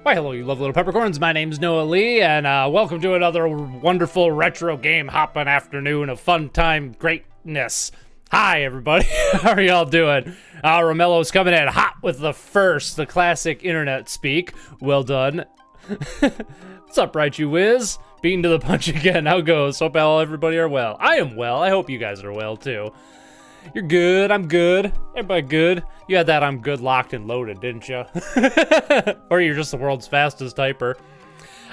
Why, hello, you lovely little peppercorns. My name's Noa Lee, and welcome to another wonderful retro game hopping afternoon of fun time greatness. Hi, everybody. How are y'all doing? Romello's coming in hot with the classic internet speak. Well done. What's up, right, you whiz? Beating to the punch again. How goes? Hope all everybody are well. I am well. I hope you guys are well, too. You're good. I'm good. Everybody good. You had that I'm good locked and loaded, didn't you? Or you're just the world's fastest typer.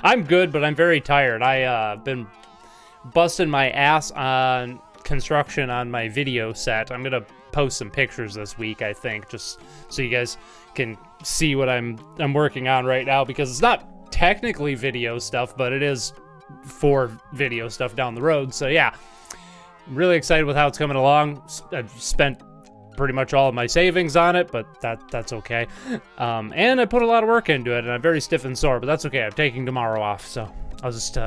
I'm good, but I'm very tired. I've been busting my ass on construction on my video set. I'm gonna post some pictures this week, I think, just so you guys can see what I'm working on right now, because it's not technically video stuff, but it is for video stuff down the road. So yeah. I'm really excited with how it's coming along. I've spent pretty much all of my savings on it, but that's okay. And I put a lot of work into it, and I'm very stiff and sore, but that's okay. I'm taking tomorrow off, so I'll just,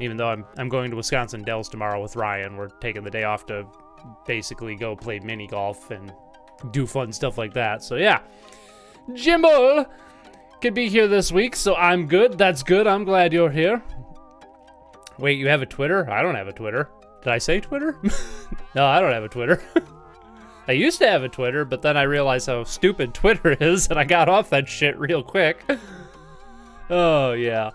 even though I'm going to Wisconsin Dells tomorrow with Ryan, we're taking the day off to basically go play mini golf and do fun stuff like that. So yeah, Jimbo could be here this week, so I'm good. That's good. I'm glad you're here. Wait, you have a Twitter? I don't have a Twitter. Did I say Twitter? No, I don't have a Twitter. I used to have a Twitter, but then I realized how stupid Twitter is, and I got off that shit real quick. Oh, yeah.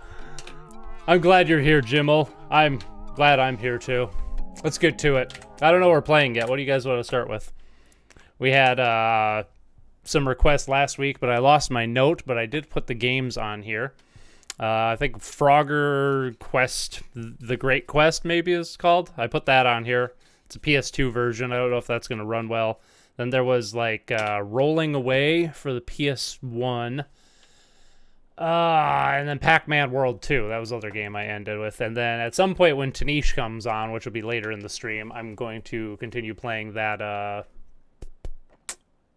I'm glad you're here, Jimmel. I'm glad I'm here, too. Let's get to it. I don't know what we're playing yet. What do you guys want to start with? We had some requests last week, but I lost my note, but I did put the games on here. I think Frogger Quest, The Great Quest maybe is called. I put that on here. It's a PS2 version. I don't know if that's going to run well. Then there was like Rolling Away for the PS1. And then Pac-Man World 2. That was the other game I ended with. And then at some point when Tanish comes on, which will be later in the stream, I'm going to continue playing that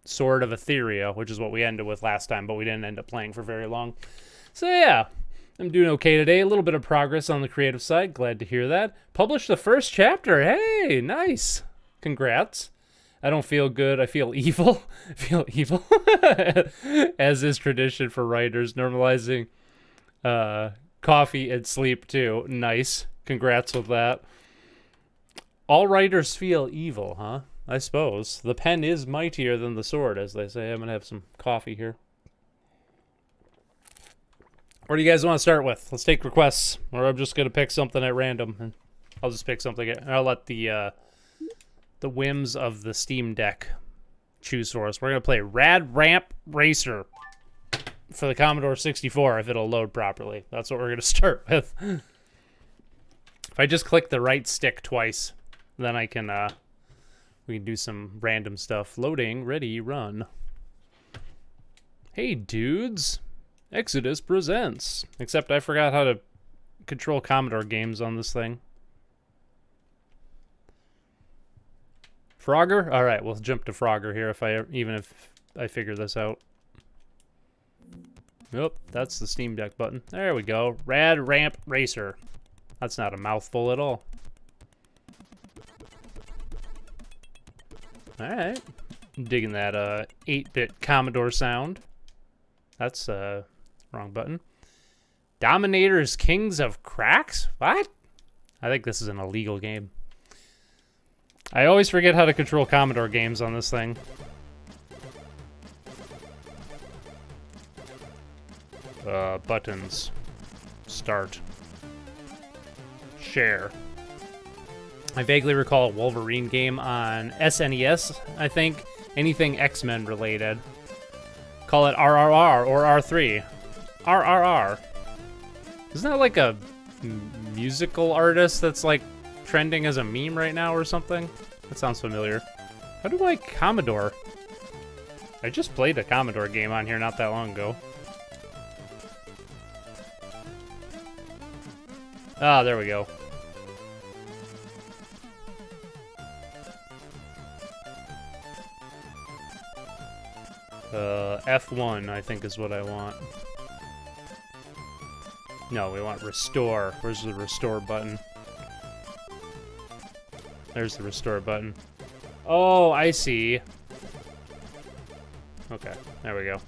Sword of Etheria, which is what we ended with last time, but we didn't end up playing for very long. So yeah. I'm doing okay today. A little bit of progress on the creative side. Glad to hear that. Published the first chapter. Hey, nice. Congrats. I don't feel good. I feel evil. I feel evil. As is tradition for writers, normalizing coffee and sleep too. Nice. Congrats with that. All writers feel evil, huh? I suppose. The pen is mightier than the sword, as they say. I'm going to have some coffee here. What do you guys want to start with? Let's take requests, or I'm just gonna pick something at random, and I'll just pick something, and I'll let the whims of the Steam Deck choose for us. We're gonna play Rad Ramp Racer for the Commodore 64 if it'll load properly. That's what we're gonna start with. If I just click the right stick twice, then I can we can do some random stuff. Loading, ready, run. Hey dudes. Exodus presents. Except I forgot how to control Commodore games on this thing. Frogger? Alright, we'll jump to Frogger here if I figure this out. Nope, that's the Steam Deck button. There we go. Rad Ramp Racer. That's not a mouthful at all. Alright. I'm digging that 8-bit Commodore sound. That's wrong button. Dominators Kings of Cracks? What? I think this is an illegal game. I always forget how to control Commodore games on this thing. Buttons. Start. Share. I vaguely recall a Wolverine game on SNES, I think. Anything X-Men related. Call it RRR or R3. RRR. Isn't that like a musical artist that's like trending as a meme right now or something? That sounds familiar. How do I Commodore? I just played a Commodore game on here not that long ago. Ah, there we go. F1, I think, is what I want. No, we want restore. Where's the restore button? There's the restore button. Oh, I see. Okay, there we go.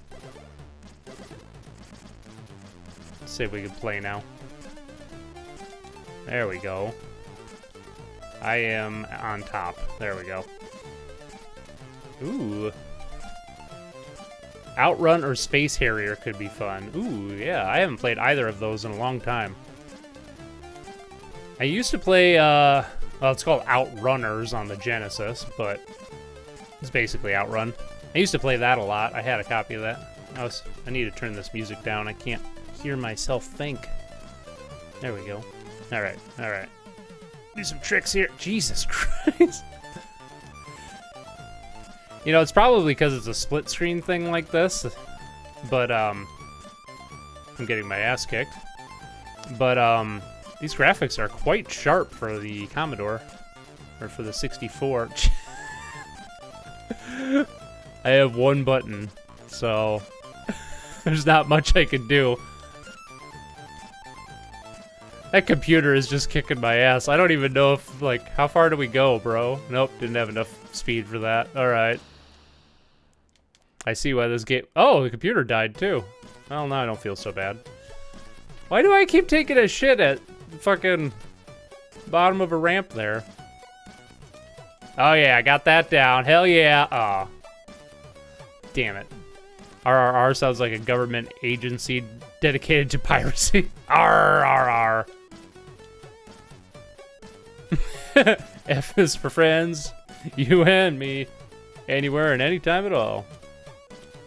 Let's see if we can play now. There we go. I am on top. There we go. Ooh. Outrun or Space Harrier could be fun. Ooh, yeah. I haven't played either of those in a long time. I used to play, well, it's called Outrunners on the Genesis, but it's basically Outrun. I used to play that a lot. I had a copy of that. I need to turn this music down. I can't hear myself think. There we go. All right, all right. Do some tricks here. Jesus Christ. You know, it's probably because it's a split screen thing like this, but, I'm getting my ass kicked. But, these graphics are quite sharp for the Commodore, or for the 64. I have one button, so there's not much I can do. That computer is just kicking my ass. I don't even know if, like, how far do we go, bro? Nope, didn't have enough speed for that. Alright. I see why this game... Oh, the computer died, too. Well, now I don't feel so bad. Why do I keep taking a shit at the fucking bottom of a ramp there? Oh, yeah, I got that down. Hell yeah. Aw. Damn it. RRR sounds like a government agency dedicated to piracy. RRR. F is for friends, you and me, anywhere and anytime at all.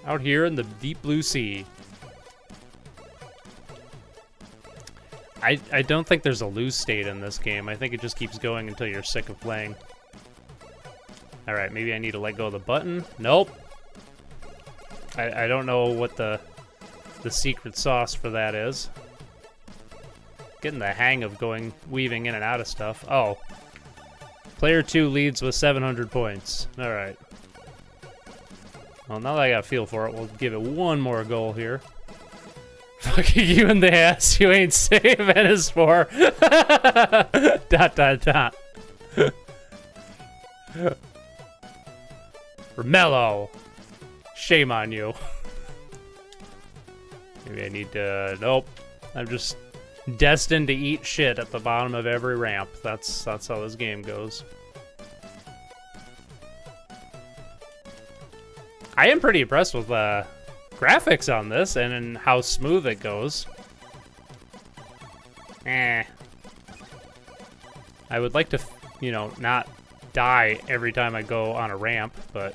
Out here in the deep blue sea. I don't think there's a lose state in this game. I think it just keeps going until you're sick of playing. Alright, maybe I need to let go of the button. Nope. I don't know what the secret sauce for that is. Getting the hang of weaving in and out of stuff. Oh. Player 2 leads with 700 points. Alright. Well, now that I got a feel for it, we'll give it one more goal here. Fucking you in the ass, you ain't safe, and is for. Dot, dot, dot. Romello. Shame on you. Maybe I need to... Nope. I'm just destined to eat shit at the bottom of every ramp. That's how this game goes. I am pretty impressed with the graphics on this and how smooth it goes. I would like to, you know, not die every time I go on a ramp, but...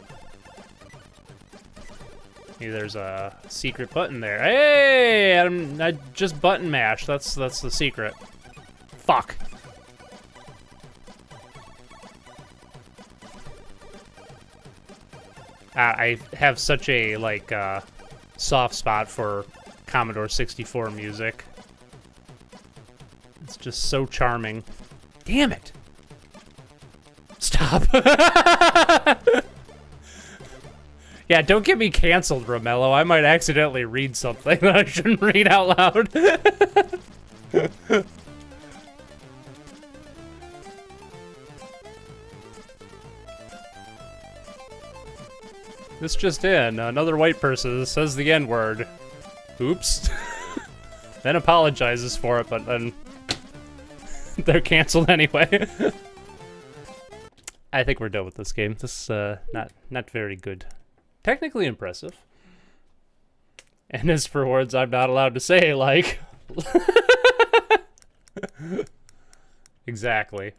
Maybe there's a secret button there. Hey! I just button mash. That's the secret. Fuck. I have such a, like, soft spot for Commodore 64 music. It's just so charming. Damn it! Stop! Yeah, don't get me canceled, Romello. I might accidentally read something that I shouldn't read out loud. This just in. Another white person says the N-word. Oops. Then apologizes for it, but then they're canceled anyway. I think we're done with this game. This is not very good. Technically impressive. And as for words I'm not allowed to say, like... Exactly.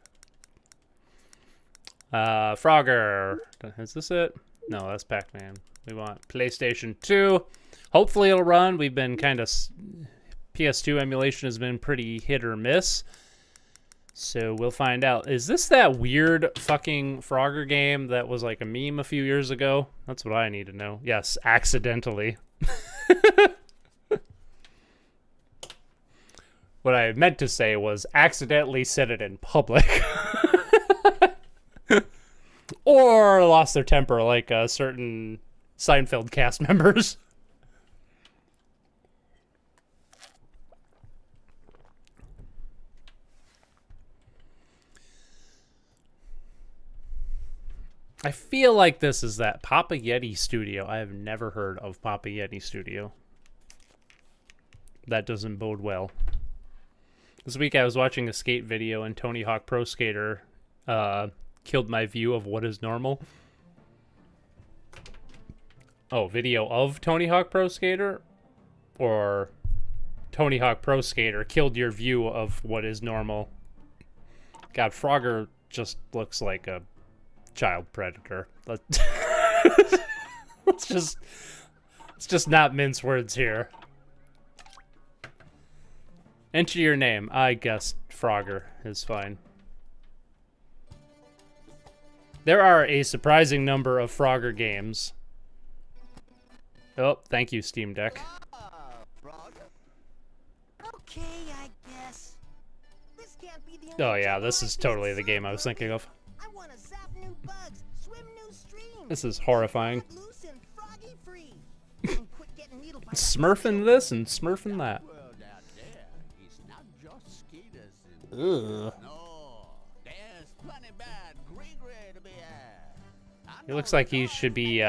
Frogger. Is this it? No, that's Pac-Man. We want PlayStation 2. Hopefully it'll run. We've been kind of... PS2 emulation has been pretty hit or miss. So we'll find out. Is this that weird fucking Frogger game that was like a meme a few years ago? That's what I need to know. Yes, accidentally. What I meant to say was accidentally said it in public. Or lost their temper like certain Seinfeld cast members. I feel like this is that Papa Yeti Studio. I have never heard of Papa Yeti Studio. That doesn't bode well. This week I was watching a skate video and Tony Hawk Pro Skater killed my view of what is normal. Oh, video of Tony Hawk Pro Skater? Or Tony Hawk Pro Skater killed your view of what is normal? God, Frogger just looks like a child predator. Let's just not mince words here. Enter your name. I guess Frogger is fine. There are a surprising number of Frogger games. Oh, thank you, Steam Deck. Okay, I guess. This can't be the Oh yeah, this is totally the game I was thinking of. I want to zap new bugs, swim new streams. This is horrifying. Loose and froggy free. And quit getting needled by that Smurfing this and smurfing that. World out there, it's not just skaters and Ugh. no, there's plenty bad greenery to be had. He looks like he should be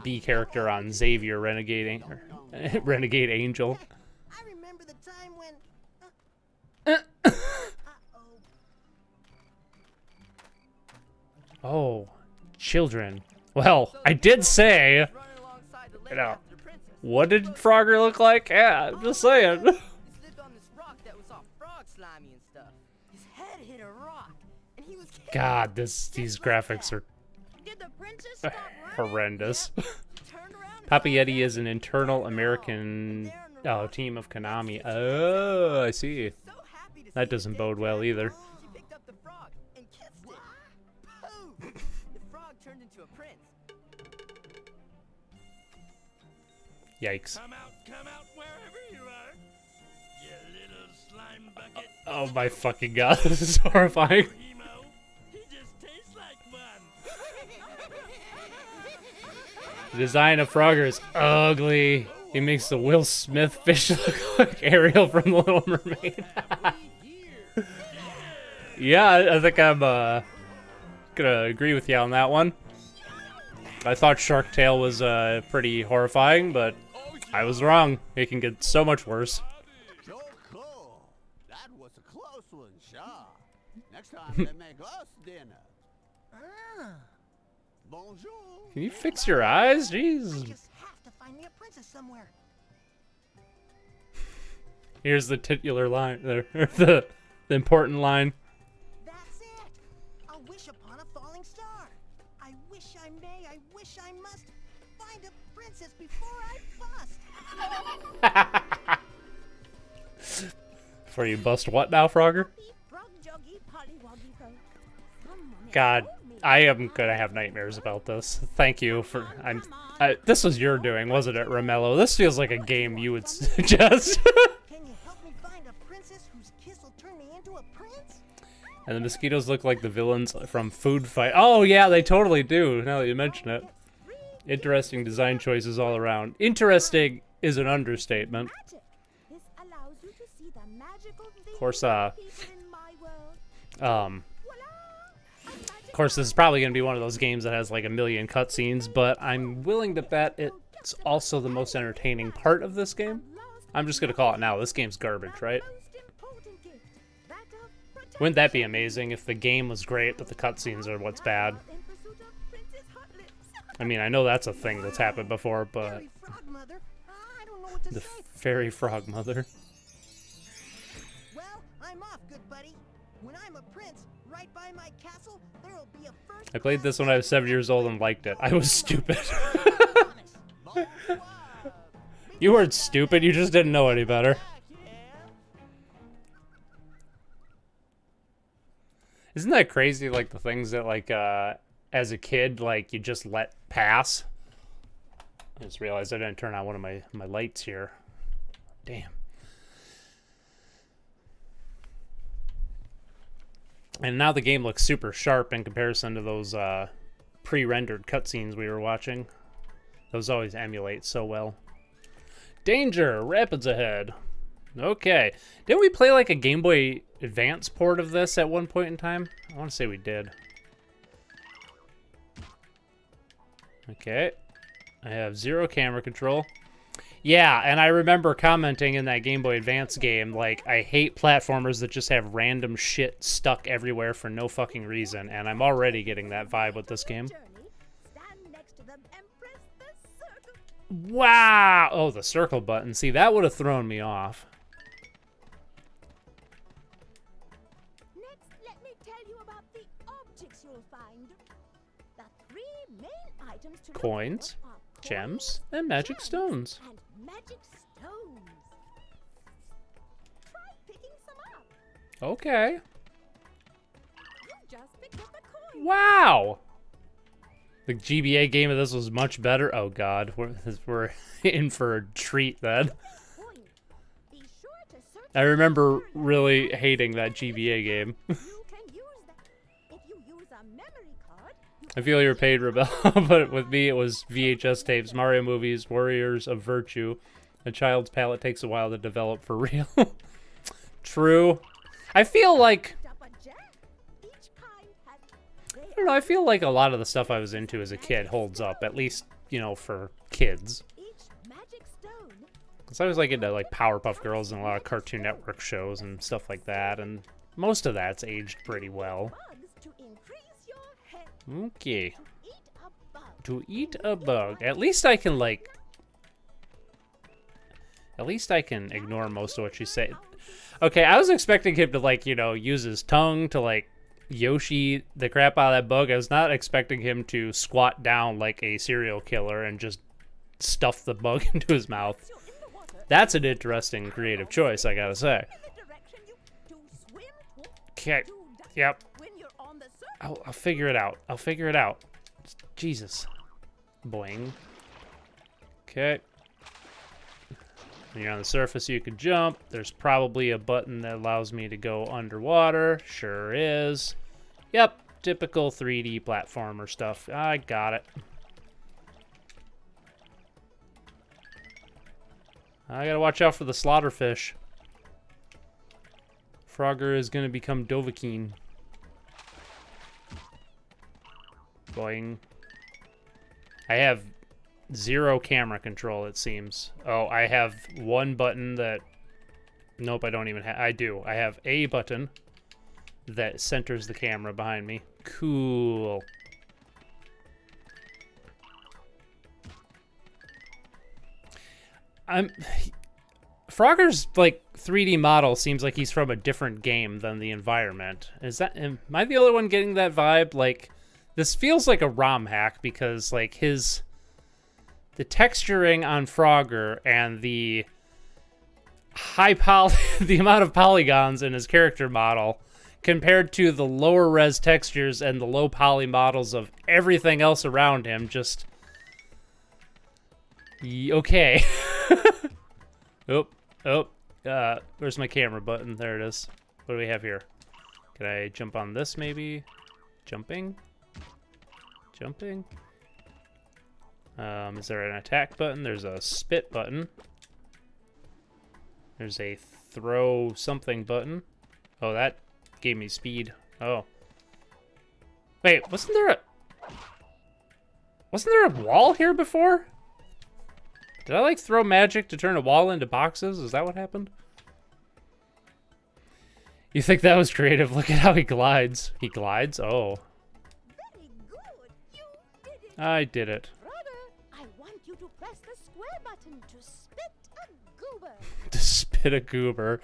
B character on Xavier Renegade Renegade Angel. I remember the time when Oh, children. Well, I did say, you know, what did Frogger look like? Yeah, I'm just saying. He slipped on this rock that was all frog slimy and stuff. His head hit a rock, and he was killed. God, these graphics are Did the princess stop running? horrendous. Turned around and Papa saw Yeti him. is an internal American team of Konami. Oh, I see. So happy to That see doesn't his bode big well cat. either. She picked up the frog and kissed it. Pooh! The frog turned into a prince. Yikes. Come out wherever you are, you little slime bucket. Oh my fucking god, this is horrifying. Emo, he just tastes like one. The design of Frogger is ugly. He makes the Will Smith fish look like Ariel from The Little Mermaid. Yeah, I think I'm gonna agree with you on that one. I thought Shark Tale was pretty horrifying, but I was wrong. It can get so much worse. So cool. That was a close one, Shaw. Next time they make us dinner. Bonjour. Can you fix your eyes? I Jeez. just have to find me a princess somewhere. Here's the titular line, the important line. That's it. A wish upon a falling star. I wish I may, I wish I must find a princess before I bust. Before you bust what now, Frogger? God, I am gonna have nightmares about this. Thank you for. This was your doing, wasn't it, Romello? This feels like a game you would suggest. Can you help me find a princess whose kiss will turn me into a prince? And the mosquitoes look like the villains from Food Fight. Oh yeah, they totally do. Now that you mention it, interesting design choices all around. Interesting is an understatement. Of course, Of course, this is probably going to be one of those games that has like a million cutscenes, but I'm willing to bet it's also the most entertaining part of this game. I'm just going to call it now. This game's garbage, right? Wouldn't that be amazing if the game was great, but the cutscenes are what's bad? I mean, I know that's a thing that's happened before, but Fairy frog mother, I don't know what to the say. fairy frog mother. Well, I'm off, good buddy. When I'm a prince, right by my castle, there'll be a first. I played this when I was 7 years old and liked it. I was stupid. You weren't stupid, you just didn't know any better. Isn't that crazy, like, the things that, like, as a kid, like, you just let pass? I just realized I didn't turn on one of my lights here. Damn. And now the game looks super sharp in comparison to those pre-rendered cutscenes we were watching. Those always emulate so well. Danger! Rapids ahead. Okay. Didn't we play like a Game Boy Advance port of this at one point in time? I want to say we did. Okay. I have 0 camera control. Yeah, and I remember commenting in that Game Boy Advance game, like, I hate platformers that just have random shit stuck everywhere for no fucking reason, and I'm already getting that vibe with this game. Stand next to them and press the circle. Wow! Oh, the circle button. See, that would have thrown me off. Next, let me tell you about the objects you'll find. The three main items to look Coins, for are gems, and magic gems, stones. And magic stones. Try picking some up. Okay. You just picked up a coin. Wow! The GBA game of this was much better. Oh god, we're in for a treat then. Coin. Be sure to search I remember really hating that GBA game. You can use that. If you use a memory card, you I feel your pain, Rebel, but with me it was VHS tapes, Mario movies, Warriors of Virtue. A child's palate takes a while to develop for real. True. I feel like, picked up a gem. Each kind has. I don't know, I feel like a lot of the stuff I was into as a kid holds up, at least, you know, for kids. Each magic stone. Because I was like into like Powerpuff Girls and a lot of Cartoon Network shows and stuff like that, and most of that's aged pretty well. Bugs to increase your health. Okay. Eat a bug. To eat a bug. At least I can like... At least I can ignore most of what she said. Okay, I was expecting him to like, you know, use his tongue to like Yoshi the crap out of that bug. I was not expecting him to squat down like a serial killer and just stuff the bug into his mouth. You're in the water. That's an interesting creative choice, I gotta say. In the direction you to swim to. Okay. To dive. Yep. When you're on the surface. I'll figure it out. I'll figure it out. Jesus. Boing. Okay. When you're on the surface, you can jump. There's probably a button that allows me to go underwater. Sure is. Yep. Typical 3D platformer stuff. I got it. I gotta watch out for the slaughterfish. Frogger is gonna become Dovahkiin. Boing. I have 0 camera control, it seems. Oh, I have one button that... Nope, I don't even have... I do. I have a button that centers the camera behind me. Cool. Frogger's, like, 3D model seems like he's from a different game than the environment. Am I the only one getting that vibe? Like... This feels like a ROM hack because, like, the texturing on Frogger and the the amount of polygons in his character model compared to the lower res textures and the low poly models of everything else around him just... Okay. Where's my camera button? There it is. What do we have here? Can I jump on this, maybe? Jumping? Jumping. Is there an attack button? There's a spit button. There's a throw something button. Oh, that gave me speed. Oh. Wait, wasn't there a wall here before? Did I like throw magic to turn a wall into boxes? Is that what happened? You think that was creative? Look at how he glides. He glides? Oh. Very good. You did it. I did it. Brother, I want you to press the square button to spit a goober. To spit a goober.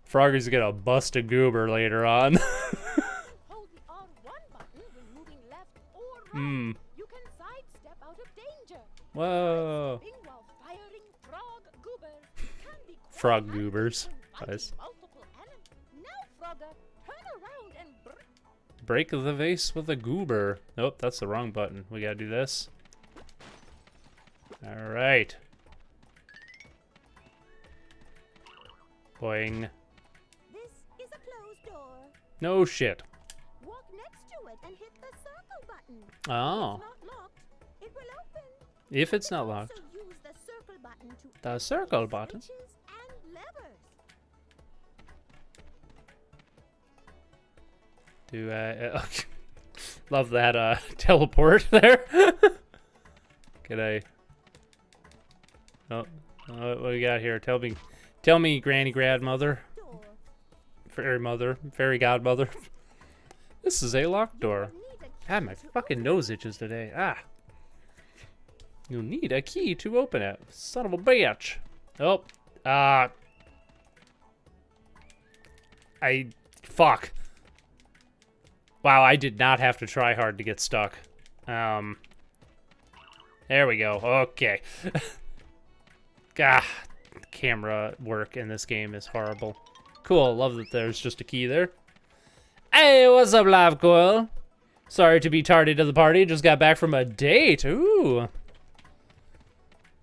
Frogger's gonna bust a goober later on. Hold the R1 button when moving left or right. Hmm. You can sidestep out of danger. Whoa. Sidestepping while firing frog goobers can be quite Frog handy goobers. when fighting Nice. multiple enemies. Now, Frogger, turn around and Break the vase with a goober. Nope, that's the wrong button. We gotta do this. Alright. Boing. This is a closed door. No shit. Walk next to it and hit the circle button. Oh. It's not locked. It will open. If it's not locked. Also use the circle button to The circle button? switches and levers. Do I... love that teleport there. Can I... Oh, what do we got here? Tell me, Granny Grandmother, Fairy Godmother. This is a locked door. God, my fucking nose itches today. Ah. You need a key to open it. Son of a bitch. Oh. Fuck. Wow, I did not have to try hard to get stuck. There we go. Okay. God, camera work in this game is horrible. Cool, love that there's just a key there. Hey, what's up, Live Coil? Sorry to be tardy to the party. Just got back from a date. Ooh.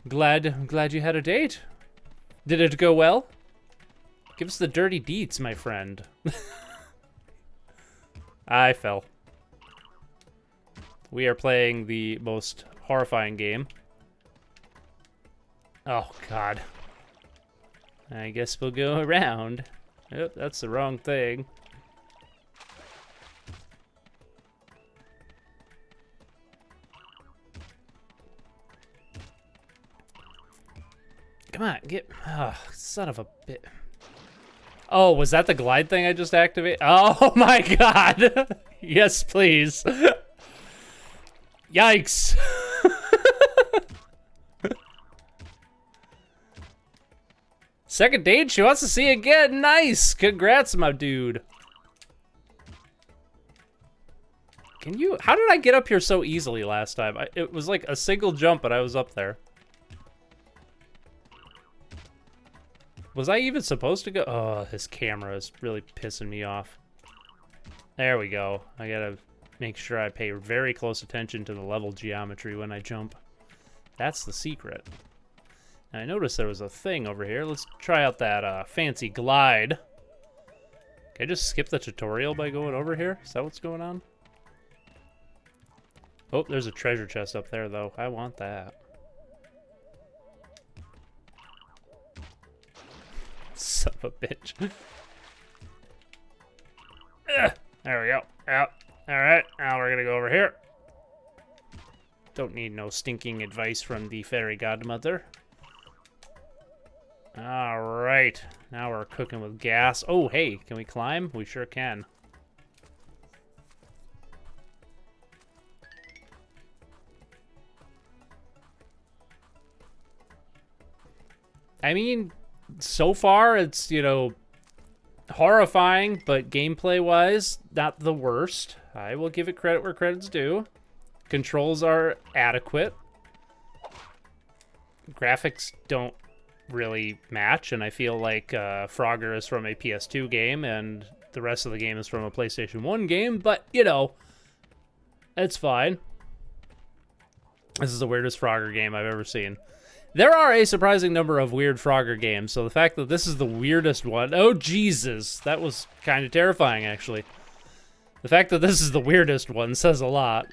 Glad you had a date. Did it go well? Give us the dirty deets, my friend. I fell. We are playing the most horrifying game. Oh, God. I guess we'll go around. Yep, that's the wrong thing. Come on, get... Oh, son of a bit. Oh, was that the glide thing I just activated? Oh my God! Yes, please. Yikes. Second date, she wants to see again. Nice. Congrats, my dude. Can you... How did I get up here so easily last time? It was like a single jump, but I was up there. Was I even supposed to go? Oh, this camera is really pissing me off. There we go. I gotta make sure I pay very close attention to the level geometry when I jump. That's the secret. And I noticed there was a thing over here. Let's try out that fancy glide. Can I just skip the tutorial by going over here? Is that what's going on? Oh, there's a treasure chest up there, though. I want that. Son of a bitch. There we go. Yep. Alright, now we're gonna go over here. Don't need no stinking advice from the fairy godmother. Alright, now we're cooking with gas. Oh, hey, can we climb? We sure can. I mean, so far it's, you know, horrifying, but gameplay-wise, not the worst. I will give it credit where credit's due. Controls are adequate. Graphics don't really match, and I feel like Frogger is from a PS2 game, and the rest of the game is from a PlayStation 1 game, but, you know, it's fine. This is the weirdest Frogger game I've ever seen. There are a surprising number of weird Frogger games, so the fact that this is the weirdest one... Oh, Jesus! That was kind of terrifying, actually. The fact that this is the weirdest one says a lot.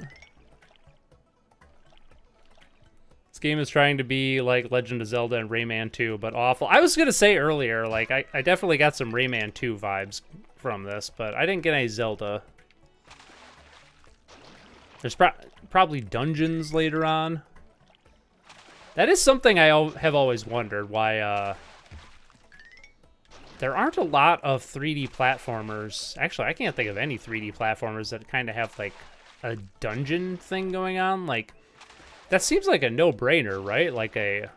This game is trying to be like Legend of Zelda and Rayman 2, but awful. I was going to say earlier, like, I definitely got some Rayman 2 vibes from this, but I didn't get any Zelda. There's probably dungeons later on. That is something I have always wondered, why there aren't a lot of 3D platformers. Actually, I can't think of any 3D platformers that kind of have, like, a dungeon thing going on. Like, that seems like a no-brainer, right? Like a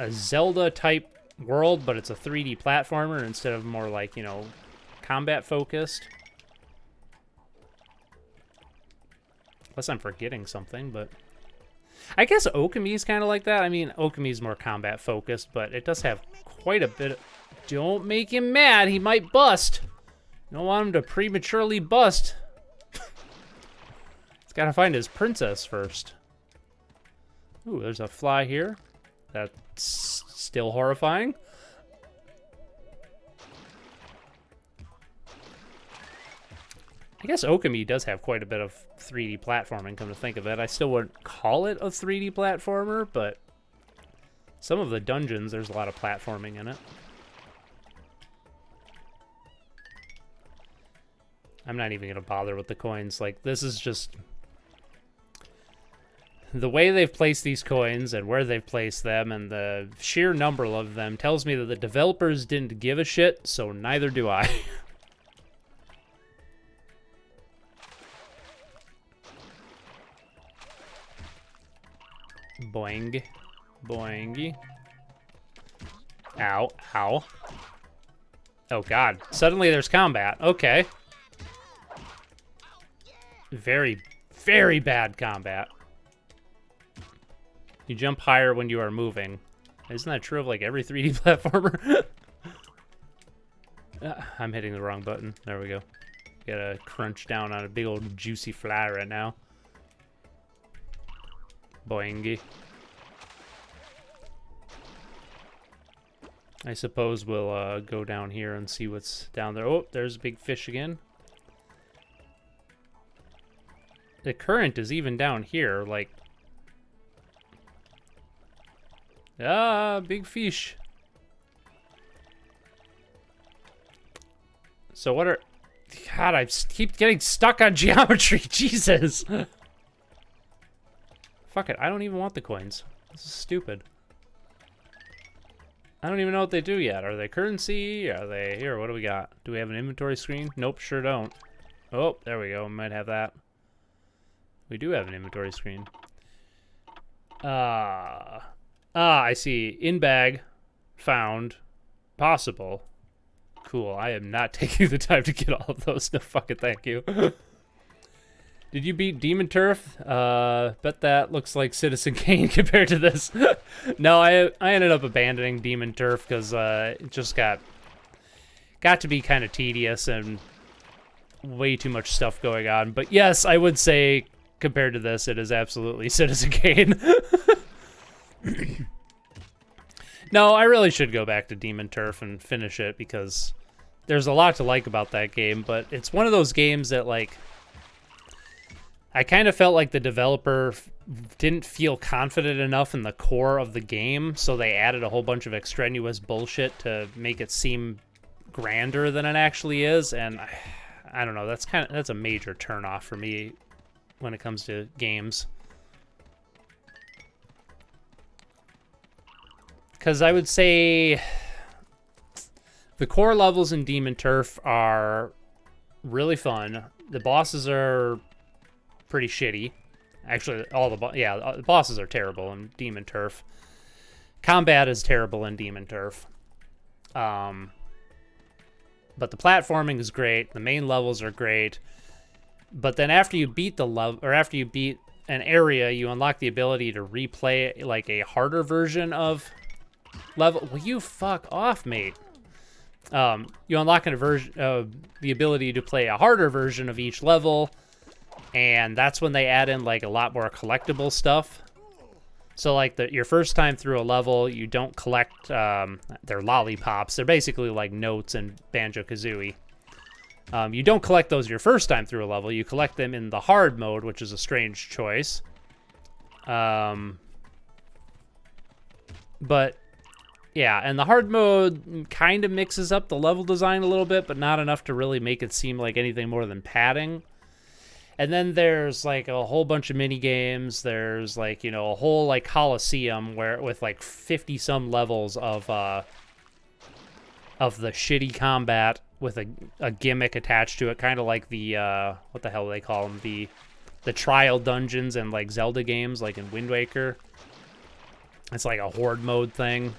Zelda-type world, but it's a 3D platformer instead of more, like, you know, combat-focused. Unless I'm forgetting something, but... I guess Okami is kind of like that. I mean, Okami is more combat focused, but it does have quite a bit of... Don't make him mad. He might bust. You don't want him to prematurely bust. He's got to find his princess first. Ooh, there's a fly here. That's still horrifying. I guess Okami does have quite a bit of 3D platforming, come to think of it. I still wouldn't call it a 3D platformer, but some of the dungeons, there's a lot of platforming in it. I'm not even going to bother with the coins. Like, this is just... the way they've placed these coins and where they've placed them and the sheer number of them tells me that the developers didn't give a shit, so neither do I. Boing. Boing. Ow. Ow. Oh, God. Suddenly there's combat. Okay. Very, very bad combat. You jump higher when you are moving. Isn't that true of, like, every 3D platformer? I'm hitting the wrong button. There we go. Gotta crunch down on a big old juicy fly right now. Boingy. I suppose we'll go down here and see what's down there. Oh, there's a big fish again. The current is even down here, like... Ah, big fish. So what are... God, I keep getting stuck on geometry. Jesus. Fuck it, I don't even want the coins. This is stupid. I don't even know what they do yet. Are they currency? Are they... Here, what do we got? Do we have an inventory screen? Nope, sure don't. Oh, there we go. We might have that. We do have an inventory screen. I see. In bag. Found. Possible. Cool. I am not taking the time to get all of those. No fucking thank you. Did you beat Demon Turf? Bet that looks like Citizen Kane compared to this. No, I ended up abandoning Demon Turf because it just got to be kind of tedious and way too much stuff going on. But yes, I would say compared to this, it is absolutely Citizen Kane. No, I really should go back to Demon Turf and finish it because there's a lot to like about that game, but it's one of those games that, like, I kind of felt like the developer didn't feel confident enough in the core of the game, so they added a whole bunch of extraneous bullshit to make it seem grander than it actually is, and I don't know, that's a major turnoff for me when it comes to games. Because I would say the core levels in Demon Turf are really fun. The bosses are pretty shitty. Actually, the bosses are terrible in Demon Turf. Combat is terrible in Demon Turf. But the platforming is great. The main levels are great. But then after you beat after you beat an area, you unlock the ability to replay like a harder version of level. Will you fuck off, mate? You unlock the ability to play a harder version of each level, and that's when they add in like a lot more collectible stuff. So like your first time through a level, you don't collect their lollipops. They're basically like notes in Banjo-Kazooie. You don't collect those your first time through a level. You collect them in the hard mode, which is a strange choice. But yeah, and the hard mode kind of mixes up the level design a little bit, but not enough to really make it seem like anything more than padding. And then there's like a whole bunch of mini games. There's like, you know, a whole like Coliseum with like 50 some levels of the shitty combat with a gimmick attached to it, kind of like the what the hell do they call them, the trial dungeons and like Zelda games, like in Wind Waker. It's like a horde mode thing.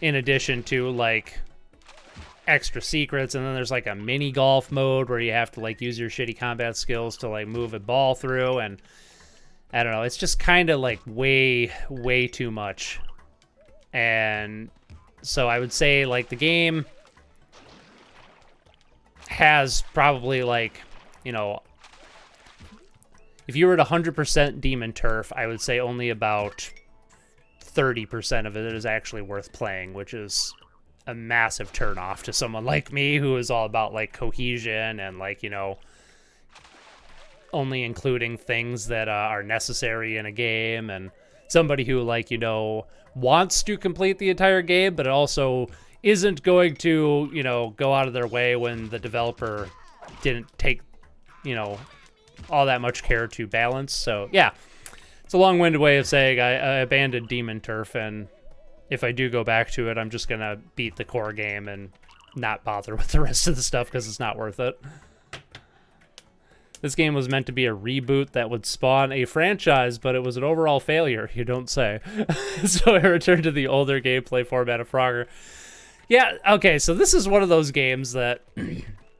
In addition to like extra secrets, and then there's like a mini golf mode where you have to like use your shitty combat skills to like move a ball through, and I don't know, it's just kind of like way too much. And so I would say like the game has probably like, you know, if you were at 100% Demon Turf, I would say only about 30% of it is actually worth playing, which is a massive turnoff to someone like me who is all about like cohesion and like, you know, only including things that are necessary in a game, and somebody who like, you know, wants to complete the entire game but also isn't going to, you know, go out of their way when the developer didn't take, you know, all that much care to balance. So yeah, it's a long-winded way of saying I abandoned Demon Turf, and if I do go back to it, I'm just gonna beat the core game and not bother with the rest of the stuff because it's not worth it. This game was meant to be a reboot that would spawn a franchise, but it was an overall failure, you don't say. So I returned to the older gameplay format of Frogger. Yeah, okay, so this is one of those games that,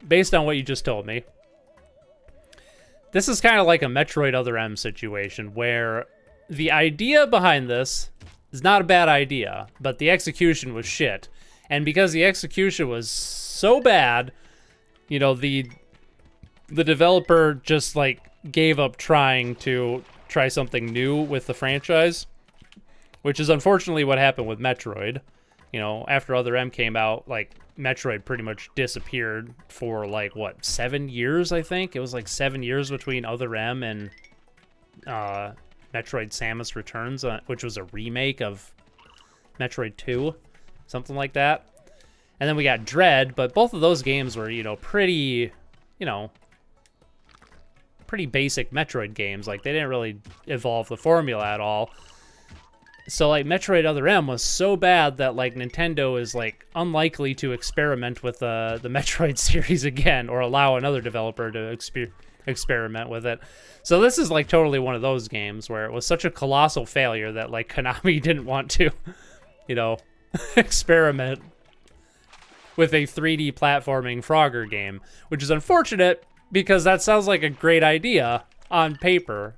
based on what you just told me, this is kind of like a Metroid Other M situation, where the idea behind this is not a bad idea, but the execution was shit. And because the execution was so bad, you know, the developer just, like, gave up trying to try something new with the franchise, which is unfortunately what happened with Metroid. You know, after Other M came out, like, Metroid pretty much disappeared for, like, what, 7 years, I think? It was, like, 7 years between Other M and Metroid Samus Returns, which was a remake of Metroid 2, something like that. And then we got Dread, but both of those games were, you know, pretty, you know, pretty basic Metroid games. Like, they didn't really evolve the formula at all. So, like, Metroid Other M was so bad that, like, Nintendo is, like, unlikely to experiment with the Metroid series again, or allow another developer to experiment with it. So this is, like, totally one of those games where it was such a colossal failure that, like, Konami didn't want to, you know, experiment with a 3D platforming Frogger game, which is unfortunate because that sounds like a great idea on paper.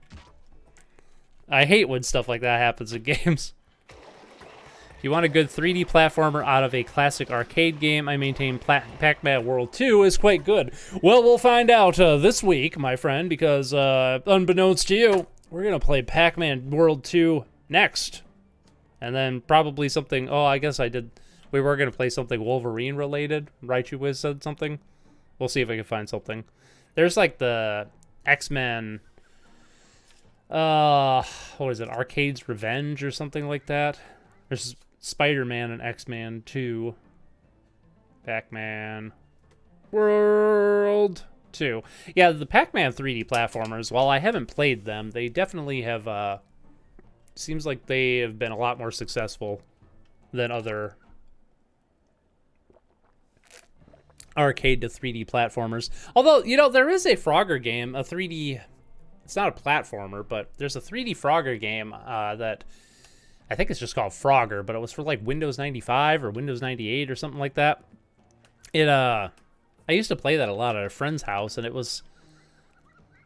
I hate when stuff like that happens in games. If you want a good 3D platformer out of a classic arcade game, I maintain Pac-Man World 2 is quite good. Well, we'll find out this week, my friend, because unbeknownst to you, we're going to play Pac-Man World 2 next. And then probably something, oh, I guess we were going to play something Wolverine related. Raichu Wiz said something. We'll see if I can find something. There's like the X-Men, what is it, Arcade's Revenge or something like that. There's Spider-Man and X-Man 2. Pac-Man World 2. Yeah, the Pac-Man 3D platformers, while I haven't played them, they definitely have, seems like they have been a lot more successful than other arcade to 3D platformers. Although, you know, there is a Frogger game, a 3D, it's not a platformer, but there's a 3D Frogger game that I think it's just called Frogger, but it was for like Windows 95 or Windows 98 or something like that. I used to play that a lot at a friend's house, and it was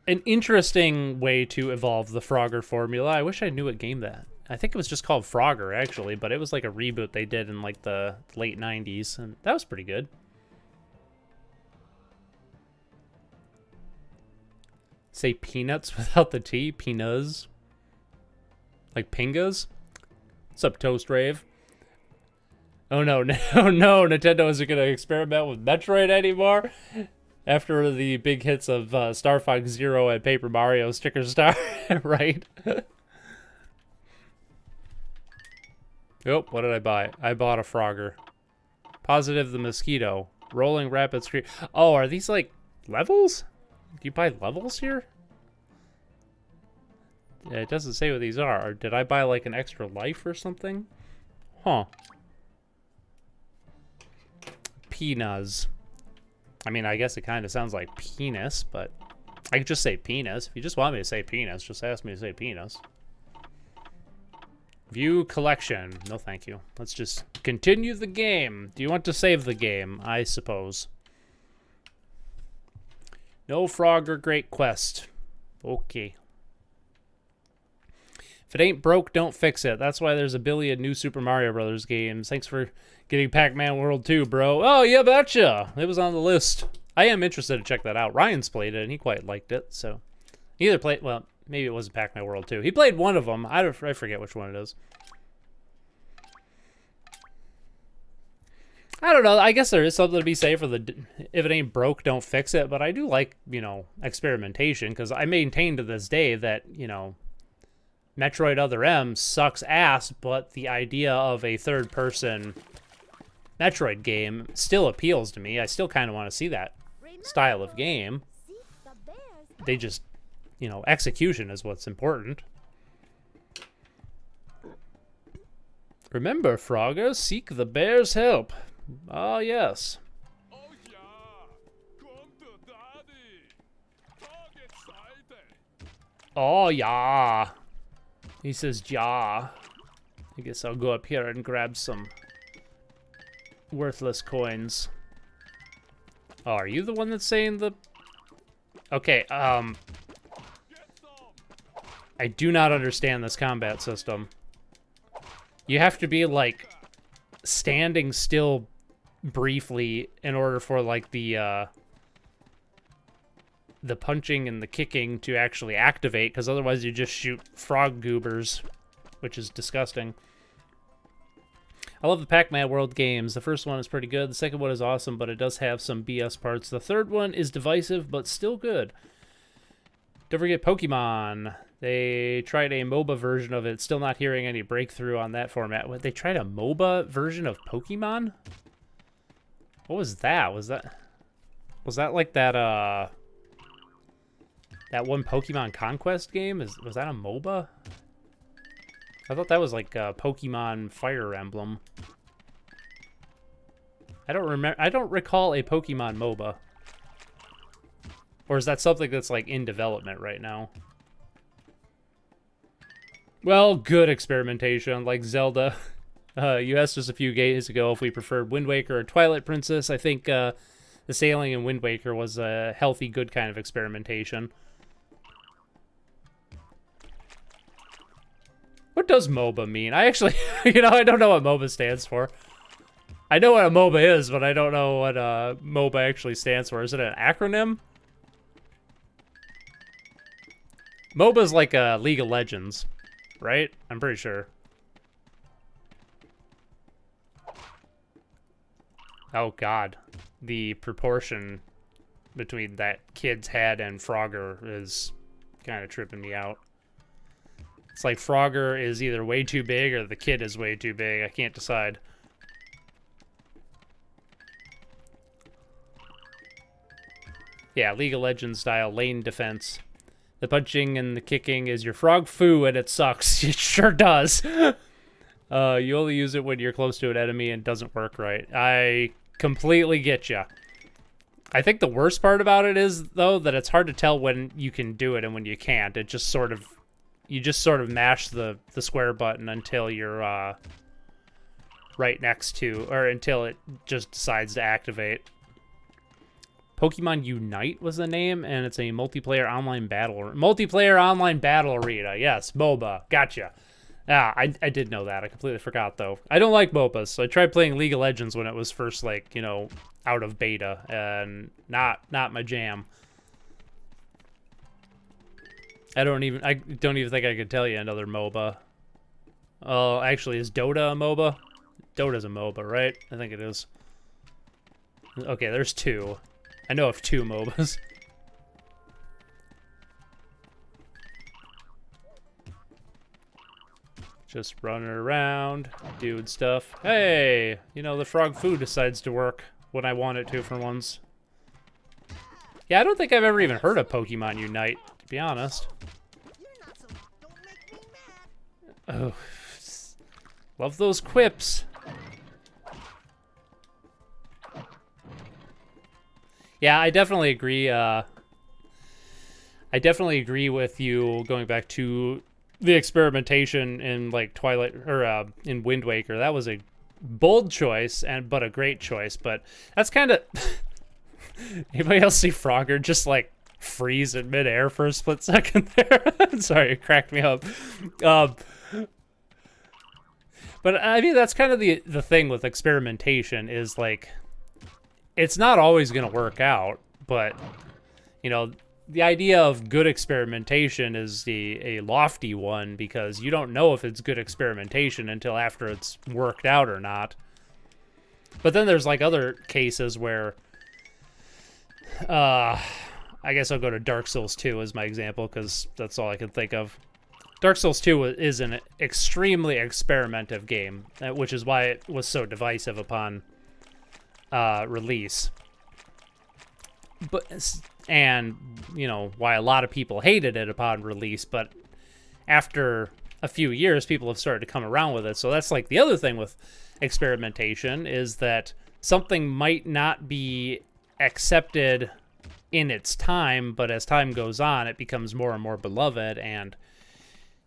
an interesting way to evolve the Frogger formula. I wish I knew what game that. I think it was just called Frogger, actually, but it was like a reboot they did in like the late 90s, and that was pretty good. Say peanuts without the T? Peanuts? Like pingas? What's up, Toast Rave? Oh no, no, no, Nintendo isn't going to experiment with Metroid anymore? After the big hits of Star Fox Zero and Paper Mario Sticker Star, right? Oh, what did I buy? I bought a Frogger. Positive the Mosquito. Rolling Rapid Screen. Oh, are these like levels? Do you buy levels here? Yeah, it doesn't say what these are. Or did I buy like an extra life or something? Huh. Peanuts. I mean, I guess it kind of sounds like penis, but I could just say penis. If you just want me to say penis, just ask me to say penis. View collection. No, thank you. Let's just continue the game. Do you want to save the game? I suppose. No Frogger Great Quest. Okay. If it ain't broke, don't fix it. That's why there's a billion new Super Mario Brothers games. Thanks for getting Pac-Man World 2, bro. Oh, yeah, betcha. It was on the list. I am interested to check that out. Ryan's played it, and he quite liked it, so. He either played, well, maybe it wasn't Pac-Man World 2. He played one of them. I forget which one it is. I don't know. I guess there is something to be said for the if it ain't broke, don't fix it. But I do like, you know, experimentation, because I maintain to this day that, you know, Metroid Other M sucks ass, but the idea of a third-person Metroid game still appeals to me. I still kind of want to see that style of game. They just you know, execution is what's important. Remember, Frogger, seek the bear's help. Ah, yes. Oh yeah, come to daddy. Dog excited. Oh, yeah. He says, ja. I guess I'll go up here and grab some worthless coins. Oh, are you the one that's saying the... Okay, Get some. I do not understand this combat system. You have to be, like, standing still briefly in order for, like, the punching and the kicking to actually activate, because otherwise you just shoot frog goobers, which is disgusting. I love the Pac-Man World games. The first one is pretty good. The second one is awesome, but it does have some BS parts. The third one is divisive, but still good. Don't forget Pokemon. They tried a MOBA version of it. Still not hearing any breakthrough on that format. What, they tried a MOBA version of Pokemon? What was that? Was that like that that one Pokemon Conquest game? Was that a MOBA? I thought that was like Pokemon Fire Emblem. I don't recall a Pokemon MOBA. Or is that something that's like in development right now? Well, good experimentation, like Zelda. You asked us a few days ago if we preferred Wind Waker or Twilight Princess. I think the sailing in Wind Waker was a healthy, good kind of experimentation. What does MOBA mean? I actually, you know, I don't know what MOBA stands for. I know what a MOBA is, but I don't know what MOBA actually stands for. Is it an acronym? MOBA is like League of Legends, right? I'm pretty sure. Oh god, the proportion between that kid's head and Frogger is kind of tripping me out. It's like Frogger is either way too big or the kid is way too big. I can't decide. Yeah, League of Legends style lane defense. The punching and the kicking is your frog foo, and it sucks. It sure does. You only use it when you're close to an enemy and it doesn't work right. I completely get ya. I think the worst part about it is, though, that it's hard to tell when you can do it and when you can't. It just sort of... You just sort of mash the square button until you're right next to... Or until it just decides to activate. Pokemon Unite was the name, and it's a multiplayer online battle arena. Yes, MOBA. Gotcha. Ah, I did know that. I completely forgot, though. I don't like MOBAs, so I tried playing League of Legends when it was first, like, you know, out of beta, and not my jam. I don't even think I could tell you another MOBA. Oh, actually, is Dota a MOBA? Dota's a MOBA, right? I think it is. Okay, there's two. I know of two MOBAs. Just running around, doing stuff. Hey, you know, the frog food decides to work when I want it to for once. Yeah, I don't think I've ever even heard of Pokemon Unite, to be honest. You're not so... Don't make me mad. Oh, love those quips. Yeah, I definitely agree. I definitely agree with you going back to the experimentation in like Twilight or in Wind Waker. That was a bold choice but a great choice. But that's kind of anybody else see Frogger just like freeze in midair for a split second there? Sorry, it cracked me up. But I mean, that's kind of the thing with experimentation is like, it's not always going to work out, but, you know, the idea of good experimentation is a lofty one because you don't know if it's good experimentation until after it's worked out or not. But then there's like other cases where, I guess I'll go to Dark Souls 2 as my example because that's all I can think of. Dark Souls 2 is an extremely experimentative game, which is why it was so divisive upon release. and you know why a lot of people hated it upon release, but after a few years people have started to come around with it. So that's like the other thing with experimentation, is that something might not be accepted in its time, but as time goes on it becomes more and more beloved. And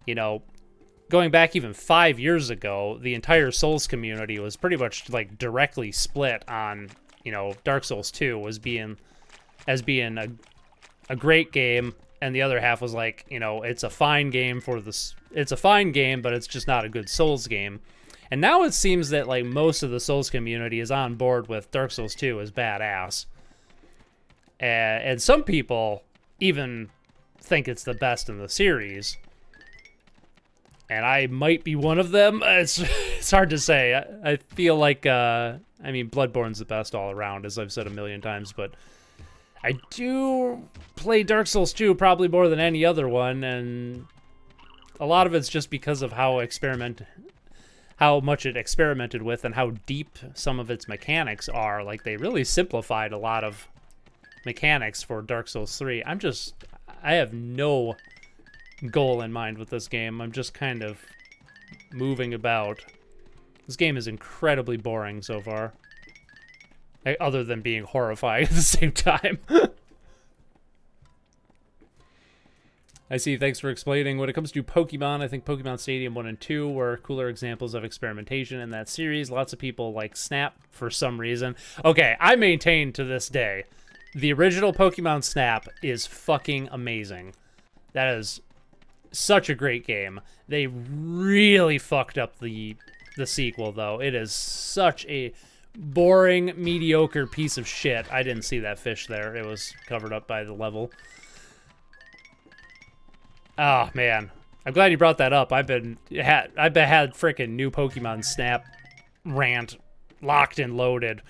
you know, going back even 5 years ago, the entire Souls community was pretty much like directly split on, you know, Dark Souls 2 was being a great game, and the other half was like, you know, it's a fine game for this, it's a fine game, but it's just not a good Souls game. And now it seems that like most of the Souls community is on board with Dark Souls 2 as badass. And some people even think it's the best in the series. And I might be one of them. It's hard to say. I feel like, I mean, Bloodborne's the best all around, as I've said a million times, but I do play Dark Souls 2 probably more than any other one, and a lot of it's just because of how much it experimented with and how deep some of its mechanics are. Like, they really simplified a lot of mechanics for Dark Souls 3. I have no goal in mind with this game. I'm just kind of moving about. This game is incredibly boring so far, other than being horrifying at the same time. I see, thanks for explaining. When it comes to Pokemon, I think Pokemon Stadium 1 and 2 were cooler examples of experimentation in that series. Lots of people like Snap for some reason. Okay, I maintain to this day, the original Pokemon Snap is fucking amazing. That is such a great game. They really fucked up the sequel, though. It is such a boring, mediocre piece of shit. I didn't see that fish there. It was covered up by the level. Oh, man. I'm glad you brought that up. I've had frickin' new Pokemon Snap rant locked and loaded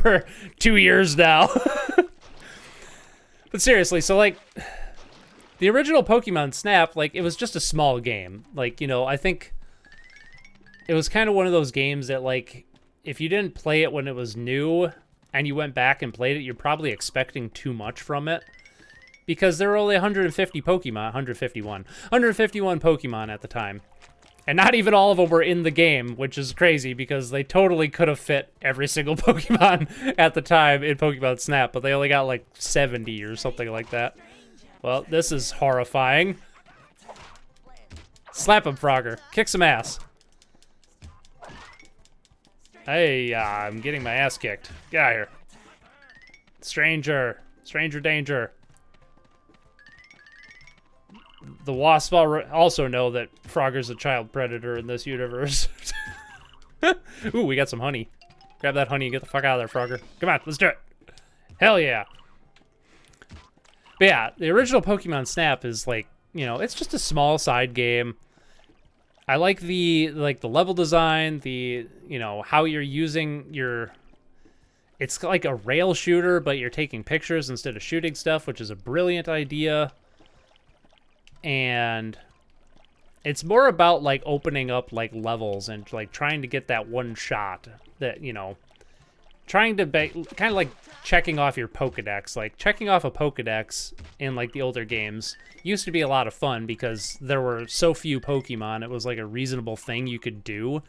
for 2 years now. But seriously, so like, the original Pokemon Snap, like, it was just a small game. Like, you know, I think it was kind of one of those games that, like, if you didn't play it when it was new and you went back and played it, you're probably expecting too much from it. Because there were only 151 Pokemon at the time. And not even all of them were in the game, which is crazy because they totally could have fit every single Pokemon at the time in Pokemon Snap, but they only got like 70 or something like that. Well, this is horrifying. Slap him, Frogger. Kick some ass. Hey, I'm getting my ass kicked. Get out of here. Stranger. Stranger danger. The Wasp also know that Frogger's a child predator in this universe. Ooh, we got some honey. Grab that honey and get the fuck out of there, Frogger. Come on, let's do it. Hell yeah. But yeah, the original Pokemon Snap is like, you know, it's just a small side game. I like the level design, you know, how you're using your, it's like a rail shooter, but you're taking pictures instead of shooting stuff, which is a brilliant idea. And it's more about like opening up like levels and like trying to get that one shot that, you know, trying to kind of like checking off your Pokedex. Like checking off a Pokedex in like the older games used to be a lot of fun because there were so few Pokemon. It was like a reasonable thing you could do.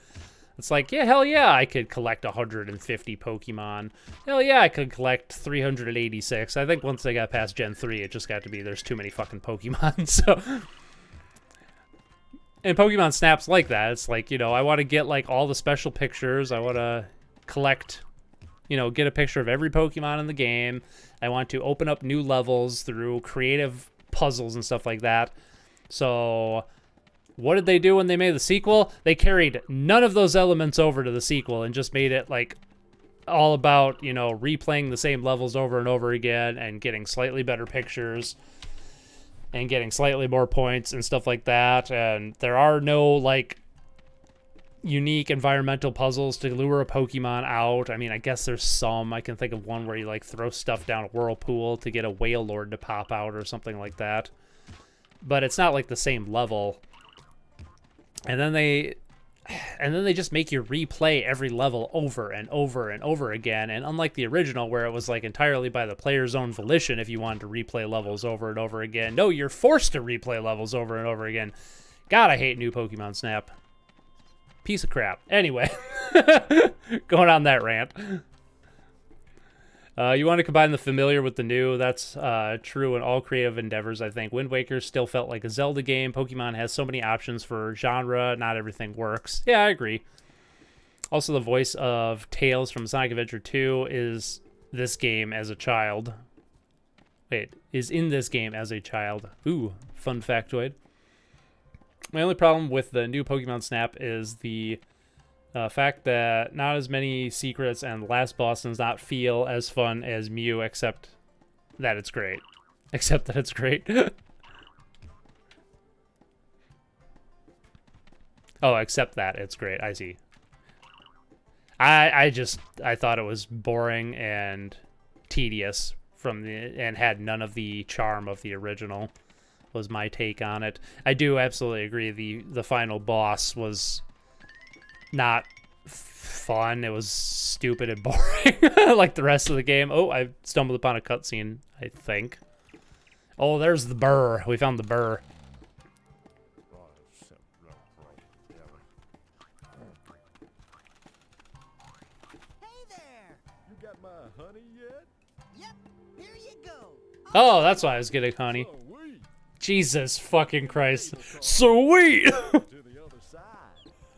It's like, yeah, hell yeah, I could collect 150 Pokemon. Hell yeah, I could collect 386. I think once they got past Gen 3, it just got to be there's too many fucking Pokemon. So, and Pokemon Snap's like that. It's like, you know, I want to get like all the special pictures. I want to collect, you know, get a picture of every Pokemon in the game. I want to open up new levels through creative puzzles and stuff like that. So what did they do when they made the sequel? They carried none of those elements over to the sequel and just made it like all about, you know, replaying the same levels over and over again and getting slightly better pictures and getting slightly more points and stuff like that. And there are no like unique environmental puzzles to lure a Pokemon out. I mean, I guess there's some. I can think of one where you like throw stuff down a whirlpool to get a Whale Lord to pop out or something like that. But it's not like the same level. And then and then they just make you replay every level over and over and over again. And unlike the original, where it was like entirely by the player's own volition if you wanted to replay levels over and over again, no, you're forced to replay levels over and over again. God, I hate new Pokemon Snap. Piece of crap. Anyway, going on that rant. You want to combine the familiar with the new. That's true in all creative endeavors, I think. Wind Waker still felt like a Zelda game. Pokemon has so many options for genre. Not everything works. Yeah, I agree. Also, the voice of Tails from Sonic Adventure 2 is this game as a child. Wait, is in this game as a child. Ooh, fun factoid. My only problem with the new Pokemon Snap is the fact that not as many secrets and the last boss does not feel as fun as Mew, except that it's great. Except that it's great. Oh, except that it's great. I see. I thought it was boring and tedious and had none of the charm of the original. Was my take on it. I do absolutely agree. The final boss was not fun. It was stupid and boring like the rest of the game. Oh, I stumbled upon a cutscene, I think. Oh, there's the burr. We found the burr. Hey there! You got my honey yet? Yep, here you go. Oh, that's why I was getting honey. Oh, wait. Jesus fucking Christ. Sweet! To the other side.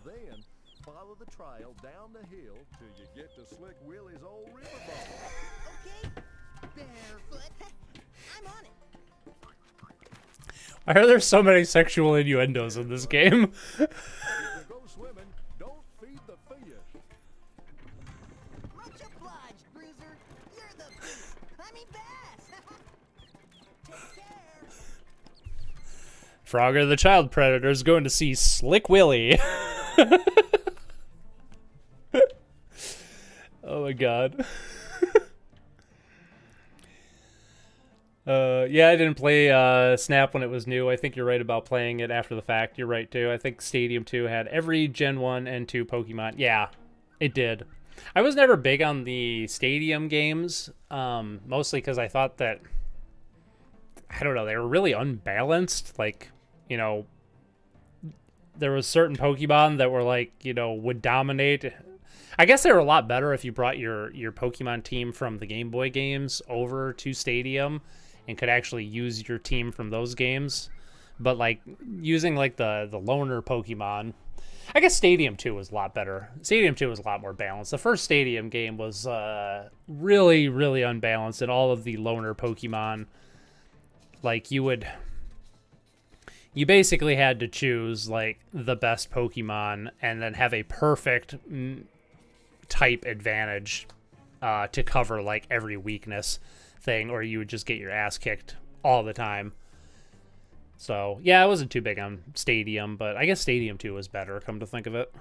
Then follow the trail down the hill till you get to Slick Willie's old riverboat. Okay, barefoot. I'm on it. Why are there so many sexual innuendos in this game? If you go swimming, don't feed the fish. Much obliged, Bruiser. You're the best. I mean, bass. Take care. Frogger the Child Predator is going to see Slick Willy. Oh my god. Yeah, I didn't play Snap when it was new. I think you're right about playing it after the fact. You're right, too. I think Stadium 2 had every Gen 1 and 2 Pokemon. Yeah, it did. I was never big on the Stadium games, mostly because I thought that, I don't know, they were really unbalanced. Like, you know, there was certain Pokemon that were like, you know, would dominate. I guess they were a lot better if you brought your Pokemon team from the Game Boy games over to Stadium and could actually use your team from those games. But like using like the loner Pokemon, I guess Stadium 2 was a lot better. Stadium 2 was a lot more balanced. The first Stadium game was really, really unbalanced, and all of the loner Pokemon, like you basically had to choose like the best Pokemon and then have a perfect type advantage to cover like every weakness thing, or you would just get your ass kicked all the time. So yeah, I wasn't too big on Stadium, but I guess Stadium 2 was better, come to think of it.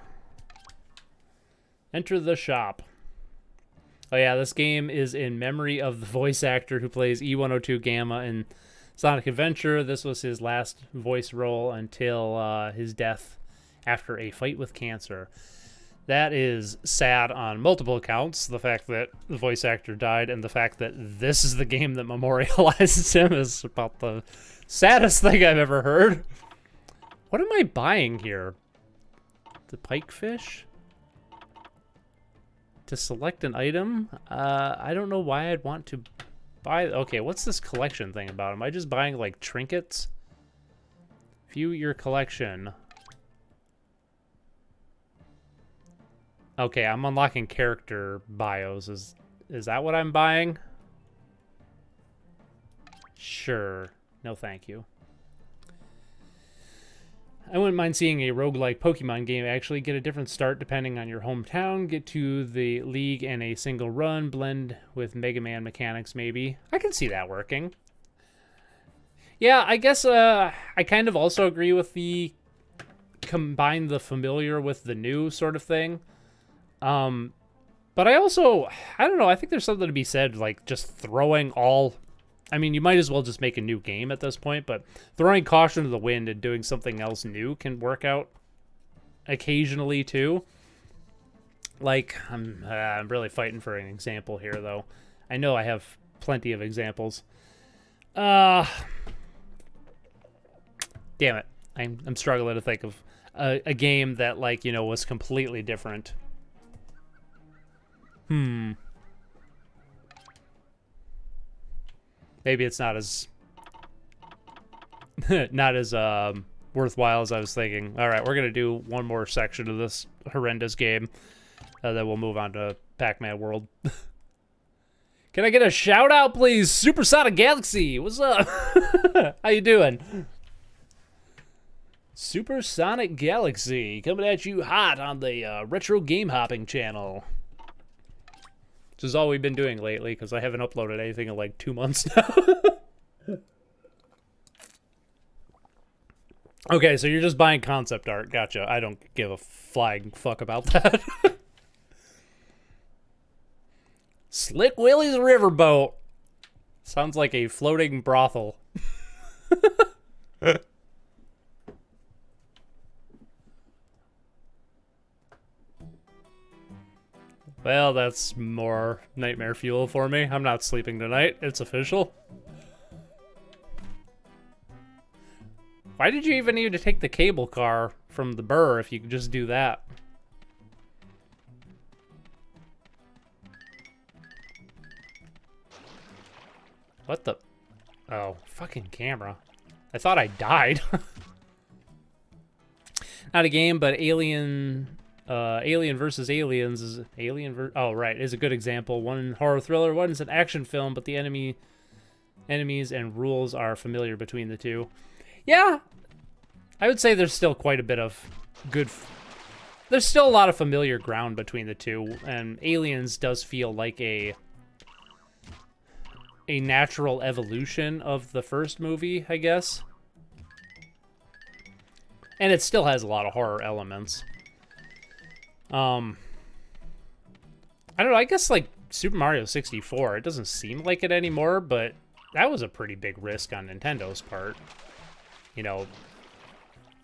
Enter the shop. Oh yeah, this game is in memory of the voice actor who plays E102 Gamma in Sonic Adventure. This was his last voice role until his death after a fight with cancer. That is sad on multiple accounts. The fact that the voice actor died and the fact that this is the game that memorializes him is about the saddest thing I've ever heard. What am I buying here? The pikefish? To select an item? I don't know why I'd want to buy... Okay, what's this collection thing about? Am I just buying, like, trinkets? View your collection. Okay, I'm unlocking character bios. Is that what I'm buying? Sure. No, thank you. I wouldn't mind seeing a roguelike Pokemon game actually get a different start depending on your hometown, get to the league in a single run, blend with Mega Man mechanics maybe. I can see that working. Yeah, I guess I kind of also agree with the combine the familiar with the new sort of thing. But I also, I don't know, I think there's something to be said, like, just throwing all... I mean, you might as well just make a new game at this point, but throwing caution to the wind and doing something else new can work out occasionally too. Like, I'm really fighting for an example here, though. I know I have plenty of examples. Damn it. I'm struggling to think of a game that, like, you know, was completely different. Maybe it's not as worthwhile as I was thinking. All right, we're gonna do one more section of this horrendous game, then we'll move on to Pac-Man World. Can I get a shout out, please? Supersonic Galaxy, what's up? How you doing? Supersonic Galaxy coming at you hot on the retro game hopping channel. Which is all we've been doing lately, because I haven't uploaded anything in like 2 months now. Okay, so you're just buying concept art. Gotcha. I don't give a flying fuck about that. Slick Willie's Riverboat. Sounds like a floating brothel. Well, that's more nightmare fuel for me. I'm not sleeping tonight. It's official. Why did you even need to take the cable car from the Burr if you could just do that? What the? Oh, fucking camera. I thought I died. Not a game, but Alien versus Aliens is oh right, is a good example. One horror thriller, one is an action film, but the enemies and rules are familiar between the two. Yeah, I would say there's still quite a bit of there's still a lot of familiar ground between the two, and Aliens does feel like a natural evolution of the first movie, I guess. And it still has a lot of horror elements. I don't know, I guess like Super Mario 64, it doesn't seem like it anymore, but that was a pretty big risk on Nintendo's part. You know,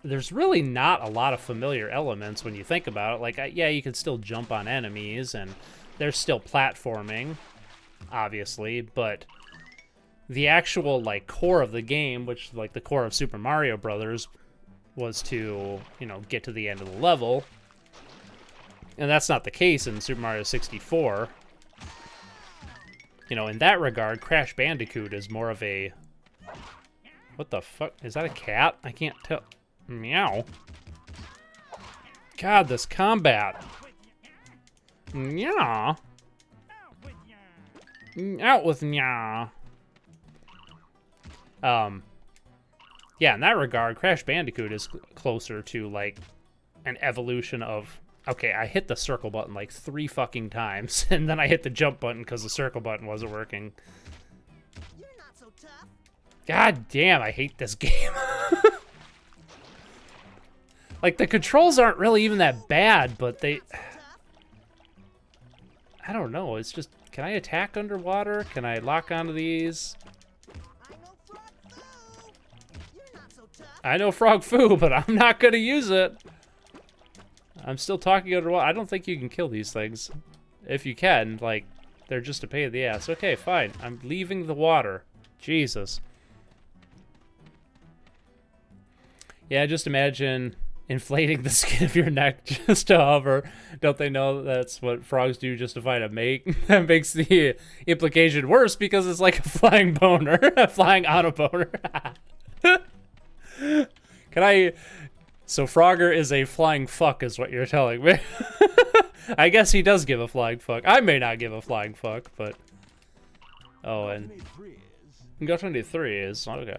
there's really not a lot of familiar elements when you think about it. Like, yeah, you can still jump on enemies, and there's still platforming, obviously, but the actual, like, core of the game, which, like, the core of Super Mario Brothers was to, you know, get to the end of the level. And that's not the case in Super Mario 64. You know, in that regard, Crash Bandicoot is more of a... What the fuck? Is that a cat? I can't tell. Meow. God, this combat. Meow. Out with meow. Yeah, in that regard, Crash Bandicoot is closer to, like, an evolution of... Okay, I hit the circle button like 3 fucking times, and then I hit the jump button because the circle button wasn't working. You're not so tough. God damn, I hate this game. Like, the controls aren't really even that bad, but they... I don't know, it's just... Can I attack underwater? Can I lock onto these? I know Frog Fu, but I'm not gonna use it. I'm still talking underwater. I don't think you can kill these things. If you can, like, they're just a pain in the ass. Okay, fine. I'm leaving the water. Jesus. Yeah, just imagine inflating the skin of your neck just to hover. Don't they know that's what frogs do just to find a mate? That makes the implication worse because it's like a flying boner. Flying on a boner. Can I... So Frogger is a flying fuck is what you're telling me. I guess he does give a flying fuck. I may not give a flying fuck, but... Oh, and... Got 23 is... Okay.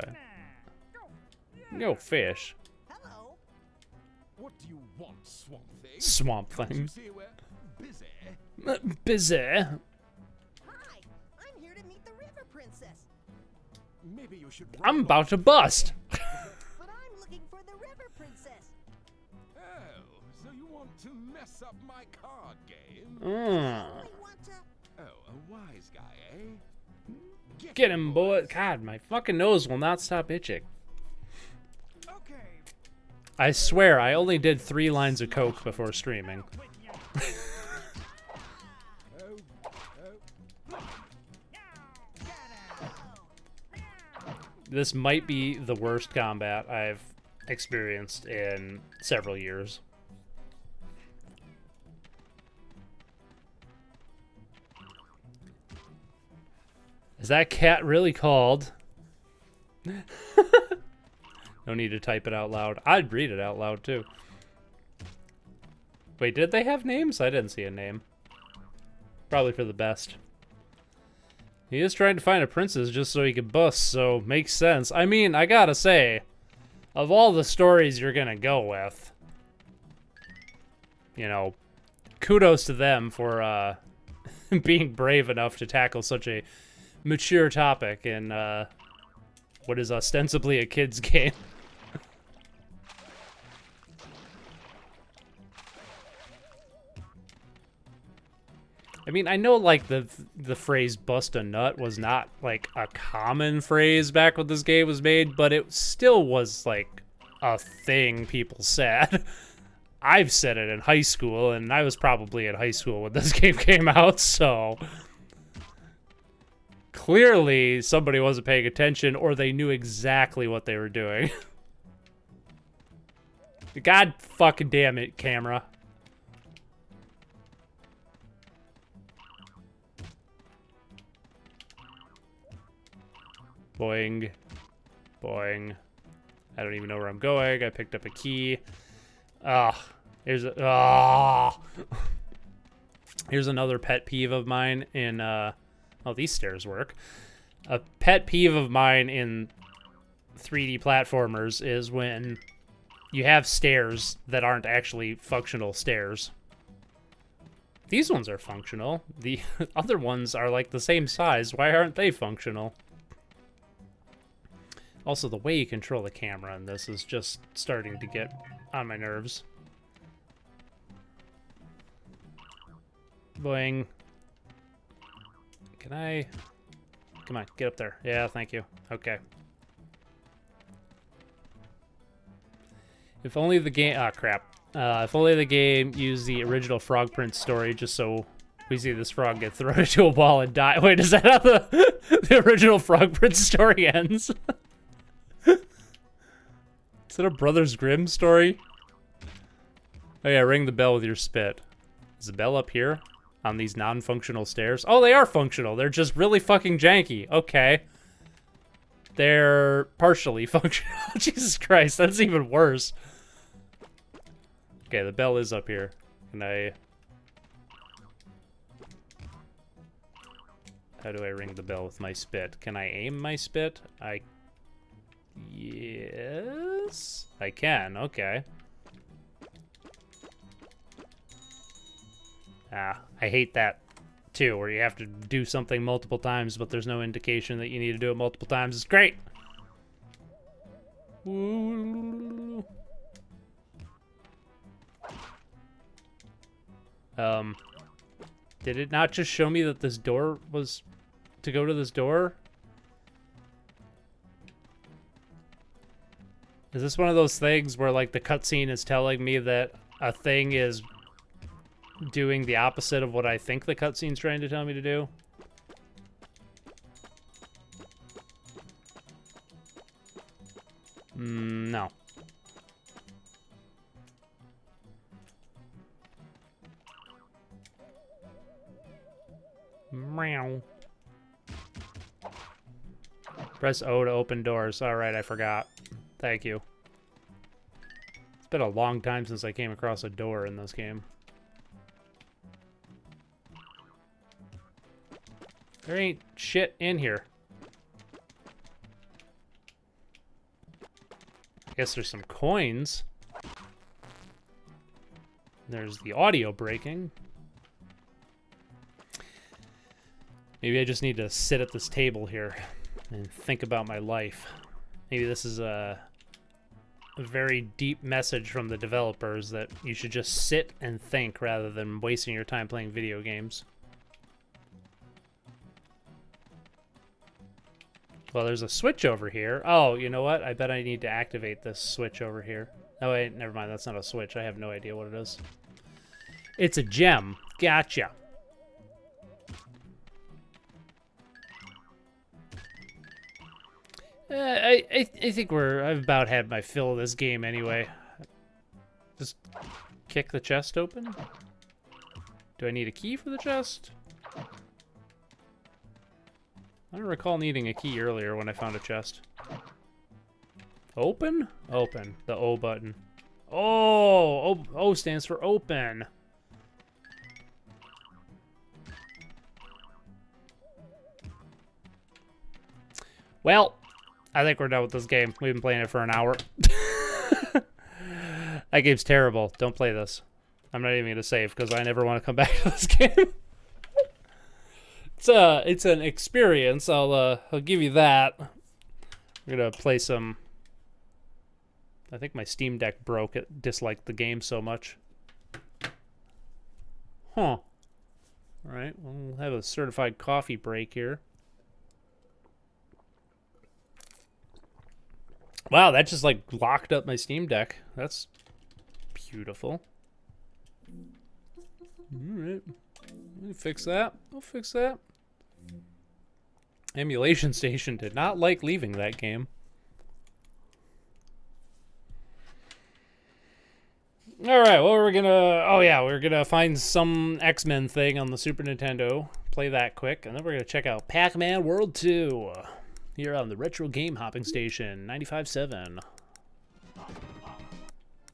Go fish. Hello. What do you want, Swamp Thing? Swamp Thing. You see we're busy. Busy. Hi. I'm here to meet the River Princess. Maybe you should... I'm about to bust. But I'm looking for the River Princess. Oh, so you want to mess up my card game? I want to... Oh, a wise guy, eh? Get him, boy. God, my fucking nose will not stop itching. Okay. I swear, I only did 3 lines of coke before streaming. This might be the worst combat I've experienced in several years. Is that cat really called? No need to type it out loud. I'd read it out loud too. Wait, did they have names? I didn't see a name. Probably for the best. He is trying to find a princess just so he can bust, so makes sense. I mean, I gotta say, of all the stories you're gonna go with, you know, kudos to them for being brave enough to tackle such a mature topic in what is ostensibly a kid's game. I mean, I know, like, the phrase "bust a nut" was not, like, a common phrase back when this game was made, but it still was, like, a thing people said. I've said it in high school, and I was probably in high school when this game came out, so... Clearly, somebody wasn't paying attention, or they knew exactly what they were doing. God fucking damn it, camera. Boing. Boing. I don't even know where I'm going. I picked up a key. Here's a... Here's another pet peeve of mine in, oh, these stairs work. A pet peeve of mine in 3D platformers is when you have stairs that aren't actually functional stairs. These ones are functional. The other ones are like the same size. Why aren't they functional? Also, the way you control the camera in this is just starting to get on my nerves. Boing. Can I... Come on, get up there. Yeah, thank you. Okay. If only the game... Ah, crap. If only the game used the original Frog Prince story just so we see this frog get thrown into a wall and die. Wait, is that how the original Frog Prince story ends? Is it a Brothers Grimm story? Oh yeah, ring the bell with your spit. Is the bell up here? On these non-functional stairs? Oh, they are functional. They're just really fucking janky. Okay. They're partially functional. Jesus Christ, that's even worse. Okay, the bell is up here. Can I... How do I ring the bell with my spit? Can I aim my spit? Yes, I can. Okay. Ah, I hate that too, where you have to do something multiple times, but there's no indication that you need to do it multiple times. It's great. Ooh. Did it not just show me that this door was to go to this door? Is this one of those things where, like, the cutscene is telling me that a thing is doing the opposite of what I think the cutscene's trying to tell me to do? No. Meow. Press O to open doors. Alright, I forgot. Thank you. It's been a long time since I came across a door in this game. There ain't shit in here. I guess there's some coins. There's the audio breaking. Maybe I just need to sit at this table here and think about my life. Maybe this is a very deep message from the developers that you should just sit and think rather than wasting your time playing video games. Well, there's a switch over here. Oh, you know what? I bet I need to activate this switch over here. Oh wait, never mind. That's not a switch. I have no idea what it is. It's a gem. Gotcha. I think I've about had my fill of this game anyway. Just kick the chest open. Do I need a key for the chest? I don't recall needing a key earlier when I found a chest. Open? Open. The O button. Oh! O stands for open. Well, I think we're done with this game. We've been playing it for an hour. That game's terrible. Don't play this. I'm not even going to save because I never want to come back to this game. It's an experience. I'll give you that. I'm going to play some... I think my Steam Deck broke. It disliked the game so much. Huh. Alright, we'll have a certified coffee break here. Wow, that just like locked up my Steam Deck. That's beautiful. Alright. We'll fix that. We'll fix that. Emulation Station did not like leaving that game. Alright, well we're gonna... Oh yeah, we're gonna find some X-Men thing on the Super Nintendo. Play that quick, and then we're gonna check out Pac-Man World 2. Here on the Retro Game Hopping Station, 95.7.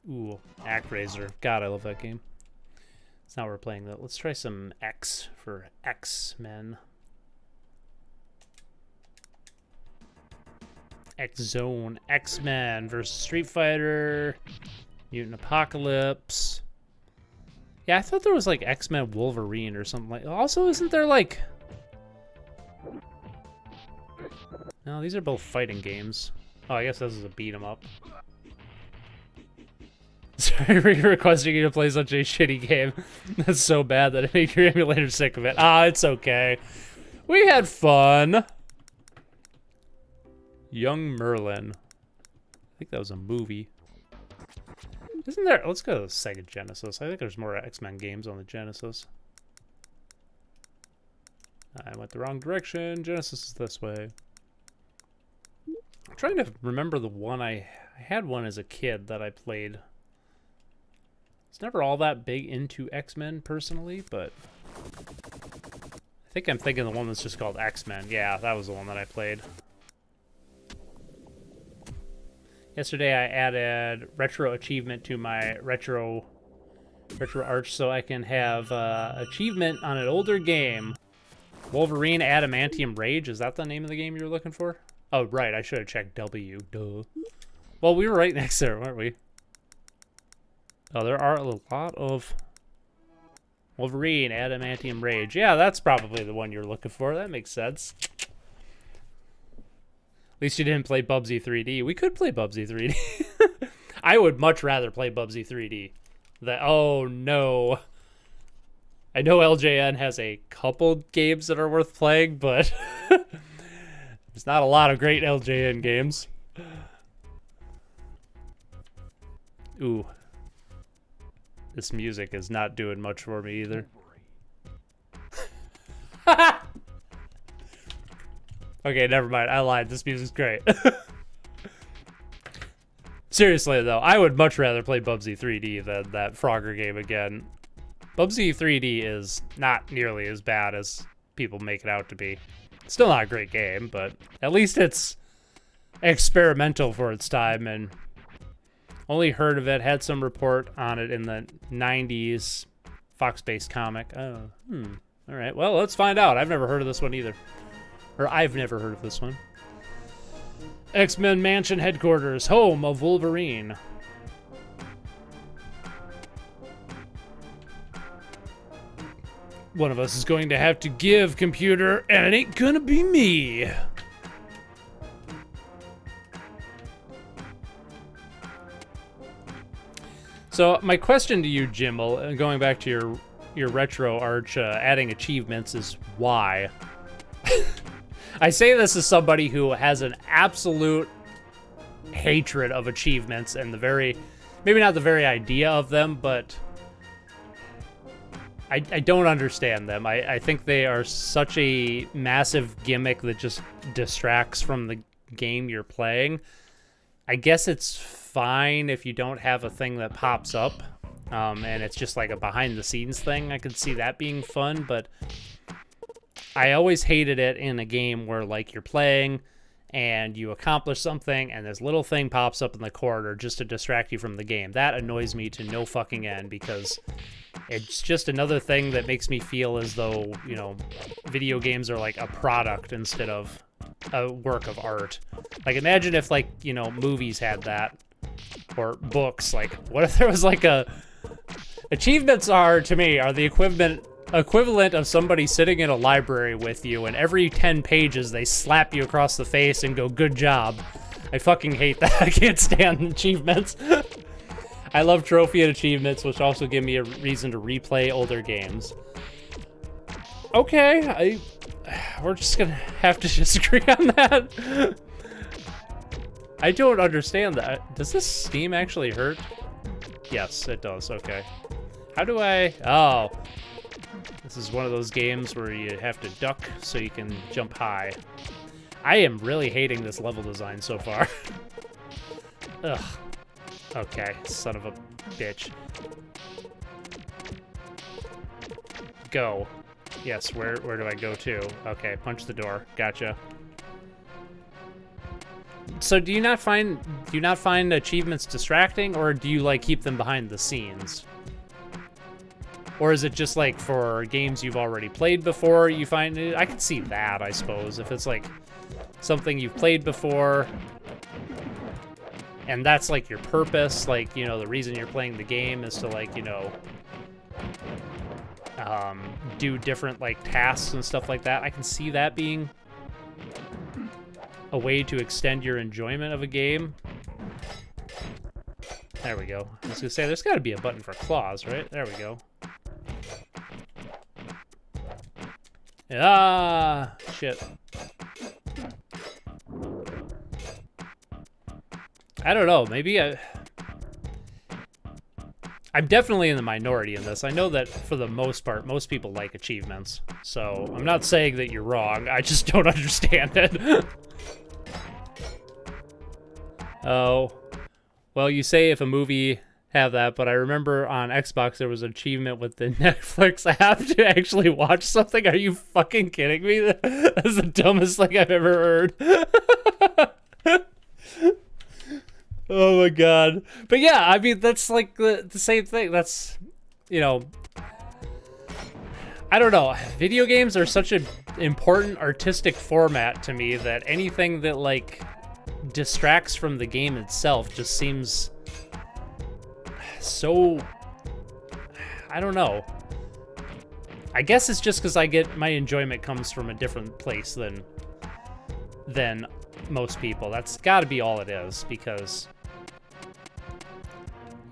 Ooh, ActRaiser. God, I love that game. It's not what we're playing, though. Let's try some X for X-Men. X-Zone. X-Men versus Street Fighter. Mutant Apocalypse. Yeah, I thought there was like X-Men Wolverine or something like... Also, isn't there like... No, these are both fighting games. Oh, I guess this is a beat 'em up. Sorry for requesting you to play such a shitty game. That's so bad that it made your emulator sick of it. Ah, it's okay. We had fun. Young Merlin. I think that was a movie. Isn't there... Let's go to the Sega Genesis. I think there's more X-Men games on the Genesis. I went the wrong direction. Genesis is this way. I'm trying to remember the one I had one as a kid that I played. It's never all that big into X-Men personally, but I think I'm thinking the one that's just called X-Men. Yeah, that was the one that I played. Yesterday I added retro achievement to my retro arch so I can have achievement on an older game. Wolverine Adamantium Rage, is that the name of the game you were looking for? Oh, right, I should have checked W, duh. Well, we were right next there, weren't we? Oh, there are a lot of... Wolverine, Adamantium Rage. Yeah, that's probably the one you're looking for. That makes sense. At least you didn't play Bubsy 3D. We could play Bubsy 3D. I would much rather play Bubsy 3D. Oh, no. I know LJN has a couple games that are worth playing, but... There's not a lot of great LJN games. Ooh. This music is not doing much for me either. Okay, never mind. I lied. This music's great. Seriously, though, I would much rather play Bubsy 3D than that Frogger game again. Bubsy 3D is not nearly as bad as people make it out to be. Still not a great game, but at least it's experimental for its time, and only heard of it, had some report on it in the 90s Fox-based comic. Oh, all right, well, let's find out. I've never heard of this one either. Or I've never heard of this one. X-Men Mansion Headquarters, home of Wolverine. One of us is going to have to give, computer, and it ain't gonna be me. So my question to you, Jimble, going back to your retro arch, adding achievements, is why? I say this as somebody who has an absolute hatred of achievements and the very maybe not the very idea of them, but I don't understand them. I think they are such a massive gimmick that just distracts from the game you're playing. I guess it's fine if you don't have a thing that pops up, and it's just like a behind-the-scenes thing. I could see that being fun, but I always hated it in a game where, like, you're playing and you accomplish something and this little thing pops up in the corner just to distract you from the game. That annoys me to no fucking end because it's just another thing that makes me feel as though, you know, video games are like a product instead of a work of art. Like, imagine if, like, you know, movies had that, or books. Like, what if there was like achievements are, to me, are the equivalent of somebody sitting in a library with you, and every 10 pages they slap you across the face and go, good job. I fucking hate that. I can't stand achievements. I love trophy and achievements, which also give me a reason to replay older games. Okay, we're just gonna have to disagree on that. I don't understand that. Does this Steam actually hurt? Yes, it does. Okay. How do I... Oh. This is one of those games where you have to duck so you can jump high. I am really hating this level design so far. Ugh. Okay, son of a bitch. Go. Yes, where do I go to? Okay, punch the door. Gotcha. So do you not find achievements distracting, or do you like keep them behind the scenes? Or is it just like for games you've already played before you find it? I could see that, I suppose, if it's like something you've played before and that's like your purpose, like, you know, the reason you're playing the game is to, like, you know, do different like tasks and stuff like that. I can see that being a way to extend your enjoyment of a game. There we go. I was gonna say, there's gotta be a button for claws, right? There we go. Ah, shit. I don't know, maybe I'm definitely in the minority in this. I know that for the most part, most people like achievements. So I'm not saying that you're wrong, I just don't understand it. Oh, well, you say if a movie have that, but I remember on Xbox there was an achievement with the Netflix app to actually watch something. Are you fucking kidding me? That's the dumbest thing I've ever heard. Oh my god. But yeah, I mean, that's like the same thing. That's, you know, I don't know. Video games are such an important artistic format to me that anything that like distracts from the game itself just seems so, I don't know. I guess it's just because I get my enjoyment comes from a different place than most people. That's got to be all it is, because,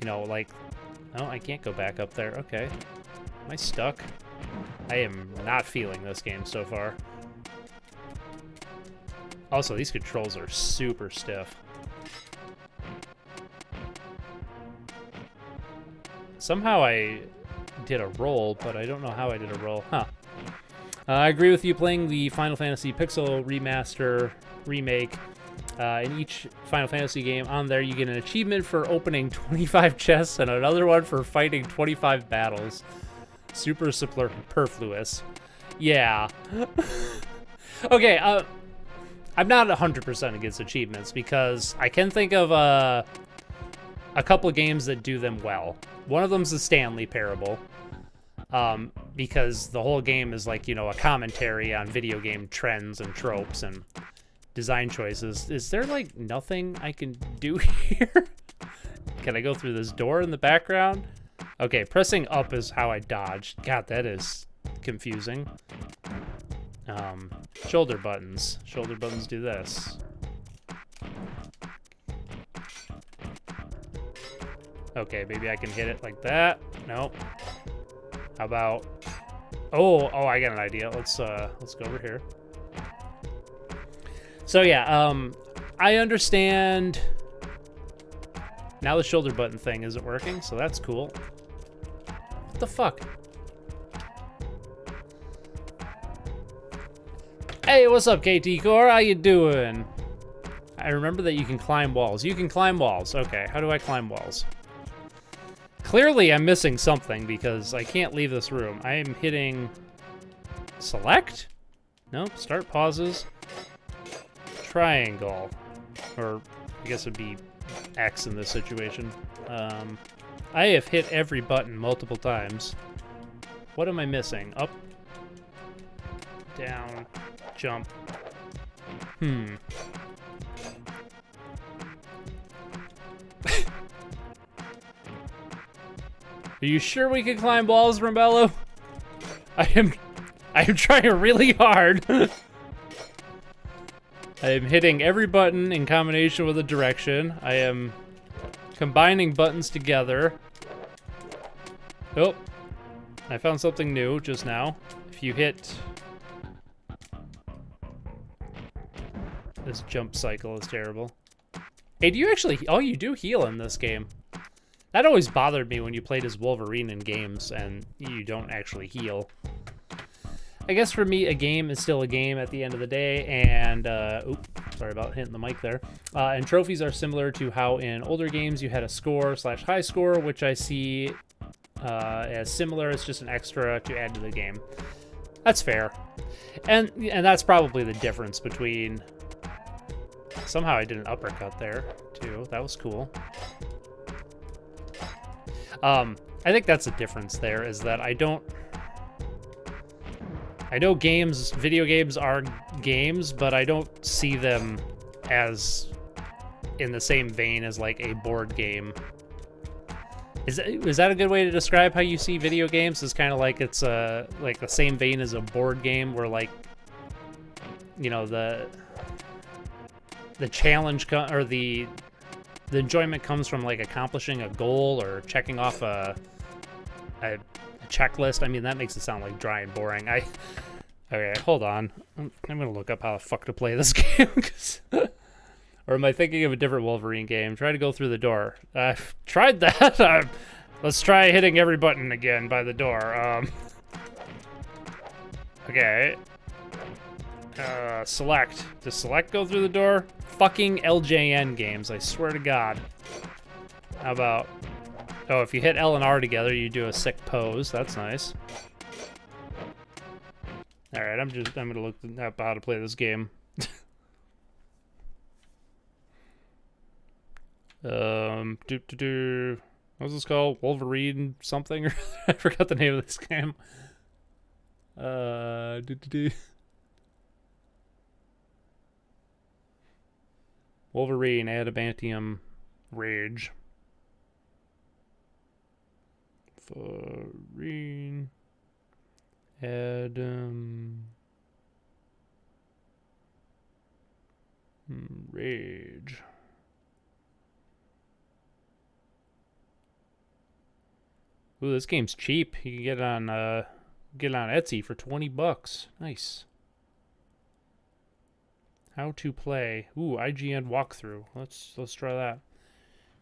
you know, like, oh, I can't go back up there. Okay. Am I stuck? I am not feeling this game so far. Also, these controls are super stiff. Somehow I did a roll, but I don't know how I did a roll. Huh. I agree with you. Playing the Final Fantasy Pixel Remaster Remake. In each Final Fantasy game on there, you get an achievement for opening 25 chests and another one for fighting 25 battles. Super superfluous. Yeah. Okay, I'm not 100% against achievements, because I can think of a couple of games that do them well. One of them's the Stanley Parable, because the whole game is like, you know, a commentary on video game trends and tropes and design choices. Is there like nothing I can do here? Can I go through this door in the background? Okay, pressing up is how I dodged. God, that is confusing. Shoulder buttons. Shoulder buttons do this. Okay, maybe I can hit it like that. Nope. How about... Oh, I got an idea. Let's go over here. So yeah, I understand Now the shoulder button thing isn't working, so that's cool. What the fuck? Hey, what's up, KT Core? How you doing? I remember that you can climb walls. You can climb walls. Okay, how do I climb walls? Clearly, I'm missing something because I can't leave this room. I am hitting select? Nope, start pauses. Triangle. Or I guess it'd be X in this situation. I have hit every button multiple times. What am I missing? Up, down, jump. Are you sure we can climb walls, Rambello? I am trying really hard. I am hitting every button in combination with a direction. I am combining buttons together. Oh, I found something new just now. If you hit... This jump cycle is terrible. Hey, do you actually... Oh, you do heal in this game. That always bothered me when you played as Wolverine in games and you don't actually heal. I guess for me, a game is still a game at the end of the day, and, oops, sorry about hitting the mic there. And trophies are similar to how in older games you had a score/high score, which I see as similar. It's just an extra to add to the game. That's fair. And that's probably the difference between... Somehow I did an uppercut there, too. That was cool. I think that's the difference there, is that I know video games are games, but I don't see them as in the same vein as like a board game. Is that a good way to describe how you see video games? It's kind of like it's like the same vein as a board game, where like, you know, the challenge or the enjoyment comes from like accomplishing a goal or checking off a checklist. I mean, that makes it sound like dry and boring. Okay, hold on. I'm gonna look up how the fuck to play this game. Or am I thinking of a different Wolverine game? Try to go through the door. I've tried that. Let's try hitting every button again by the door. Okay. Select. Does select go through the door? Fucking LJN games, I swear to God. How about... Oh, if you hit L and R together, you do a sick pose. That's nice. Alright, I'm gonna look up how to play this game. What's this called? Wolverine something? I forgot the name of this game. Wolverine Adamantium Rage. Wolverine Adam Rage. Ooh, this game's cheap. You can get it on Etsy for $20. Nice. How to play. Ooh, IGN walkthrough. Let's try that.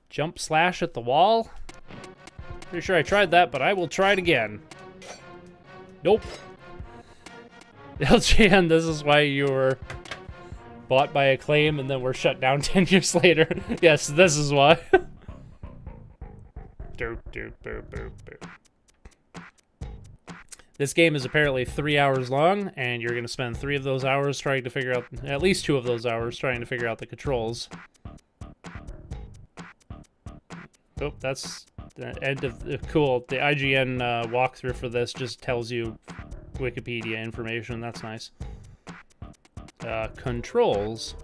Jump slash at the wall. Pretty sure I tried that, but I will try it again. Nope. LGN, this is why you were bought by Acclaim and then were shut down 10 years later. Yes, this is why. This game is apparently 3 hours long, and you're going to spend 3 of those hours trying to figure out, at least 2 of those hours trying to figure out the controls. Oh, that's the end of the cool. The IGN walkthrough for this just tells you Wikipedia information. That's nice. Controls.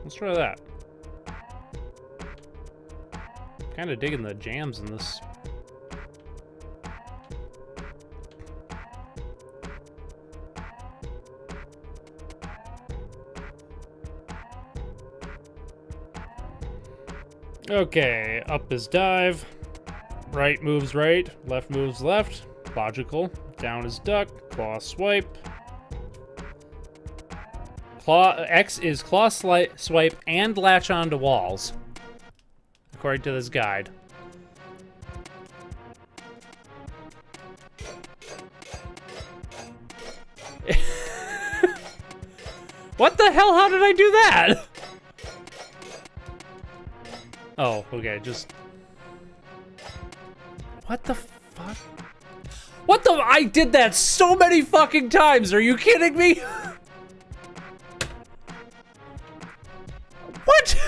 Let's try that. Kind of digging the jams in this. Okay, up is dive, right moves right, left moves left, logical, down is duck, claw swipe, X is claw swipe and latch onto walls. according to this guide. What the hell? How did I do that? Oh, okay, just... What the fuck? What the? I did that so many fucking times. Are you kidding me? What?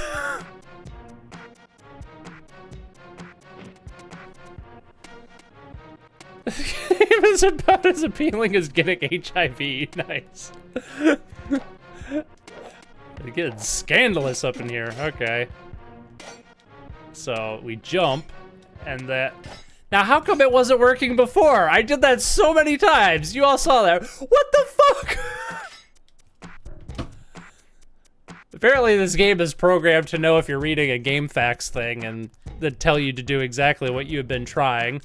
It was about as appealing as getting HIV. Nice. It's getting scandalous up in here. Okay. So we jump, and that. Now, how come it wasn't working before? I did that so many times. You all saw that. What the fuck? Apparently, this game is programmed to know if you're reading a game facts thing and then tell you to do exactly what you have been trying.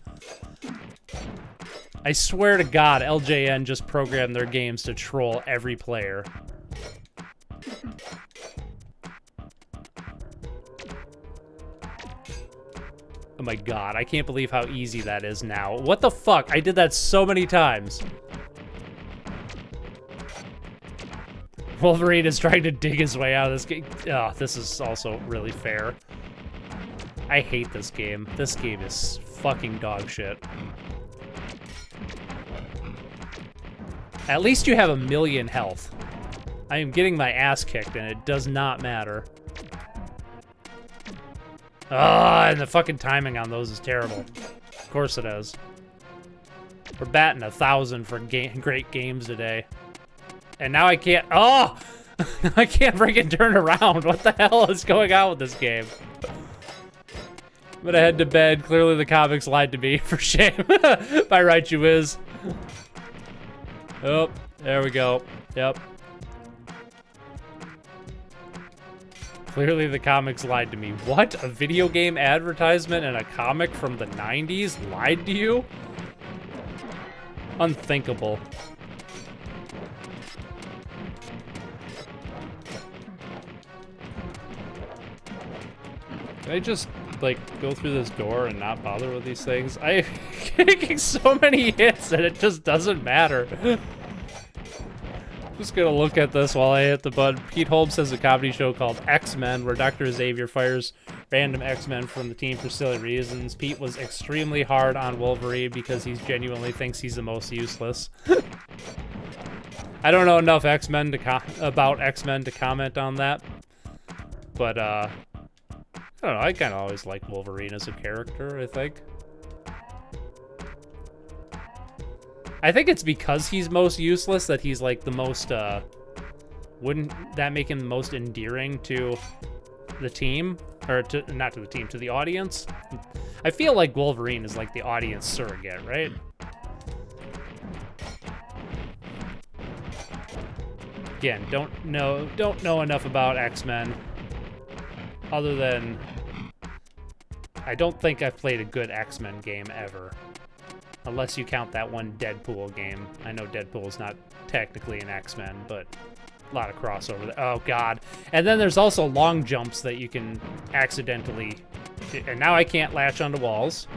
I swear to God, LJN just programmed their games to troll every player. Oh my God, I can't believe how easy that is now. What the fuck? I did that so many times. Wolverine is trying to dig his way out of this game. Oh, this is also really fair. I hate this game. This game is fucking dog shit. At least you have 1,000,000 health. I am getting my ass kicked and it does not matter. Ah, and the fucking timing on those is terrible. Of course it is. We're batting 1,000 for great games today. And now I can't, oh! I can't freaking turn around. What the hell is going on with this game? I'm gonna head to bed. Clearly the comics lied to me. For shame. By right you is. Oh, there we go. Yep. Clearly the comics lied to me. What? A video game advertisement and a comic from the 90s lied to you? Unthinkable. Can I just, like, go through this door and not bother with these things? I'm getting so many hits and it just doesn't matter. Just gonna look at this while I hit the button. Pete Holmes has a comedy show called X-Men, where Dr. Xavier fires random X-Men from the team for silly reasons. Pete was extremely hard on Wolverine because he genuinely thinks he's the most useless. I don't know enough X-Men about X-Men to comment on that, but I don't know. I kind of always liked Wolverine as a character, I think. I think it's because he's most useless that he's like the most, wouldn't that make him the most endearing to the team? Or to, not to the team, to the audience? I feel like Wolverine is like the audience surrogate, right? Again, don't know enough about X-Men. Other than, I don't think I've played a good X-Men game ever. Unless you count that one Deadpool game. I know Deadpool's not technically an X-Men, but a lot of crossover there. Oh, God. And then there's also long jumps that you can accidentally do. And now I can't latch onto walls.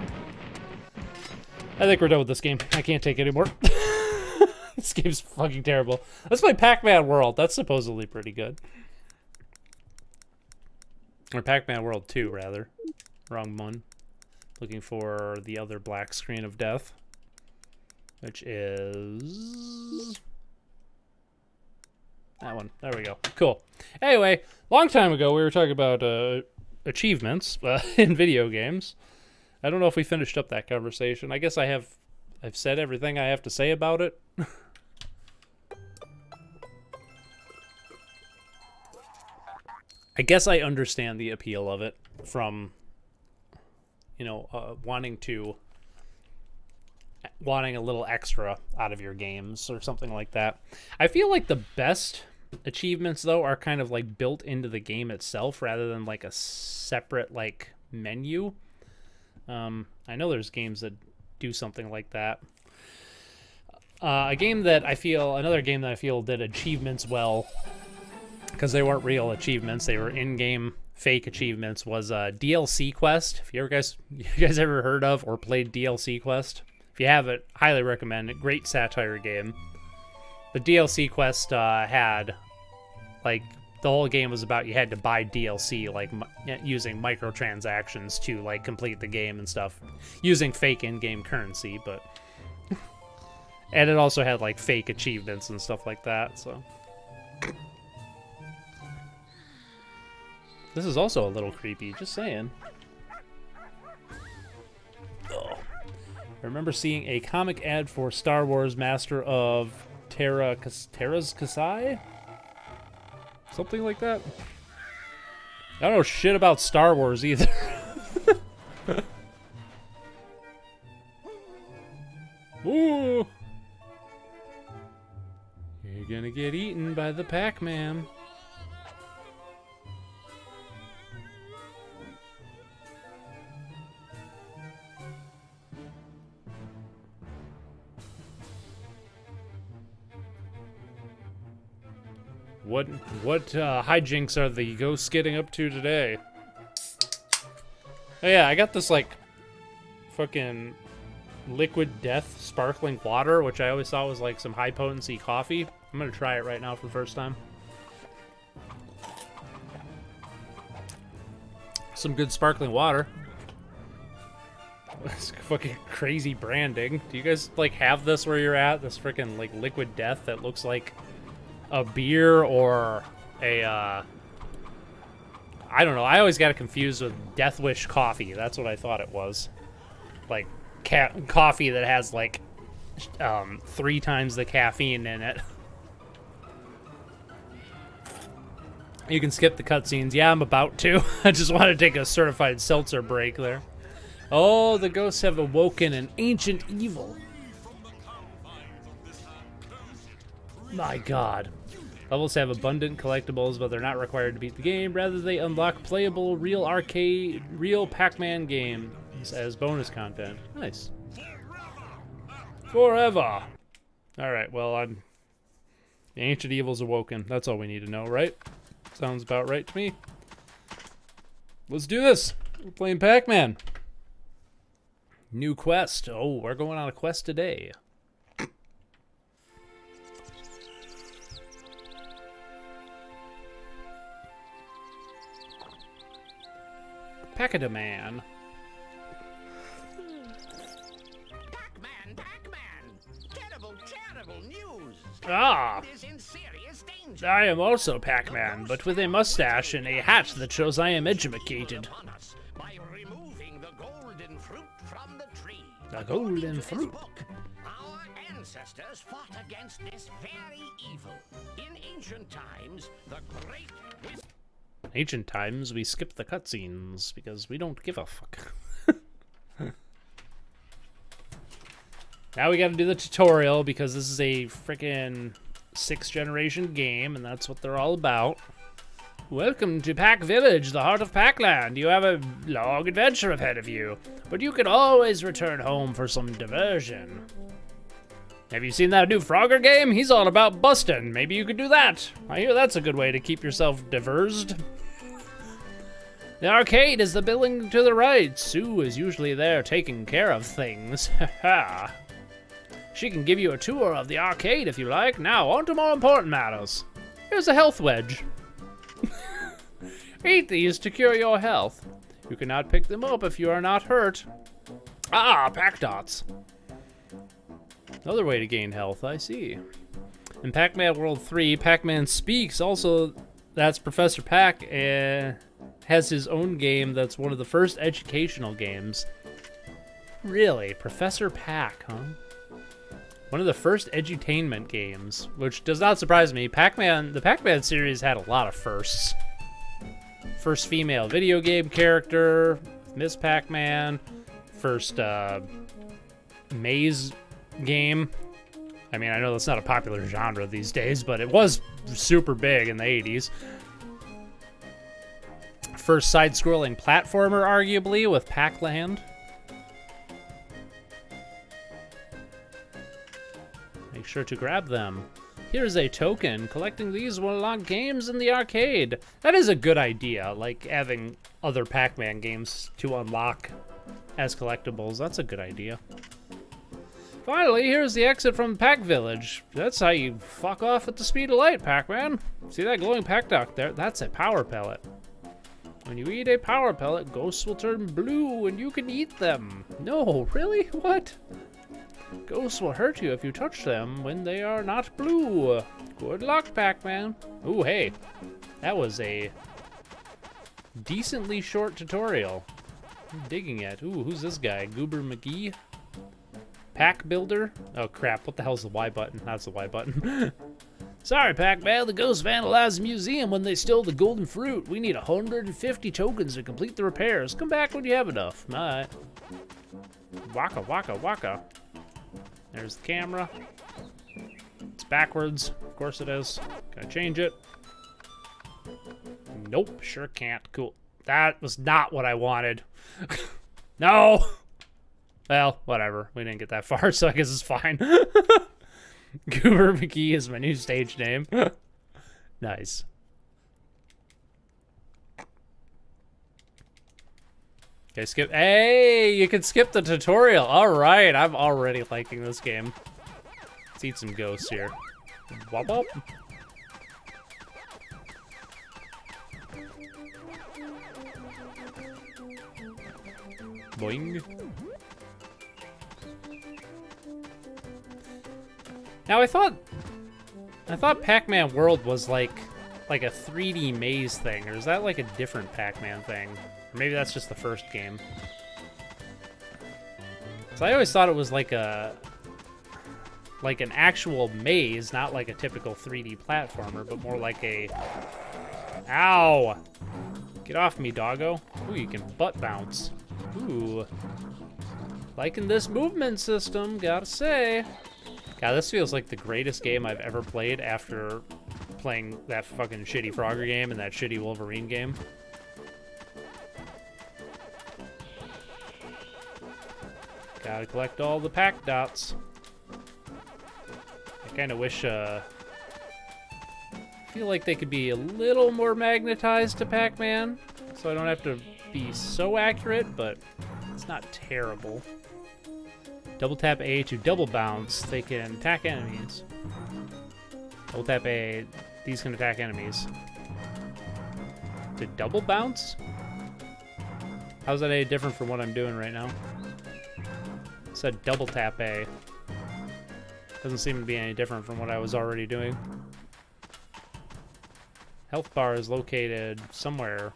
I think we're done with this game. I can't take it anymore. This game's fucking terrible. Let's play Pac-Man World. That's supposedly pretty good. Or Pac-Man World 2, rather. Wrong one. Looking for the other black screen of death, which is that one. There we go. Cool. Anyway, long time ago we were talking about achievements in video games. I don't know if we finished up that conversation. I guess I've said everything I have to say about it. I guess I understand the appeal of it from, you know, wanting a little extra out of your games or something like that. I feel like the best achievements, though, are kind of like built into the game itself rather than like a separate like menu. I know there's games that do something like that. Another game that I feel did achievements well, because they weren't real achievements, they were in-game fake achievements was DLC Quest. If you guys ever heard of or played DLC Quest? If you haven't, highly recommend it. Great satire game. The DLC Quest had, like, the whole game was about you had to buy DLC, like, using microtransactions to, like, complete the game and stuff. Using fake in-game currency, but... and it also had, like, fake achievements and stuff like that, so... This is also a little creepy, just saying. Ugh. I remember seeing a comic ad for Star Wars Master of Terra's Kasai? Something like that? I don't know shit about Star Wars either. Ooh! You're gonna get eaten by the Pac-Man. What hijinks are the ghosts getting up to today? Oh yeah, I got this like fucking liquid death sparkling water, which I always thought was like some high potency coffee. I'm gonna try it right now for the first time. Some good sparkling water. It's fucking crazy branding. Do you guys like have this where you're at? This freaking like liquid death that looks like a beer or a I don't know. I always got it confused with Death Wish coffee. That's what I thought it was. Like coffee that has like 3 times the caffeine in it. You can skip the cutscenes. Yeah, I'm about to. I just want to take a certified seltzer break there. Oh, the ghosts have awoken an ancient evil. My god. Levels have abundant collectibles, but they're not required to beat the game. Rather, they unlock playable real Pac-Man games as bonus content. Nice. Forever. Alright, well, the ancient evil's awoken. That's all we need to know, right? Sounds about right to me. Let's do this. We're playing Pac-Man. New quest. Oh, we're going on a quest today. Pac-Man. Terrible, terrible news. Ah! Is in serious danger. I am also Pac-Man, but with a mustache and a hat that shows I am educated. Upon us by removing the golden fruit from the tree. The golden This fruit. book, our ancestors fought against this very evil. In ancient times, the great wizard. Ancient times, we skip the cutscenes because we don't give a fuck. Now we gotta do the tutorial because this is a freaking 6th generation game and that's what they're all about. Welcome to Pac Village, the heart of Pac-Land. You have a long adventure ahead of you, but you can always return home for some diversion. Have you seen that new Frogger game? He's all about busting. Maybe you could do that. I hear that's a good way to keep yourself diversed. The arcade is the building to the right. Sue is usually there taking care of things. Haha. She can give you a tour of the arcade if you like. Now, on to more important matters. Here's a health wedge. Eat these to cure your health. You cannot pick them up if you are not hurt. Ah, Pac Dots. Another way to gain health, I see. In Pac-Man World 3, Pac-Man speaks. Also, that's Professor Pac has his own game that's one of the first educational games. Really? Professor Pac, huh? One of the first edutainment games, which does not surprise me. The Pac-Man series had a lot of firsts. First female video game character, Miss Pac-Man. First maze game. I mean, I know that's not a popular genre these days, but it was super big in the 80s. First side-scrolling platformer, arguably, with Pac-Land. Make sure to grab them. Here's a token. Collecting these will unlock games in the arcade. That is a good idea, like having other Pac-Man games to unlock as collectibles. That's a good idea. Finally, here's the exit from Pac Village. That's how you fuck off at the speed of light, Pac-Man. See that glowing Pac duck there? That's a power pellet. When you eat a power pellet, ghosts will turn blue and you can eat them. No, really? What? Ghosts will hurt you if you touch them when they are not blue. Good luck, Pac-Man. Ooh, hey. That was a decently short tutorial. I'm digging it. Ooh, who's this guy? Goober McGee? Pack Builder? Oh, crap. What the hell's the Y button? That's the Y button. Sorry, Pac-Man. The ghosts vandalized the museum when they stole the golden fruit. We need 150 tokens to complete the repairs. Come back when you have enough. All right. Waka, waka, waka. There's the camera. It's backwards. Of course it is. Can I change it? Nope, sure can't. Cool. That was not what I wanted. No! Well, whatever. We didn't get that far, so I guess it's fine. Goober McGee is my new stage name. Nice. Okay, skip. Hey, you can skip the tutorial. All right, I'm already liking this game. Let's eat some ghosts here. Wop wop. Boing. Now I thought Pac-Man World was like a 3D maze thing, or is that like a different Pac-Man thing? Or maybe that's just the first game. So I always thought it was like an actual maze, not like a typical 3D platformer, but more like a... Ow! Get off me, doggo. Ooh, you can butt bounce. Ooh. Liking this movement system, gotta say. God, this feels like the greatest game I've ever played after playing that fucking shitty Frogger game and that shitty Wolverine game. Gotta collect all the Pac dots. I kinda wish, I feel like they could be a little more magnetized to Pac-Man, so I don't have to be so accurate, but it's not terrible. Double tap A to double bounce. They can attack enemies. Double tap A. These can attack enemies. To double bounce? How's that any different from what I'm doing right now? It said double tap A. Doesn't seem to be any different from what I was already doing. Health bar is located somewhere.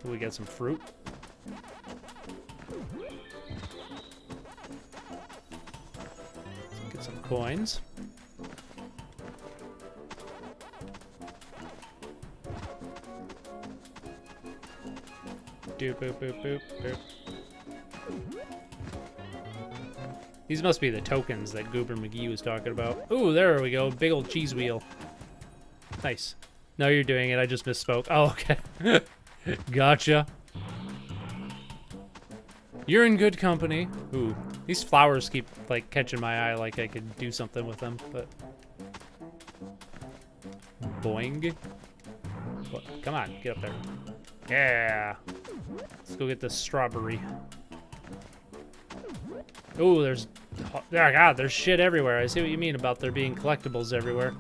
Do we get some fruit? Get some coins. Doop, boop, boop, boop, boop. These must be the tokens that Goober McGee was talking about. Ooh, there we go. Big old cheese wheel. Nice. No, you're doing it. I just misspoke. Oh, okay. Gotcha. You're in good company. Ooh, these flowers keep, like, catching my eye like I could do something with them, but... Boing. What? Come on, get up there. Yeah. Let's go get this strawberry. Ooh, there's... Oh, God, there's shit everywhere. I see what you mean about there being collectibles everywhere.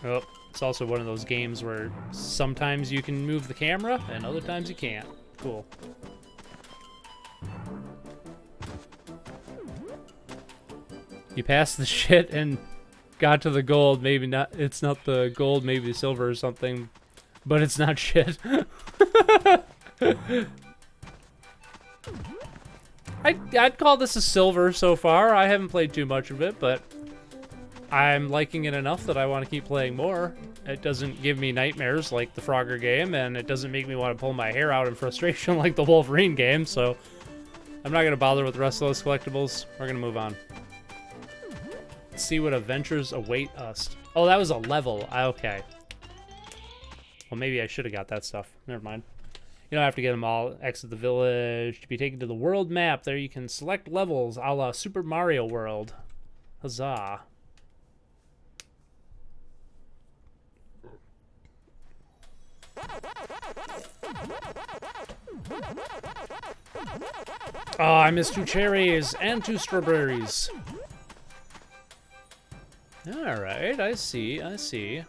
Oh, it's also one of those games where sometimes you can move the camera and other times you can't. Cool. You passed the shit and got to the gold. Maybe not. It's not the gold, maybe the silver or something, but it's not shit. I'd call this a silver so far. I haven't played too much of it, but I'm liking it enough that I want to keep playing more. It doesn't give me nightmares like the Frogger game, and it doesn't make me want to pull my hair out in frustration like the Wolverine game, so I'm not going to bother with the rest of those collectibles. We're going to move on. Let's see what adventures await us. Oh, that was a level. Okay. Well, maybe I should have got that stuff. Never mind. You don't have to get them all. Exit the village to be taken to the world map. There you can select levels a la Super Mario World. Huzzah. Oh, I missed 2 cherries and 2 strawberries. Alright, I see, I see.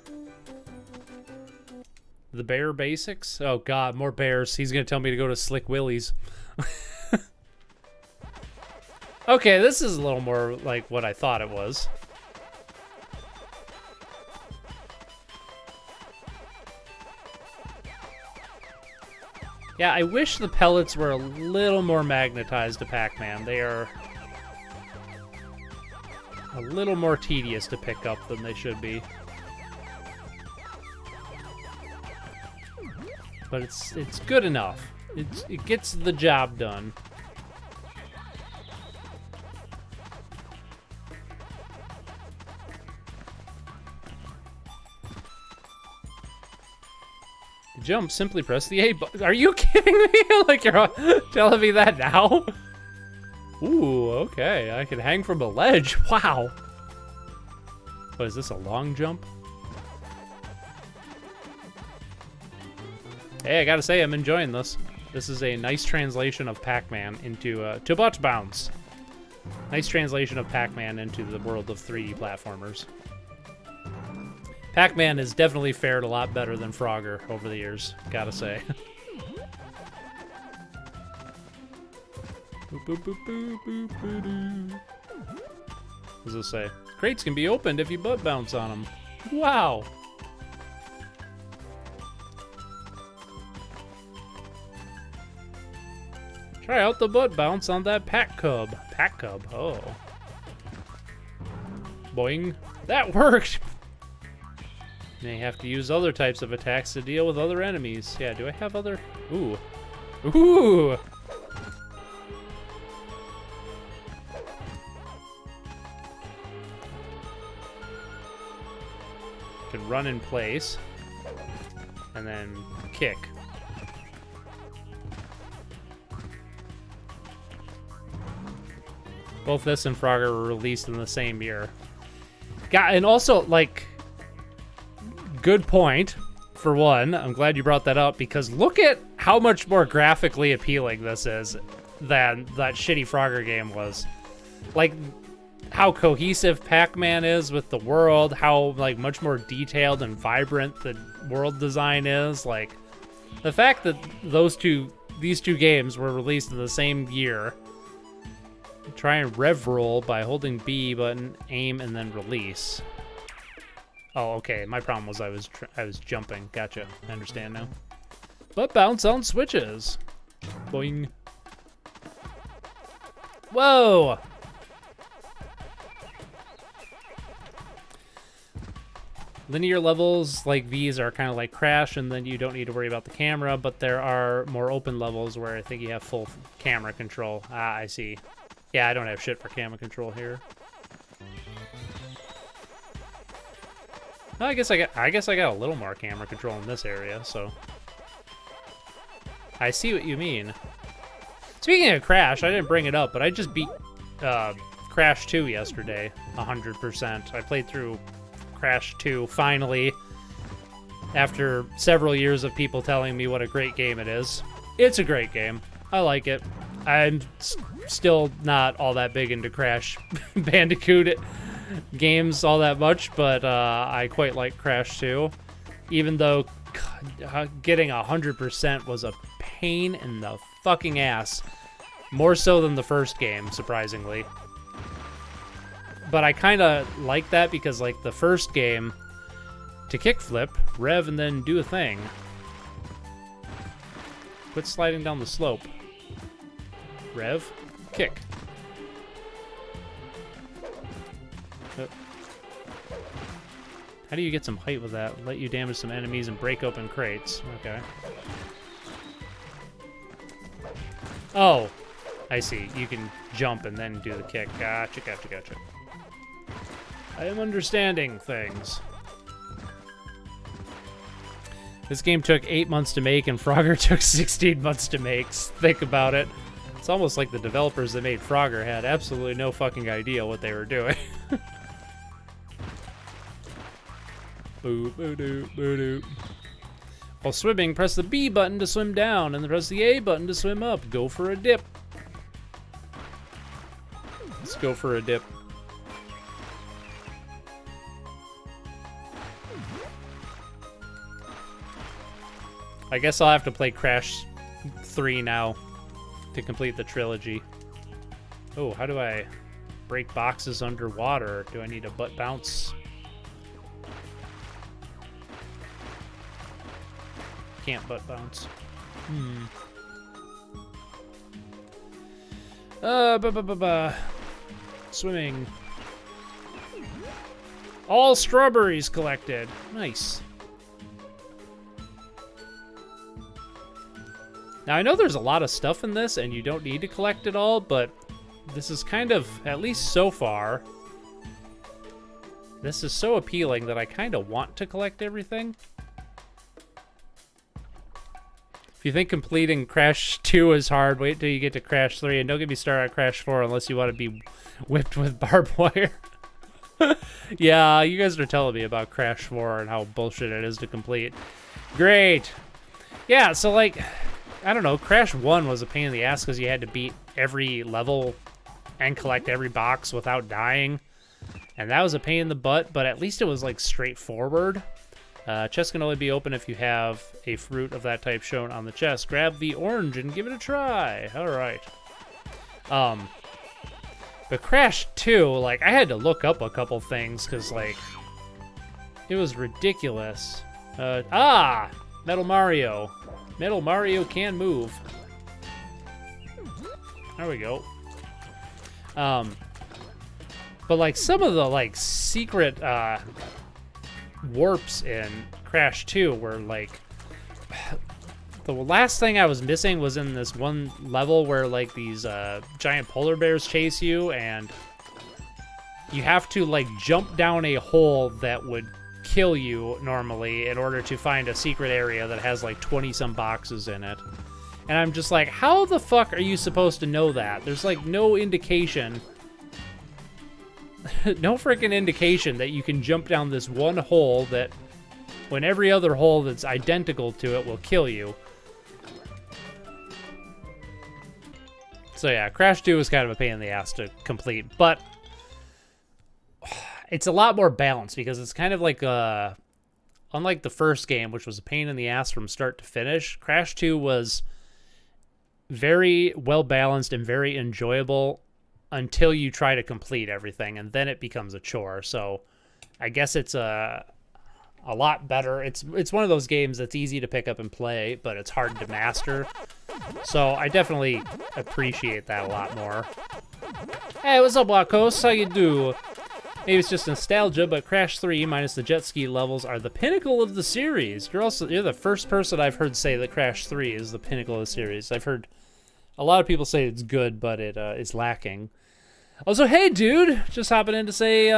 The bear basics? Oh god, more bears. He's gonna tell me to go to Slick Willie's. Okay, this is a little more like what I thought it was. Yeah, I wish the pellets were a little more magnetized to Pac-Man. They are a little more tedious to pick up than they should be. But it's good enough. It gets the job done. To jump, simply press the A button. Are you kidding me? Like you're telling me that now? Ooh, okay. I can hang from a ledge. Wow. What is this, a long jump? Hey, I gotta say, I'm enjoying this. This is a nice translation of Pac-Man into to butt bounce. Nice translation of Pac-Man into the world of 3D platformers. Pac-Man has definitely fared a lot better than Frogger over the years, gotta say. Boop, boop, boop, boop, boop, boop, boop. What does it say? Crates can be opened if you butt bounce on them. Wow. Try out the butt bounce on that Pac Cub. Pac Cub, oh. Boing. That worked! May have to use other types of attacks to deal with other enemies. Yeah, do I have other... Ooh. Ooh! Can run in place. And then kick. Both this and Frogger were released in the same year. And also, like, good point, for one. I'm glad you brought that up, because look at how much more graphically appealing this is than that shitty Frogger game was. Like, how cohesive Pac-Man is with the world, how, like, much more detailed and vibrant the world design is. Like, the fact that these two games were released in the same year. Try and rev roll by holding B button, aim, and then release. Oh, okay. My problem was I was jumping. Gotcha. I understand now. But bounce on switches. Boing. Whoa! Linear levels like these are kind of like Crash, and then you don't need to worry about the camera, but there are more open levels where I think you have full camera control. Ah, I see. Yeah, I don't have shit for camera control here. Well, I guess I got a little more camera control in this area, so I see what you mean. Speaking of Crash, I didn't bring it up, but I just beat Crash 2 yesterday, 100%. I played through Crash 2 finally after several years of people telling me what a great game it is. It's a great game. I like it. I'm still not all that big into Crash Bandicoot games all that much, but I quite like Crash 2. Even though getting 100% was a pain in the fucking ass. More so than the first game, surprisingly. But I kind of like that because, like, the first game, to kickflip, rev, and then do a thing. Quit sliding down the slope. Rev, kick. Oh. How do you get some height with that? Let you damage some enemies and break open crates. Okay. Oh, I see. You can jump and then do the kick. Gotcha, gotcha, gotcha. I am understanding things. This game took 8 months to make, and Frogger took 16 months to make. Think about it. It's almost like the developers that made Frogger had absolutely no fucking idea what they were doing. Boo, boo, doo, boo, doo. While swimming, press the B button to swim down, and then press the A button to swim up. Go for a dip. Let's go for a dip. I guess I'll have to play Crash 3 now to complete the trilogy. Oh, how do I break boxes underwater? Do I need a butt bounce? Can't butt bounce. Swimming. All strawberries collected. Nice. Now, I know there's a lot of stuff in this, and you don't need to collect it all, but this is kind of, at least so far, this is so appealing that I kind of want to collect everything. If you think completing Crash 2 is hard, wait till you get to Crash 3, and don't get me started on Crash 4 unless you want to be whipped with barbed wire. Yeah, you guys are telling me about Crash 4 and how bullshit it is to complete. Great. Yeah, so like, I don't know, Crash 1 was a pain in the ass because you had to beat every level and collect every box without dying. And that was a pain in the butt, but at least it was like straightforward. Chest can only be open if you have a fruit of that type shown on the chest. Grab the orange and give it a try. All right. But Crash 2, like, I had to look up a couple things because, like, it was ridiculous. Metal Mario. Metal Mario can move. There we go. But, like, some of the, like, secret, warps in Crash 2 were like the last thing I was missing was in this one level where like these giant polar bears chase you and you have to like jump down a hole that would kill you normally in order to find a secret area that has like 20 some boxes in it. And I'm just like, how the fuck are you supposed to know that? There's like no indication no freaking indication that you can jump down this one hole that, when every other hole that's identical to it will kill you. So yeah, Crash 2 was kind of a pain in the ass to complete, but it's a lot more balanced because it's kind of like, unlike the first game, which was a pain in the ass from start to finish, Crash 2 was very well balanced and very enjoyable until you try to complete everything, and then it becomes a chore. So I guess it's a lot better. It's one of those games that's easy to pick up and play, but it's hard to master. So I definitely appreciate that a lot more. Hey, what's up, Wacos? How you do? Maybe it's just nostalgia, but Crash 3 minus the jet ski levels are the pinnacle of the series. You're the first person I've heard say that Crash 3 is the pinnacle of the series. I've heard a lot of people say it's good, but it is lacking. Also, hey, dude, just hopping in to say,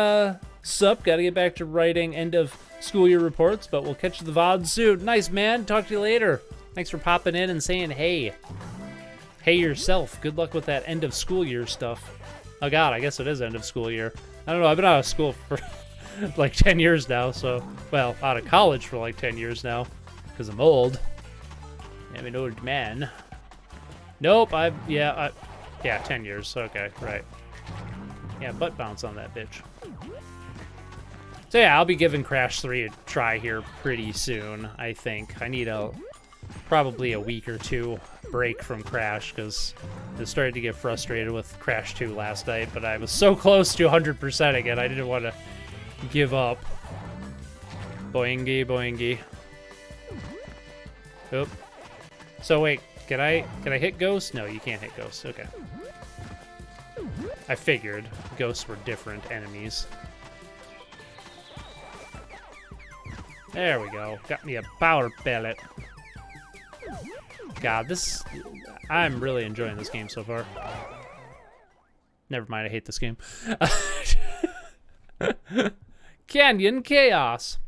sup, gotta get back to writing end of school year reports, but we'll catch the VOD soon. Nice, man. Talk to you later. Thanks for popping in and saying hey. Hey yourself. Good luck with that end of school year stuff. Oh, God, I guess it is end of school year. I don't know. I've been out of school for like 10 years now, so, well, out of college for like 10 years now, because I'm old. I'm an old man. Nope, yeah, 10 years. Okay, right. Yeah, butt bounce on that bitch. So yeah, I'll be giving Crash 3 a try here pretty soon, I think. I need probably a week or two break from Crash, because I started to get frustrated with Crash 2 last night, but I was so close to 100% again, I didn't want to give up. Boingy, boingy. Oop. So wait, can I hit ghosts? No, you can't hit ghosts. Okay. I figured ghosts were different enemies. There we go. Got me a power pellet. God, I'm really enjoying this game so far. Never mind, I hate this game. Canyon Chaos.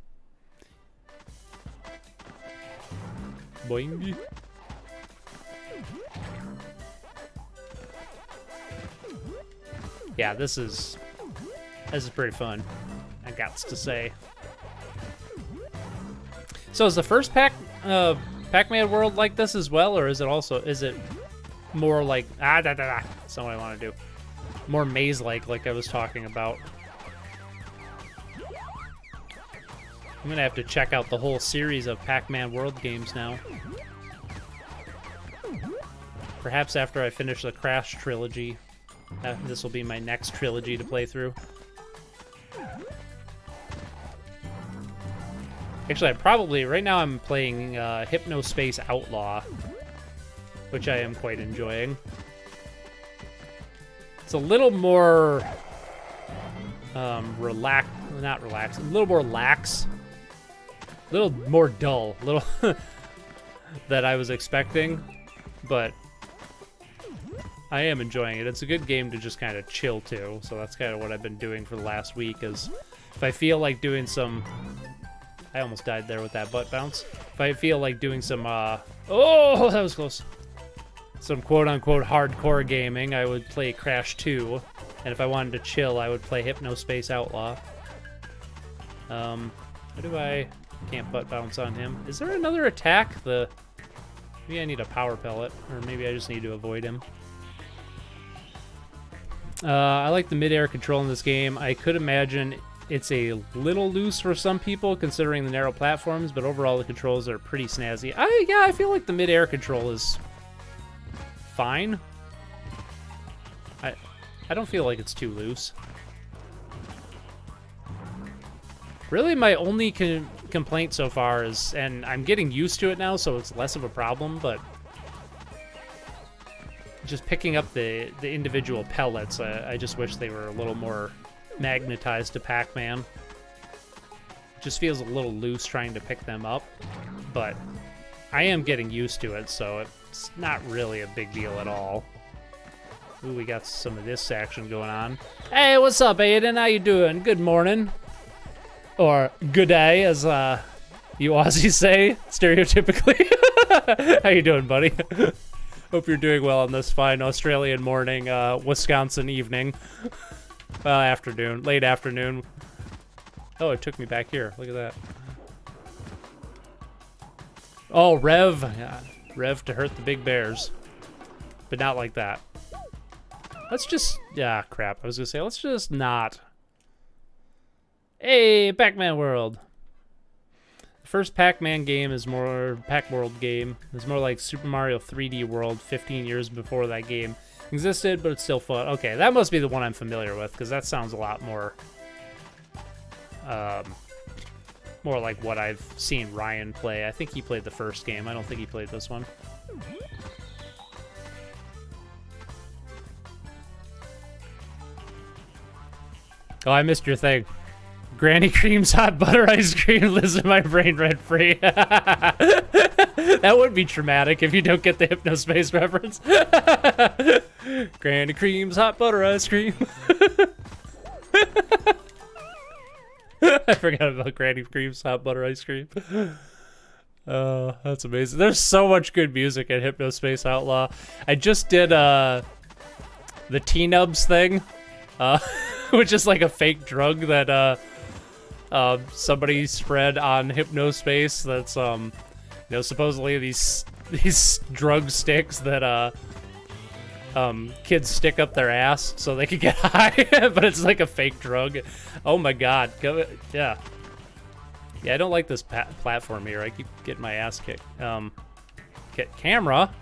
Boing. Yeah, this is pretty fun, I got to say. So is the first Pac-Man world like this as well, or is it more like that's not what I want to do. More maze-like I was talking about. I'm gonna have to check out the whole series of Pac-Man World games now. Perhaps after I finish the Crash trilogy. This will be my next trilogy to play through. Actually, right now I'm playing Hypnospace Outlaw, which I am quite enjoying. It's a little more not relaxed, a little more lax, a little more dull, a little that I was expecting, but I am enjoying it. It's a good game to just kind of chill to, so that's kind of what I've been doing for the last week, is if I feel like doing some... I almost died there with that butt bounce. If I feel like doing some, oh, that was close. Some quote-unquote hardcore gaming, I would play Crash 2. And if I wanted to chill, I would play Hypnospace Outlaw. How do I... Can't butt bounce on him. Is there another attack? Maybe I need a power pellet, or maybe I just need to avoid him. I like the mid-air control in this game. I could imagine it's a little loose for some people, considering the narrow platforms, but overall the controls are pretty snazzy. Yeah, I feel like the mid-air control is fine. I don't feel like it's too loose. Really, my only complaint so far is, and I'm getting used to it now, so it's less of a problem, but just picking up the individual pellets, I just wish they were a little more magnetized to Pac-Man. Just feels a little loose trying to pick them up, but I am getting used to it, so it's not really a big deal at all. Ooh, we got some of this action going on. Hey, what's up, Aiden? How you doing? Good morning. Or good day, as you Aussies say, stereotypically. How you doing, buddy? Hope you're doing well on this fine Australian morning, Wisconsin evening. Afternoon, late afternoon. Oh, it took me back here. Look at that. Oh, Rev. Yeah, Rev to hurt the big bears. But not like that. Let's just... Yeah, crap. I was gonna say, let's just not. Hey, Pac-Man World. The first Pac-Man game is more... Pac-World game is more like Super Mario 3D World 15 years before that game existed, but it's still fun. Okay, that must be the one I'm familiar with, because that sounds a lot more... more like what I've seen Ryan play. I think he played the first game. I don't think he played this one. Oh, I missed your thing. Granny Cream's hot butter ice cream lives in my brain rent free. That would be traumatic if you don't get the Hypnospace reference. Granny Cream's hot butter ice cream. I forgot about Granny Cream's hot butter ice cream. Oh, that's amazing. There's so much good music in Hypnospace Outlaw. I just did the T-Nubs thing, which is like a fake drug that somebody spread on Hypnospace. That's you know, supposedly these drug sticks that kids stick up their ass so they can get high, but it's like a fake drug. Oh my god. Yeah, I don't like this platform here. I keep getting my ass kicked. Camera,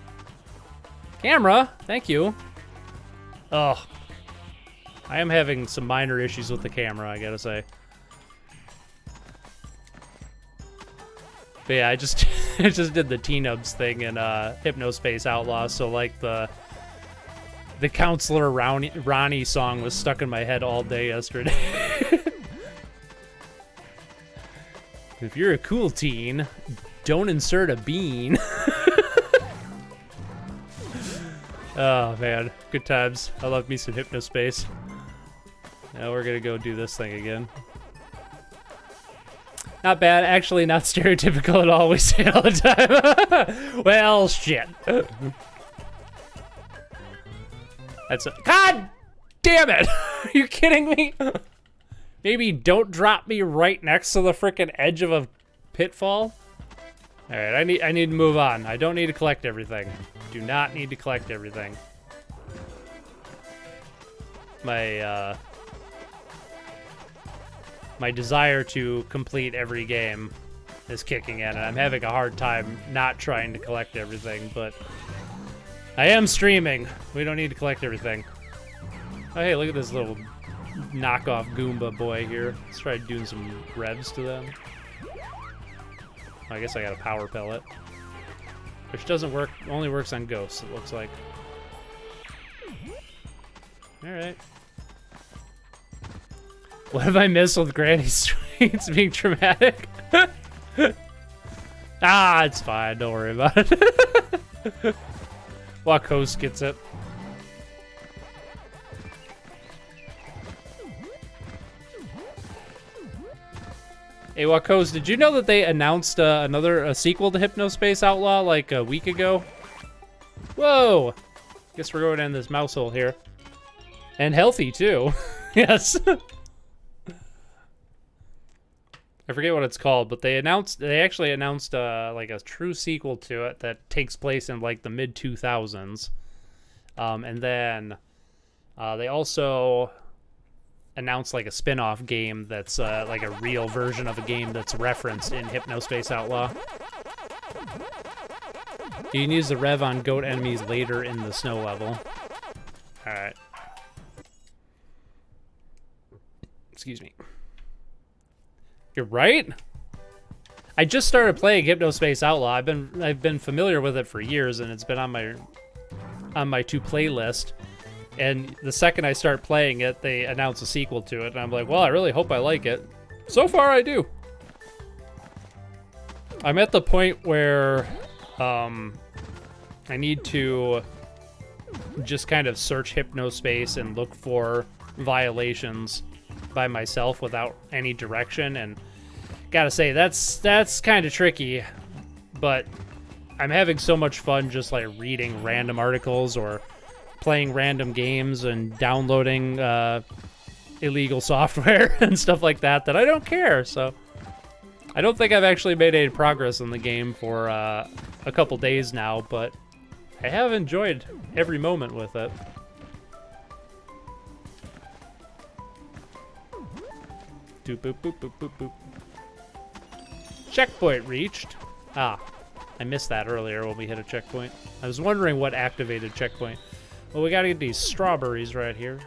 thank you. Ugh, I am having some minor issues with the camera, I gotta say. But yeah, I just I just did the T-Nubs thing in Hypnospace Outlaw, so like the Counselor Ronnie song was stuck in my head all day yesterday. If you're a cool teen, don't insert a bean. Oh man, good times. I love me some Hypnospace. Now we're gonna go do this thing again. Not bad, actually not stereotypical at all. We say it all the time. Well, shit. That's God damn it! Are you kidding me? Maybe don't drop me right next to the frickin' edge of a pitfall. All right, I need to move on. I don't need to collect everything. Do not need to collect everything. My my desire to complete every game is kicking in, and I'm having a hard time not trying to collect everything, but I am streaming. We don't need to collect everything. Oh, hey, look at this little knockoff Goomba boy here. Let's try doing some revs to them. I guess I got a power pellet. Which doesn't work, only works on ghosts, it looks like. Alright. What have I missed with Granny Sweets being traumatic? Ah, it's fine, don't worry about it. Wacos gets it. Hey, Wacos, did you know that they announced another sequel to Hypnospace Outlaw like a week ago? Whoa! Guess we're going in this mouse hole here. And healthy, too. Yes. I forget what it's called, but they actually announced like a true sequel to it that takes place in like the mid-2000s. And then they also announced like a spin-off game that's like a real version of a game that's referenced in Hypnospace Outlaw. You can use the rev on goat enemies later in the snow level. Alright. Excuse me. You're right? I just started playing Hypnospace Outlaw. I've been familiar with it for years, and it's been on my to play list. And the second I start playing it, they announce a sequel to it, and I'm like, well, I really hope I like it. So far, I do. I'm at the point where I need to just kind of search Hypnospace and look for violations by myself without any direction, and gotta say, that's kind of tricky, but I'm having so much fun just like reading random articles or playing random games and downloading illegal software and stuff like that I don't care. So I don't think I've actually made any progress in the game for a couple days now, but I have enjoyed every moment with it. Doop, boop, boop, boop, boop, boop. Checkpoint reached. Ah, I missed that earlier when we hit a checkpoint. I was wondering what activated checkpoint. Well, we gotta get these strawberries right here.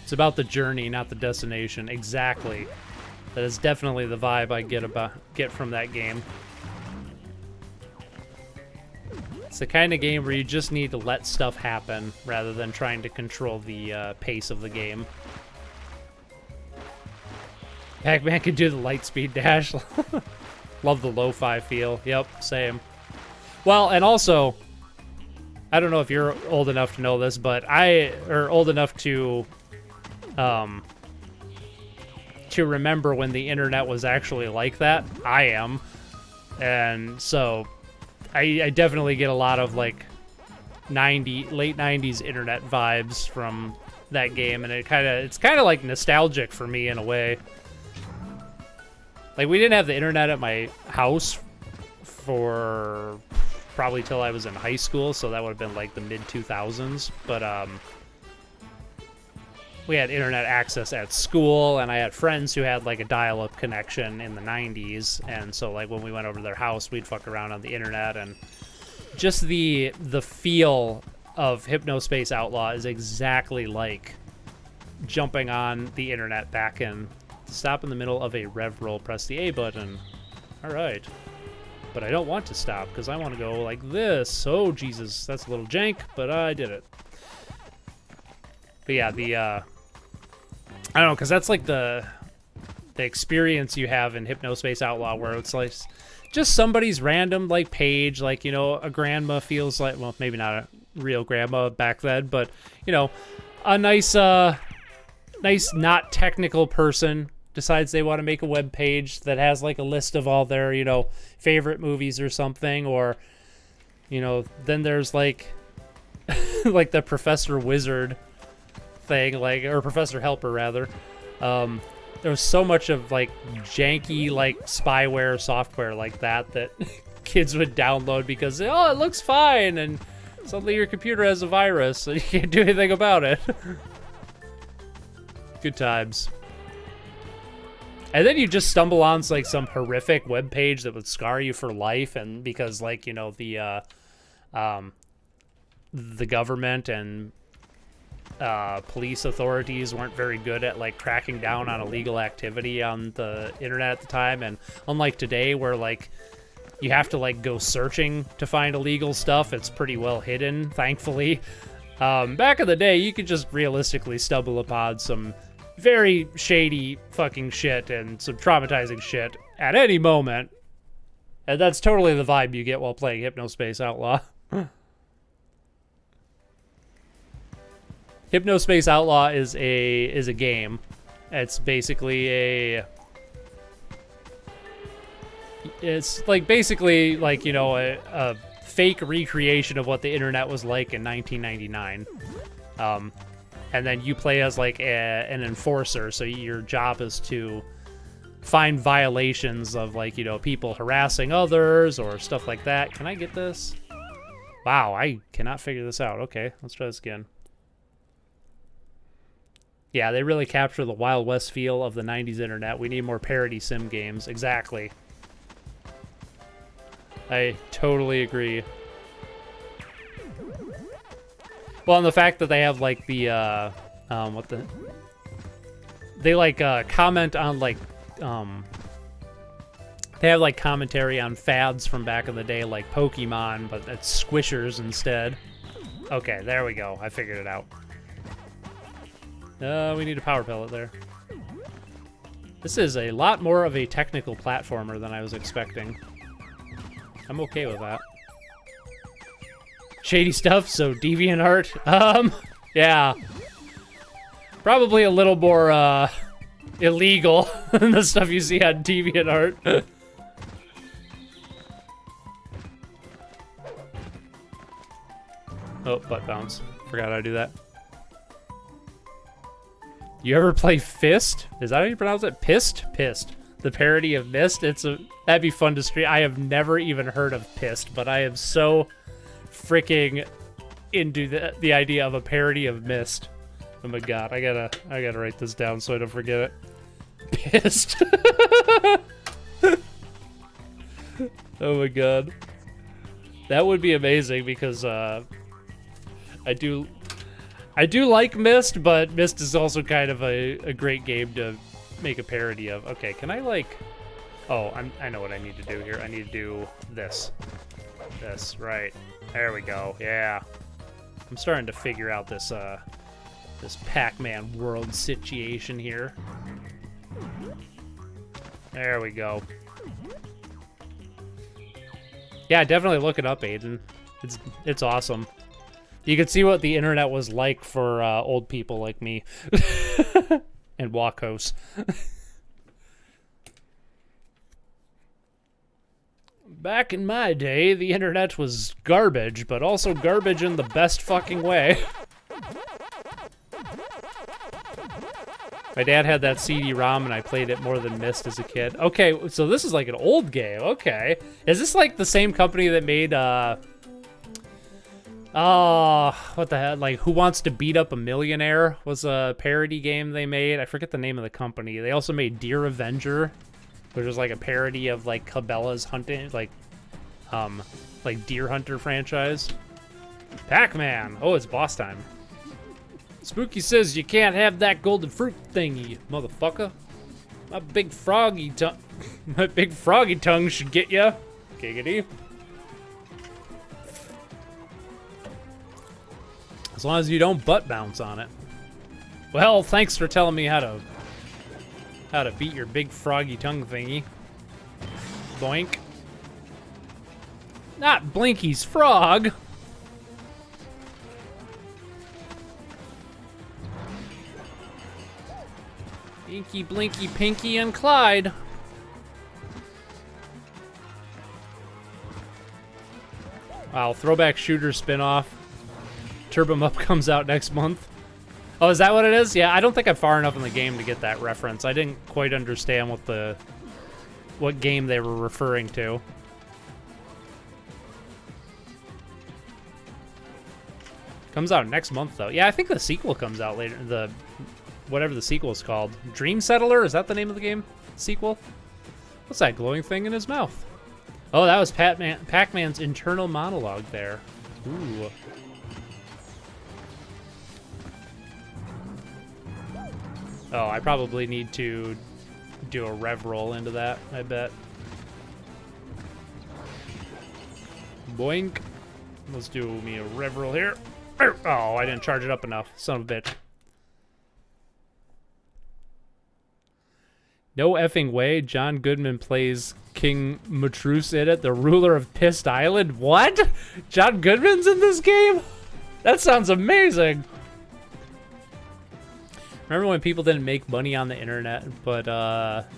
It's about the journey, not the destination. Exactly. That is definitely the vibe I get from that game. It's the kind of game where you just need to let stuff happen rather than trying to control the pace of the game. Pac-Man could do the light speed dash. Love the lo-fi feel. Yep, same. Well, and also, I don't know if you're old enough to know this, but old enough to remember when the internet was actually like that. I am. And so I definitely get a lot of like late 90s internet vibes from that game, and it's kind of like nostalgic for me in a way. Like, we didn't have the internet at my house for probably till I was in high school, so that would have been like the mid-2000s, but we had internet access at school, and I had friends who had like a dial-up connection in the 90s, and so like when we went over to their house, we'd fuck around on the internet, and just the feel of Hypnospace Outlaw is exactly like jumping on the internet back in. Stop in the middle of a rev roll, press the A button. All right. But I don't want to stop because I want to go like this. Oh, Jesus, that's a little jank, but I did it. But yeah, I don't know, because that's like the experience you have in Hypnospace Outlaw, where it's like just somebody's random like page, like, you know, a grandma feels like, well, maybe not a real grandma back then, but, you know, a nice not technical person decides they want to make a web page that has like a list of all their, you know, favorite movies or something, or, you know, then there's like like the Professor Wizard thing, like, or Professor Helper rather. There was so much of like janky like spyware software like that that kids would download because it looks fine, and suddenly your computer has a virus and you can't do anything about it. Good times. And then you just stumble on like some horrific web page that would scar you for life, and because like, you know, the government and police authorities weren't very good at like cracking down on illegal activity on the internet at the time, and unlike today where like you have to like go searching to find illegal stuff, it's pretty well hidden, thankfully. Back in the day, you could just realistically stumble upon some very shady fucking shit and some traumatizing shit at any moment, and that's totally the vibe you get while playing Hypnospace Outlaw. Hypnospace Outlaw is a game. It's basically it's like basically like, you know, a fake recreation of what the internet was like in 1999. And then you play as like an enforcer, so your job is to find violations of like, you know, people harassing others or stuff like that. Can I get this? Wow, I cannot figure this out. Okay, let's try this again. Yeah, they really capture the Wild West feel of the 90s internet. We need more parody sim games. Exactly. I totally agree. Well, and the fact that they have, like, the, they, like, comment on, like, they have, like, commentary on fads from back in the day, like Pokemon, but it's Squishers instead. Okay, there we go. I figured it out. We need a power pellet there. This is a lot more of a technical platformer than I was expecting. I'm okay with that. Shady stuff, so DeviantArt. Yeah. Probably a little more, illegal than the stuff you see on DeviantArt. Oh, butt bounce. Forgot how to do that. You ever play Fist? Is that how you pronounce it? Pissed? Pissed. The parody of Myst? That'd be fun to stream. I have never even heard of Pissed, but I am so freaking into the idea of a parody of Myst. Oh my god, I gotta write this down so I don't forget it. Pissed. Oh my god. That would be amazing because I do like Myst, but Myst is also kind of a great game to make a parody of. Okay, can I like... Oh, I know what I need to do here. I need to do this. This, right. There we go, yeah. I'm starting to figure out this, this Pac-Man world situation here. There we go. Yeah, definitely look it up, Aiden. It's awesome. You can see what the internet was like for old people like me. And Wakos. Back in my day, the internet was garbage, but also garbage in the best fucking way. My dad had that CD-ROM and I played it more than Myst as a kid. Okay, so this is like an old game. Okay. Is this like the same company that made, oh, what the hell? Like, Who Wants to Beat Up a Millionaire was a parody game they made. I forget the name of the company. They also made Deer Avenger, which was like a parody of like Cabela's hunting, like Deer Hunter franchise. Pac-Man. Oh, it's boss time. Spooky says you can't have that golden fruit thingy, motherfucker. My big froggy tongue should get ya. Giggity. As long as you don't butt bounce on it. Well, thanks for telling me how to beat your big froggy tongue thingy. Boink. Not Blinky's frog. Inky, Blinky, Pinky, and Clyde. Wow, throwback shooter spinoff. Turbo Up comes out next month. Oh, is that what it is? Yeah, I don't think I'm far enough in the game to get that reference. I didn't quite understand what game they were referring to. Comes out next month, though. Yeah, I think the sequel comes out later. Whatever the sequel is called. Dream Settler? Is that the name of the game? Sequel? What's that glowing thing in his mouth? Oh, that was Pac-Man's internal monologue there. Ooh. Oh, I probably need to do a rev roll into that, I bet. Boink. Let's do me a rev roll here. Oh, I didn't charge it up enough. Son of a bitch. No effing way. John Goodman plays King Matrus in it, the ruler of Pissed Island. What? John Goodman's in this game? That sounds amazing. Remember when people didn't make money on the internet, but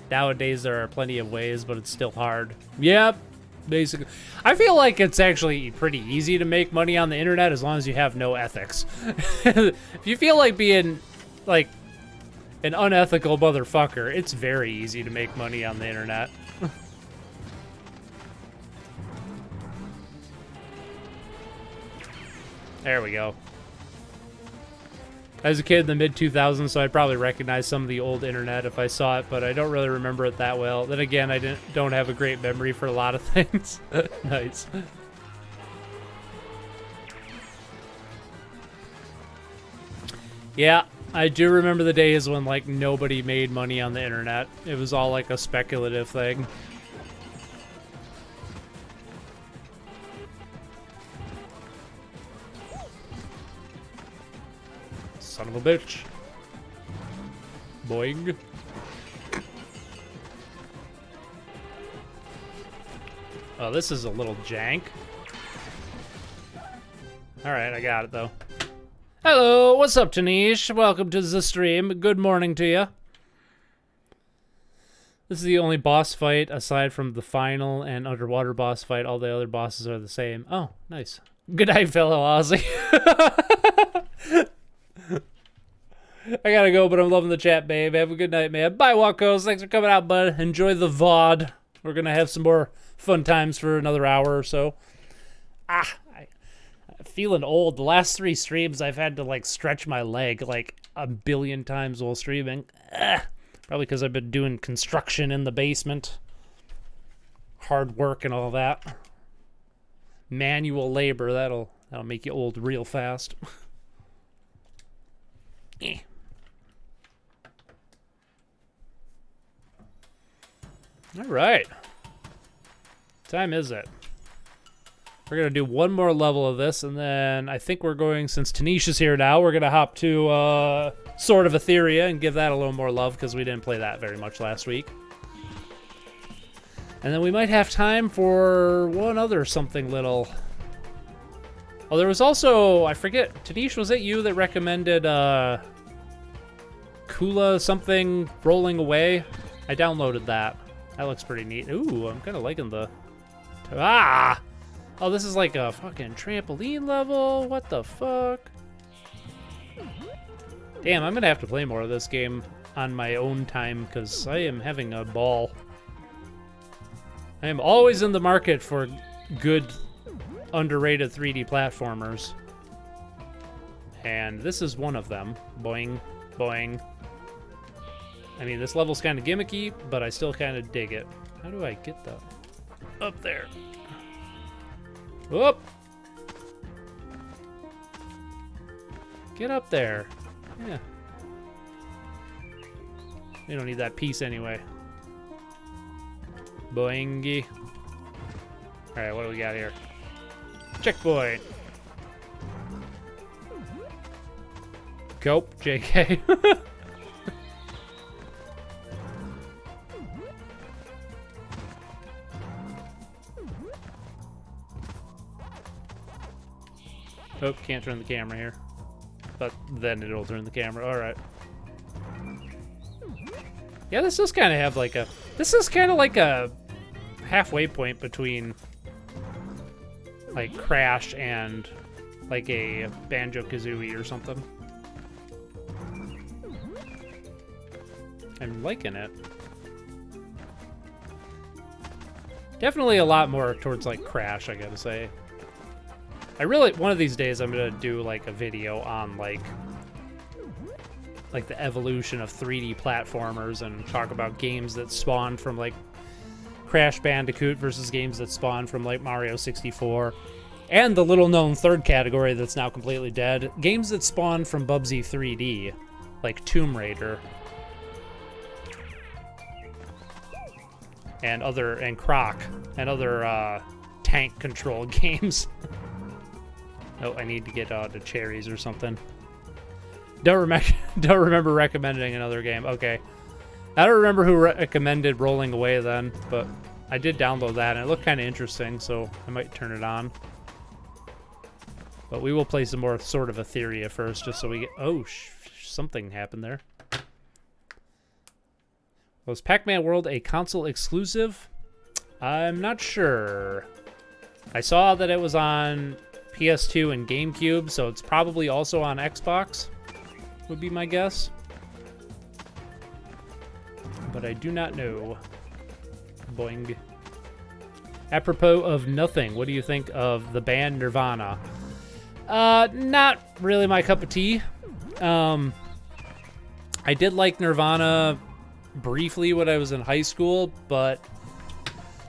nowadays there are plenty of ways, but it's still hard. Yep, basically. I feel like it's actually pretty easy to make money on the internet as long as you have no ethics. If you feel like being like an unethical motherfucker, it's very easy to make money on the internet. There we go. I was a kid in the mid-2000s, so I'd probably recognize some of the old internet if I saw it, but I don't really remember it that well. Then again, I don't have a great memory for a lot of things. Nice. Yeah, I do remember the days when, like, nobody made money on the internet. It was all, like, a speculative thing. Son of a bitch. Boing. Oh, this is a little jank. Alright, I got it, though. Hello, what's up, Tanish? Welcome to the stream. Good morning to you. This is the only boss fight aside from the final and underwater boss fight. All the other bosses are the same. Oh, nice. Good night, fellow Aussie. I gotta go, but I'm loving the chat, babe. Have a good night, man. Bye, Walkos. Thanks for coming out, bud. Enjoy the VOD. We're gonna have some more fun times for another hour or so. I'm feeling old. The last 3 streams, I've had to, like, stretch my leg, like, a billion times while streaming. Probably because I've been doing construction in the basement. Hard work and all that. Manual labor, that'll make you old real fast. All right. What time is it? We're going to do one more level of this, and then I think we're going, since Tanisha's here now, we're going to hop to Sword of Etheria and give that a little more love, because we didn't play that very much last week. And then we might have time for one other something little. Oh, there was also, I forget, Tanisha, was it you that recommended Kula something rolling away? I downloaded that. That looks pretty neat. Ooh, I'm kind of liking the... Ah! Oh, this is like a fucking trampoline level? What the fuck? Damn, I'm gonna have to play more of this game on my own time, because I am having a ball. I am always in the market for good, underrated 3D platformers. And this is one of them. Boing, boing. I mean, this level's kind of gimmicky, but I still kind of dig it. How do I get that? Up there. Whoop! Get up there. Yeah. We don't need that piece anyway. Boingy. Alright, what do we got here? Checkpoint. Cope, JK. Oh, can't turn the camera here. But then it'll turn the camera. Alright. Yeah, this does kind of have like a... This is kind of like a halfway point between like Crash and like a Banjo-Kazooie or something. I'm liking it. Definitely a lot more towards like Crash, I gotta say. I really, one of these days I'm gonna do like a video on like the evolution of 3D platformers and talk about games that spawned from like Crash Bandicoot versus games that spawned from like Mario 64. And the little known third category that's now completely dead, games that spawned from Bubsy 3D, like Tomb Raider. And Croc, and other tank control games. Oh, I need to get to cherries or something. Don't remember recommending another game. Okay. I don't remember who recommended Rolling Away then, but I did download that, and it looked kind of interesting, so I might turn it on. But we will play some more Sword of Etheria first, just so we get... Oh, something happened there. Was Pac-Man World a console exclusive? I'm not sure. I saw that it was on PS2 and GameCube, so it's probably also on Xbox, would be my guess. But I do not know. Boing. Apropos of nothing, what do you think of the band Nirvana? Not really my cup of tea. I did like Nirvana briefly when I was in high school, but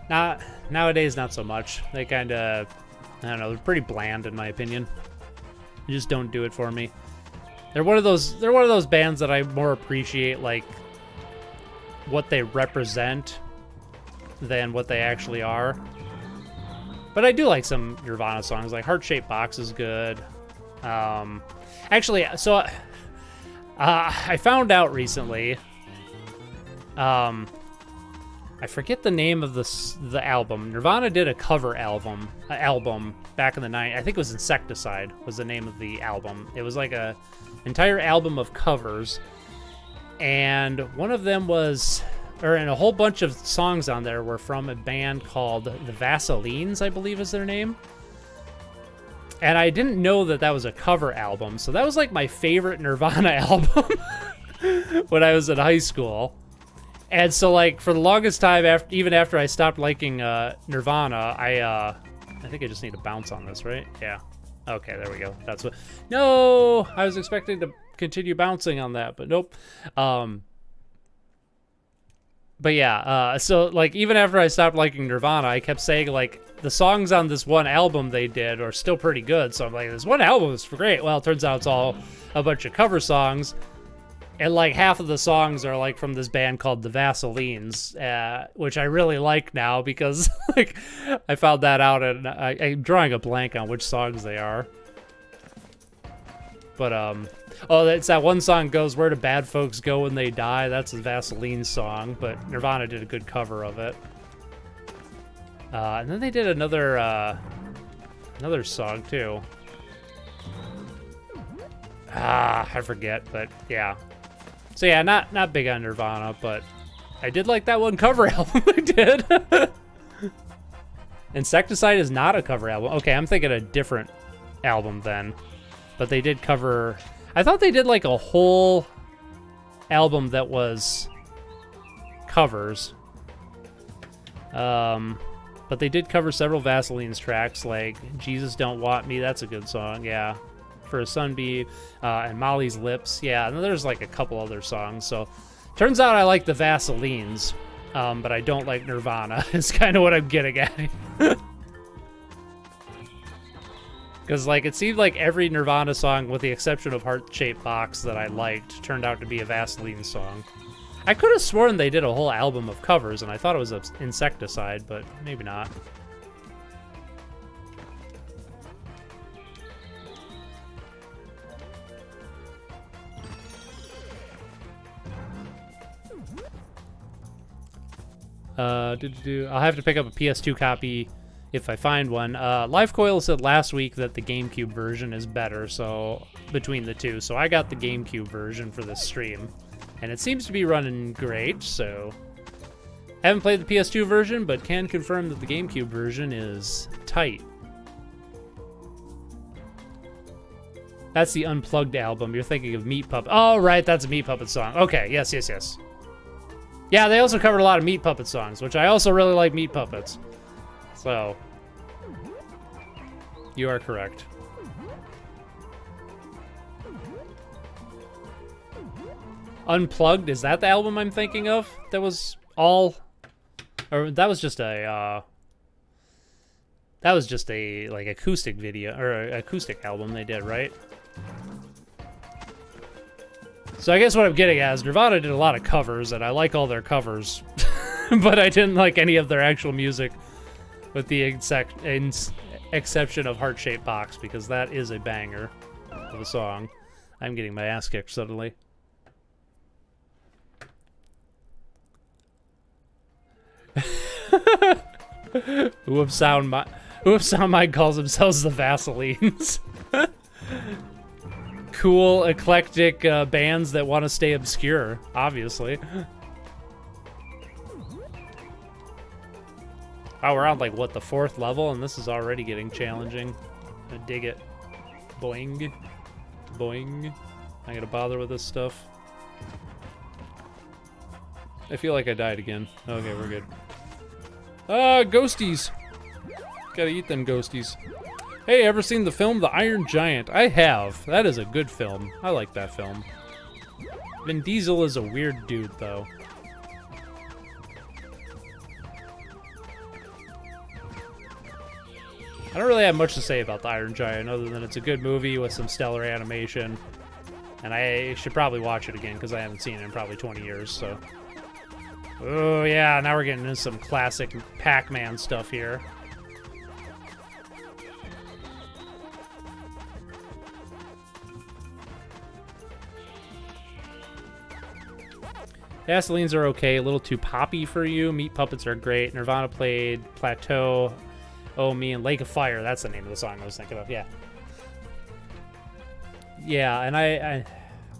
nowadays not so much. They kind of, I don't know, they're pretty bland in my opinion. They just don't do it for me. They're one of those bands that I more appreciate like what they represent than what they actually are. But I do like some Nirvana songs, like Heart Shaped Box is good. Actually, so I found out recently. I forget the name of the album. Nirvana did a cover album back in the 90s. I think it was Insecticide was the name of the album. It was like a entire album of covers, and one of them was, and a whole bunch of songs on there were from a band called the Vaselines, I believe is their name. And I didn't know that was a cover album, so that was like my favorite Nirvana album when I was in high school. And so, like, for the longest time, even after I stopped liking Nirvana, I think I just need to bounce on this, right? Yeah. Okay, there we go. That's what... No! I was expecting to continue bouncing on that, but nope. But yeah, so, like, even after I stopped liking Nirvana, I kept saying, like, the songs on this one album they did are still pretty good. So I'm like, this one album is great. Well, it turns out it's all a bunch of cover songs. And, like, half of the songs are, like, from this band called the Vaselines, which I really like now because, like, I found that out, and I'm drawing a blank on which songs they are. But, oh, it's that one song goes, "Where do bad folks go when they die?" That's the Vaseline song, but Nirvana did a good cover of it. And then they did another song, too. I forget, but, yeah. So yeah, not big on Nirvana, but I did like that one cover album they did. Insecticide is not a cover album. Okay, I'm thinking a different album then. But they did cover... I thought they did like a whole album that was covers. But they did cover several Vaseline's tracks, like Jesus Don't Want Me. That's a good song, yeah. For a Sunbeam, and Molly's Lips. Yeah, and there's like a couple other songs. So turns out I like the Vaselines, but I don't like Nirvana is kind of what I'm getting at. Because like it seemed like every Nirvana song, with the exception of Heart Shaped Box that I liked, turned out to be a Vaseline song. I could have sworn they did a whole album of covers, and I thought it was Insecticide, but maybe not. I'll have to pick up a PS2 copy if I find one. Livecoil said last week that the GameCube version is better, so between the two. So I got the GameCube version for this stream, and it seems to be running great, so... I haven't played the PS2 version, but can confirm that the GameCube version is tight. That's the Unplugged album. You're thinking of Meat Puppet. Oh, right, that's a Meat Puppet song. Okay, yes. Yeah, they also covered a lot of Meat Puppet songs, which I also really like Meat Puppets. So, you are correct. Unplugged, is that the album I'm thinking of? That was all, or that was just a, like acoustic video, or acoustic album they did, right? So I guess what I'm getting at is Nirvana did a lot of covers, and I like all their covers, but I didn't like any of their actual music, with the exception of Heart-Shaped Box, because that is a banger of a song. I'm getting my ass kicked suddenly. Who of Sound Mind calls themselves the Vaselines. Cool, eclectic bands that want to stay obscure, obviously. Oh, we're on, like, what, the 4th level? And this is already getting challenging. I dig it. Boing. Boing. Not gonna bother with this stuff. I feel like I died again. Okay, we're good. Ghosties. Gotta eat them ghosties. Hey, ever seen the film The Iron Giant? I have. That is a good film. I like that film. Vin Diesel is a weird dude, though. I don't really have much to say about The Iron Giant, other than it's a good movie with some stellar animation. And I should probably watch it again, because I haven't seen it in probably 20 years, so... Oh, yeah, now we're getting into some classic Pac-Man stuff here. Vaselines are okay, a little too poppy for you. Meat Puppets are great. Nirvana played Plateau, Oh Me, and Lake of Fire. That's the name of the song I was thinking of, yeah. Yeah, and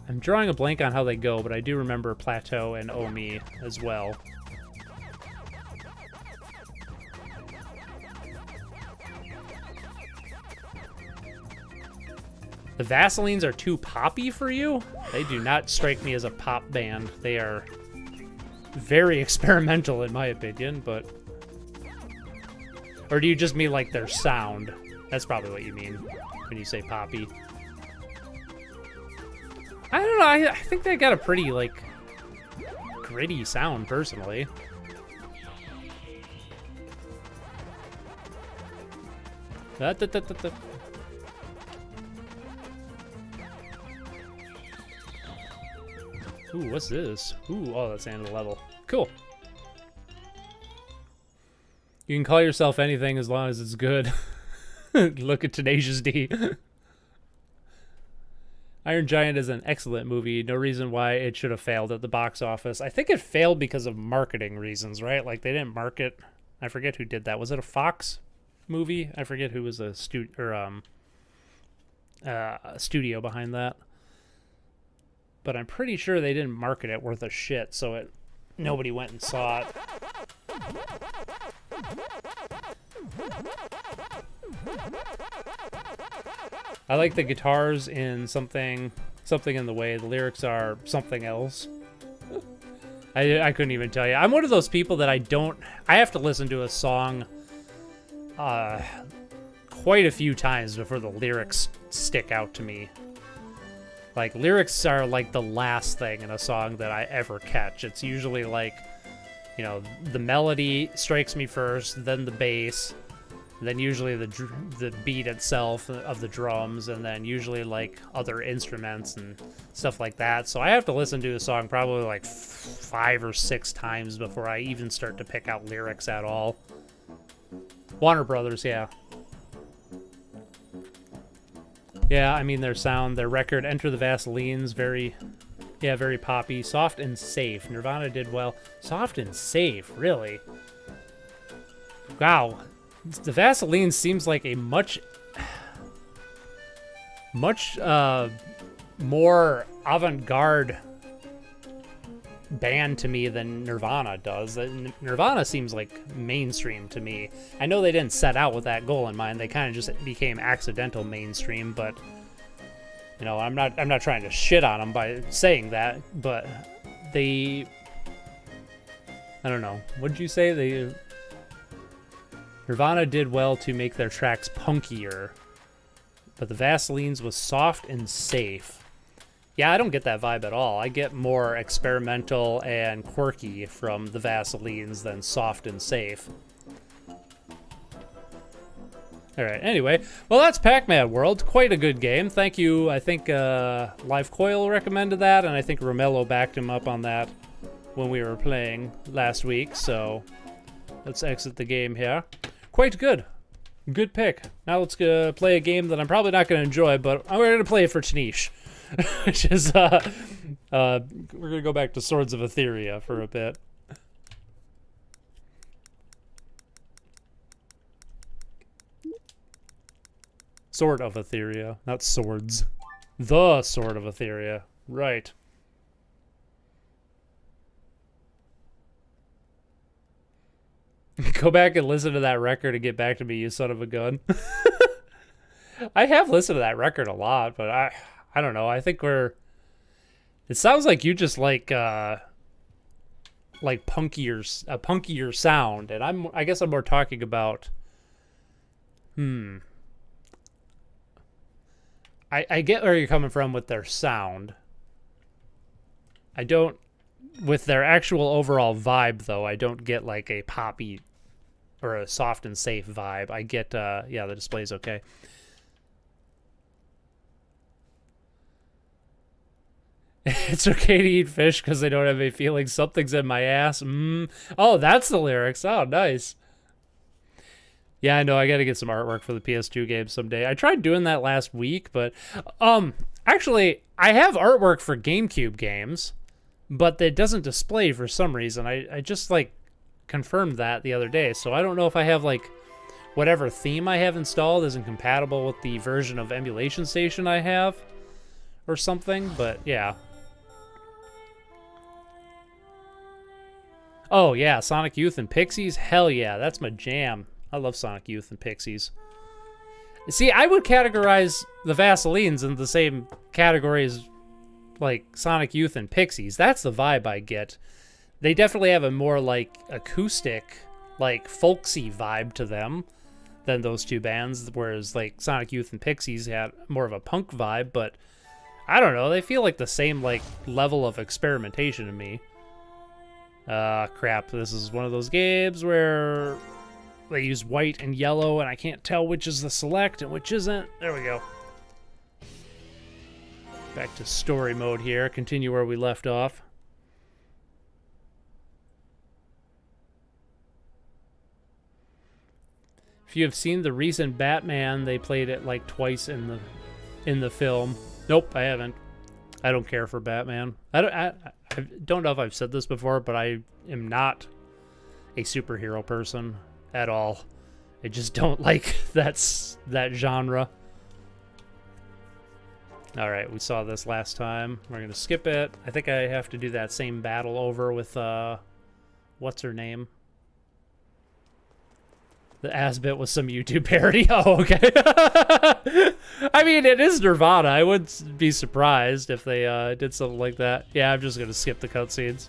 I'm drawing a blank on how they go, but I do remember Plateau and Oh Me as well. The Vaselines are too poppy for you? They do not strike me as a pop band. They are very experimental in my opinion, but... Or do you just mean like their sound? That's probably what you mean when you say poppy. I don't know, I think they got a pretty, like, gritty sound, personally. Ooh, what's this? Ooh, oh, that's the end of the level. Cool. You can call yourself anything as long as it's good. Look at Tenacious D. Iron Giant is an excellent movie. No reason why it should have failed at the box office. I think it failed because of marketing reasons, right? Like, they didn't market... I forget who did that. Was it a Fox movie? I forget who was a studio behind that. But I'm pretty sure they didn't market it worth a shit, so nobody went and saw it. I like the guitars in something in the Way. The lyrics are something else. I couldn't even tell you. I'm one of those people that I have to listen to a song quite a few times before the lyrics stick out to me. Like, lyrics are like the last thing in a song that I ever catch. It's usually like, you know, the melody strikes me first, then the bass, then usually the beat itself of the drums, and then usually like other instruments and stuff like that. So I have to listen to a song probably like 5 or 6 times before I even start to pick out lyrics at all. Warner Brothers, yeah. Yeah, I mean, their sound, their record, Enter the Vaselines, very poppy. Soft and Safe. Nirvana did well. Soft and Safe, really? Wow. The Vaselines seems like a much more avant-garde band to me than Nirvana does. Nirvana seems like mainstream to me. I know they didn't set out with that goal in mind. They kind of just became accidental mainstream, but you know, I'm not trying to shit on them by saying that, but they I don't know. What did you say? Nirvana did well to make their tracks punkier, but the Vaselines was soft and safe. Yeah, I don't get that vibe at all. I get more experimental and quirky from the Vaselines than soft and safe. Alright, anyway. Well, that's Pac-Man World. Quite a good game. Thank you. I think Live Coil recommended that, and I think Romello backed him up on that when we were playing last week, so let's exit the game here. Quite good. Good pick. Now let's play a game that I'm probably not going to enjoy, but I'm going to play it for Tanish. Which is, we're going to go back to Swords of Etheria for a bit. Sword of Etheria, not swords. The Sword of Etheria. Right. Go back and listen to that record and get back to me, you son of a gun. I have listened to that record a lot, but I don't know. I think it sounds like you just like punkier sound, and I guess I'm more talking about I get where you're coming from with their sound. I don't, with their actual overall vibe, though, I don't get like a poppy or a soft and safe vibe. I get, yeah, the display's okay. It's okay to eat fish because I don't have any feelings. Something's in my ass. Oh, that's the lyrics. Oh, nice. Yeah, I know. I got to get some artwork for the PS2 game someday. I tried doing that last week, but actually, I have artwork for GameCube games, but it doesn't display for some reason. I just like confirmed that the other day, so I don't know if I have like whatever theme I have installed isn't compatible with the version of Emulation Station I have or something, but yeah. Oh yeah, Sonic Youth and Pixies? Hell yeah, that's my jam. I love Sonic Youth and Pixies. See, I would categorize the Vaselines in the same category as like Sonic Youth and Pixies. That's the vibe I get. They definitely have a more like acoustic, like folksy vibe to them than those two bands, whereas like Sonic Youth and Pixies had more of a punk vibe, but I don't know, they feel like the same like level of experimentation to me. Crap, this is one of those games where they use white and yellow, and I can't tell which is the select and which isn't. There we go. Back to story mode here. Continue where we left off. If you have seen the recent Batman, they played it like twice in the film. Nope, I haven't. I don't care for Batman. I don't know if I've said this before, but I am not a superhero person at all. I just don't like that genre. Alright, we saw this last time. We're going to skip it. I think I have to do that same battle over with, what's her name? The Asbit with some YouTube parody. Oh, okay. I mean, it is Nirvana. I wouldn't be surprised if they did something like that. Yeah, I'm just going to skip the cutscenes.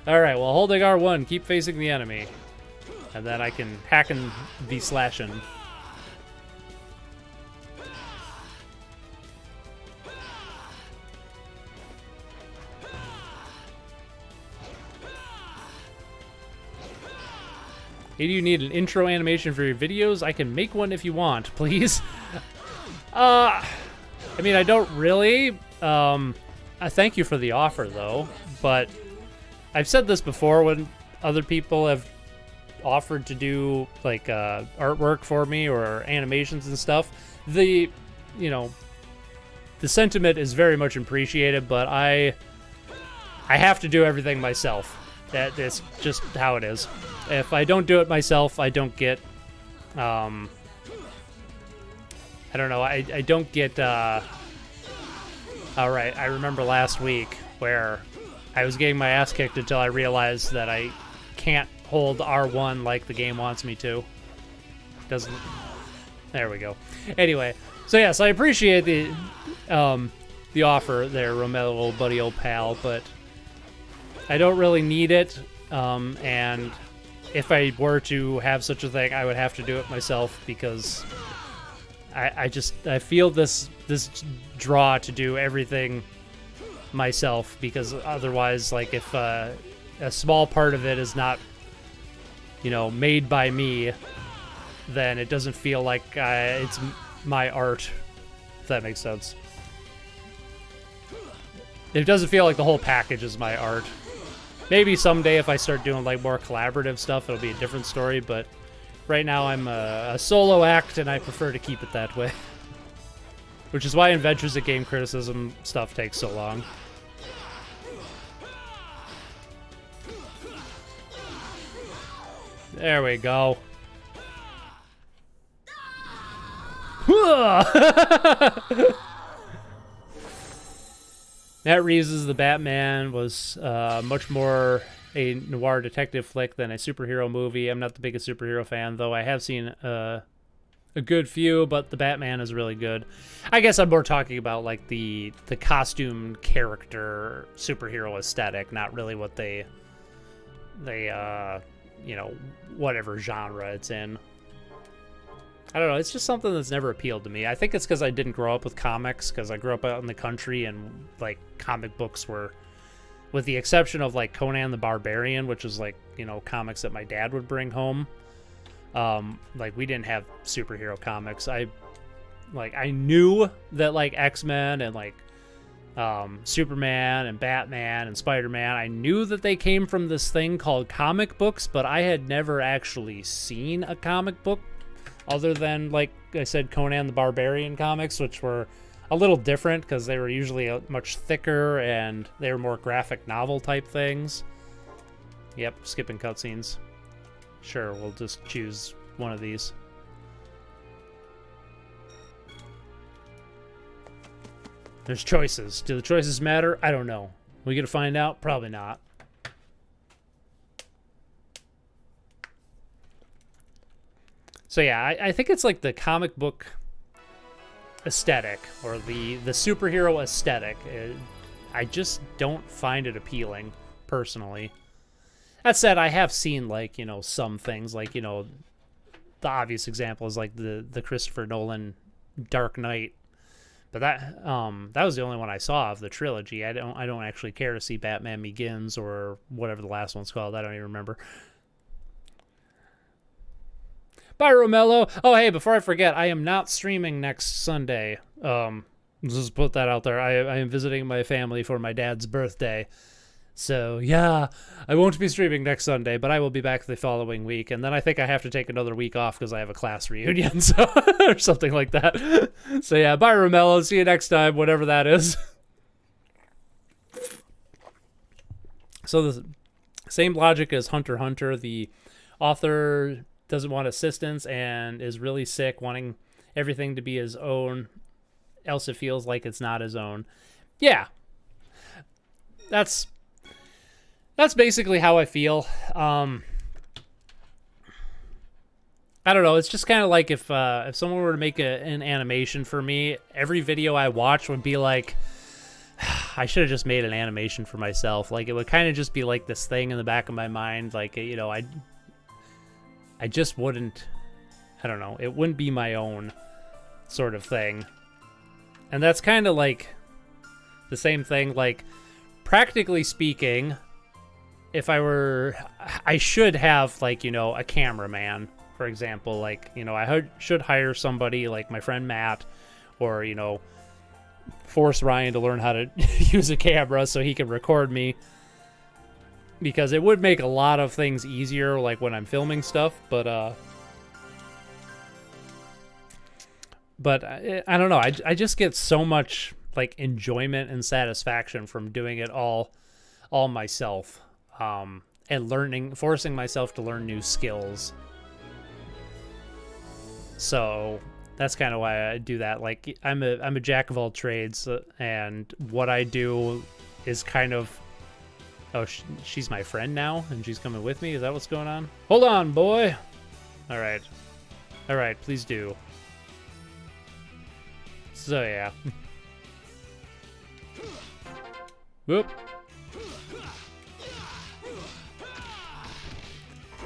Alright, well, holding R1, keep facing the enemy. And then I can hack and be slashing. Hey, do you need an intro animation for your videos? I can make one if you want, please. I mean, I don't really. I thank you for the offer, though. But I've said this before when other people have offered to do like artwork for me or animations and stuff. The sentiment is very much appreciated, but I have to do everything myself. That's just how it is. If I don't do it myself, I don't get I don't know, I don't get alright, I remember last week where I was getting my ass kicked until I realized that I can't hold R1 like the game wants me to. Doesn't. There we go. Anyway, so yes, I appreciate the offer there, Romello, old buddy, old pal, but I don't really need it. and if I were to have such a thing, I would have to do it myself because I feel this draw to do everything myself, because otherwise, like, if a small part of it is not, you know, made by me, then it doesn't feel like it's my art, if that makes sense. It doesn't feel like the whole package is my art. Maybe someday if I start doing like more collaborative stuff, it'll be a different story, but right now I'm a solo act and I prefer to keep it that way. Which is why Adventures at Game Criticism stuff takes so long. There we go. Matt Reeves' The Batman was much more a noir detective flick than a superhero movie. I'm not the biggest superhero fan, though I have seen a good few, but The Batman is really good. I guess I'm more talking about like the costume character superhero aesthetic, not really what they you know, whatever genre it's in. I don't know, it's just something that's never appealed to me. I think it's because I didn't grow up with comics, because I grew up out in the country and, like, comic books were, with the exception of, like, Conan the Barbarian, which is, like, you know, comics that my dad would bring home. Like, we didn't have superhero comics. I knew that, like, X-Men and, like, Superman and Batman and Spider-Man, I knew that they came from this thing called comic books, but I had never actually seen a comic book other than, like I said, Conan the Barbarian comics, which were a little different because they were usually much thicker and they were more graphic novel type things. Yep, skipping cutscenes. Sure, we'll just choose one of these. There's choices. Do the choices matter? I don't know. We gonna find out? Probably not. So yeah, I think it's like the comic book aesthetic, or the superhero aesthetic. I just don't find it appealing, personally. That said, I have seen, like, you know, some things, like, you know, the obvious example is like the Christopher Nolan Dark Knight. But that was the only one I saw of the trilogy. I don't actually care to see Batman Begins or whatever the last one's called. I don't even remember. Bye, Romello. Oh, hey, before I forget, I am not streaming next Sunday. Just put that out there. I am visiting my family for my dad's birthday. So, yeah, I won't be streaming next Sunday, but I will be back the following week. And then I think I have to take another week off because I have a class reunion, so or something like that. So, yeah, bye, Romello. See you next time, whatever that is. So, the same logic as Hunter x Hunter. The author doesn't want assistance and is really sick, wanting everything to be his own, else it feels like it's not his own. Yeah. That's basically how I feel. I don't know. It's just kind of like if someone were to make an animation for me, every video I watch would be like, I should have just made an animation for myself. Like, it would kind of just be like this thing in the back of my mind. Like, you know, I just wouldn't, I don't know. It wouldn't be my own sort of thing. And that's kind of like the same thing. Like, practically speaking, if I should have, like, you know, a cameraman, for example. Like, you know, I should hire somebody like my friend Matt, or, you know, force Ryan to learn how to use a camera so he can record me. Because it would make a lot of things easier, like when I'm filming stuff, but I don't know. I just get so much, like, enjoyment and satisfaction from doing it all myself. And forcing myself to learn new skills. So that's kind of why I do that. Like, I'm a jack of all trades, and what I do is kind of, oh, she's my friend now, and she's coming with me. Is that what's going on? Hold on, boy. All right, please do. So yeah.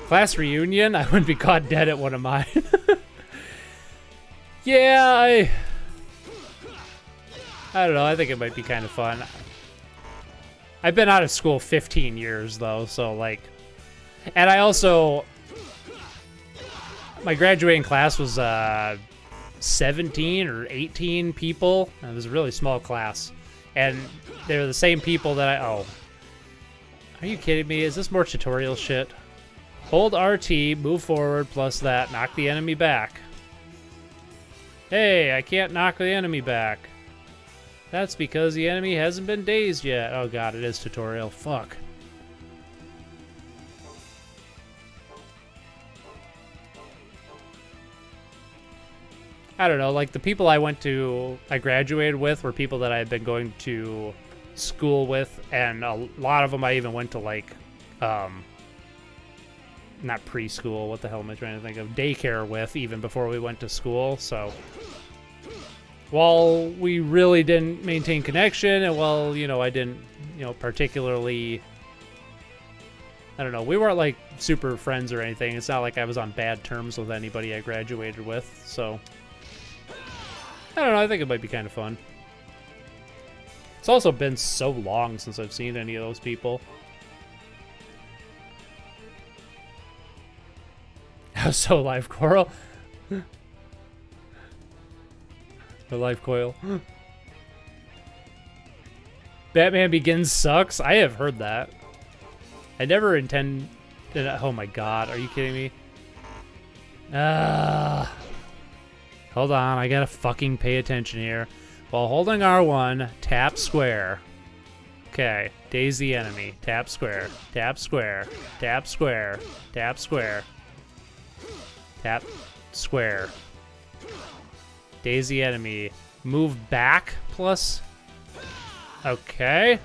Class reunion? I wouldn't be caught dead at one of mine. Yeah, I don't know. I think it might be kind of fun. I've been out of school 15 years, though, so, like... And I also... My graduating class was 17 or 18 people. It was a really small class. And they were the same people that I... Oh. Are you kidding me? Is this more tutorial shit? Hold RT, move forward, plus that. Knock the enemy back. Hey, I can't knock the enemy back. That's because the enemy hasn't been dazed yet. Oh god, it is tutorial. Fuck. I don't know, like the people I graduated with were people that I had been going to school with, and a lot of them I even went to, like, not preschool, what the hell am I trying to think of? Daycare with, even before we went to school, so... While we really didn't maintain connection, and while, you know, I didn't, you know, particularly... I don't know, we weren't, like, super friends or anything. It's not like I was on bad terms with anybody I graduated with, so... I don't know, I think it might be kind of fun. It's also been so long since I've seen any of those people. So live coral. The life coil. Batman Begins sucks? I have heard that. I never intend... Oh my god, are you kidding me? Hold on, I gotta fucking pay attention here. While holding R1, tap square. Okay, daze the enemy. Tap square, tap square, tap square, tap square. Tap square. Daze the enemy. Move back plus... Okay.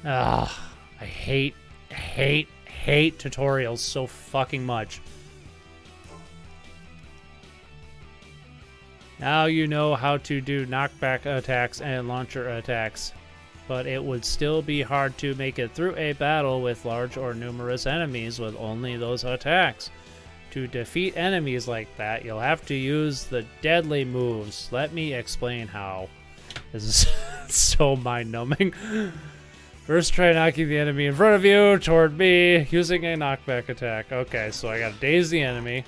I hate tutorials so fucking much. Now you know how to do knockback attacks and launcher attacks, but it would still be hard to make it through a battle with large or numerous enemies with only those attacks. To defeat enemies like that, you'll have to use the deadly moves. Let me explain how. This is so mind-numbing. First, try knocking the enemy in front of you toward me using a knockback attack. Okay, so I gotta daze the enemy.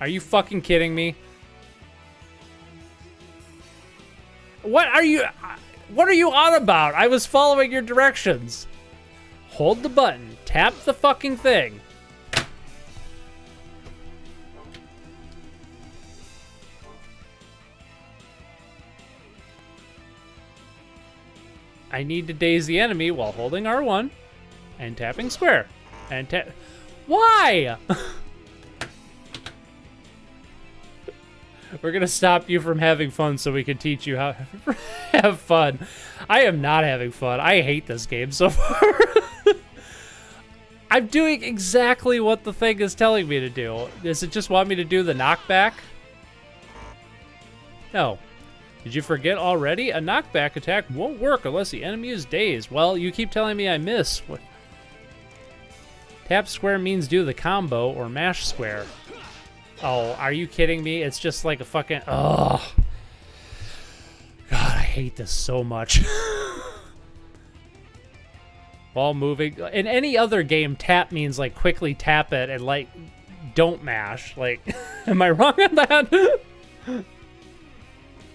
Are you fucking kidding me? What are you on about? I was following your directions. Hold the button. Tap the fucking thing. I need to daze the enemy while holding R1 and tapping square. And Why? We're gonna stop you from having fun so we can teach you how to have fun. I am not having fun. I hate this game so far. I'm doing exactly what the thing is telling me to do. Does it just want me to do the knockback? No. Did you forget already? A knockback attack won't work unless the enemy is dazed. Well, you keep telling me I miss. What? Tap square means do the combo or mash square. Oh, are you kidding me? It's just like a fucking... Oh. God, I hate this so much. While moving... In any other game, tap means, like, quickly tap it and, like, don't mash. Like, am I wrong on that?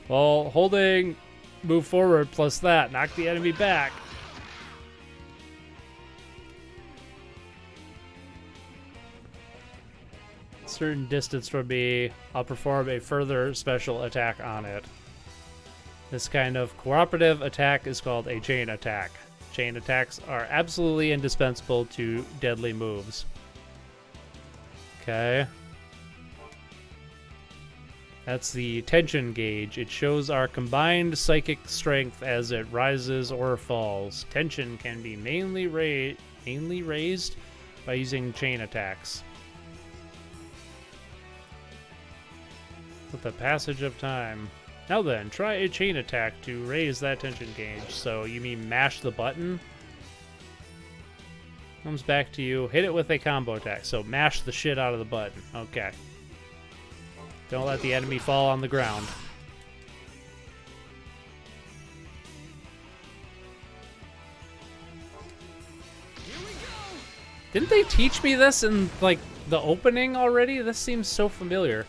While holding move forward plus that, knock the enemy back. Certain distance from me, I'll perform a further special attack on it. This kind of cooperative attack is called a chain attack. Chain attacks are absolutely indispensable to deadly moves. Okay. That's the tension gauge. It shows our combined psychic strength as it rises or falls. Tension can be mainly raised by using chain attacks. With the passage of time. Now then, try a chain attack to raise that tension gauge. So you mean mash the button? Comes back to you. Hit it with a combo attack. So mash the shit out of the button. Okay. Don't let the enemy fall on the ground. Didn't they teach me this in, like, the opening already? This seems so familiar.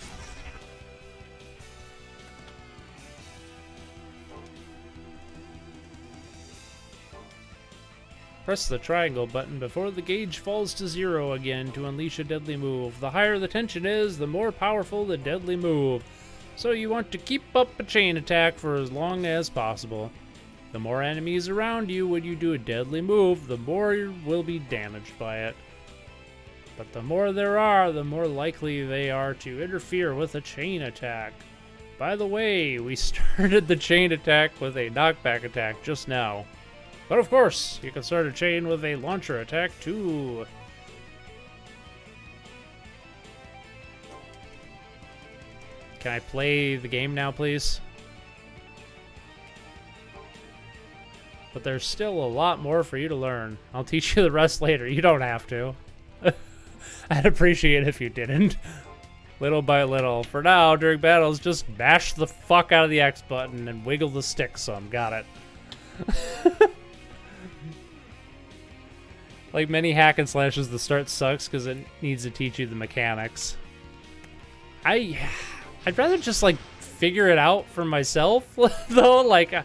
Press the triangle button before the gauge falls to 0 again to unleash a deadly move. The higher the tension is, the more powerful the deadly move. So you want to keep up a chain attack for as long as possible. The more enemies around you when you do a deadly move, the more you will be damaged by it. But the more there are, the more likely they are to interfere with a chain attack. By the way, we started the chain attack with a knockback attack just now. But of course, you can start a chain with a launcher attack too. Can I play the game now, please? But there's still a lot more for you to learn. I'll teach you the rest later. You don't have to. I'd appreciate it if you didn't. Little by little. For now, during battles, just mash the fuck out of the X button and wiggle the stick some. Got it. Like many hack and slashes, the start sucks because it needs to teach you the mechanics. I'd rather just, like, figure it out for myself, though. Like, I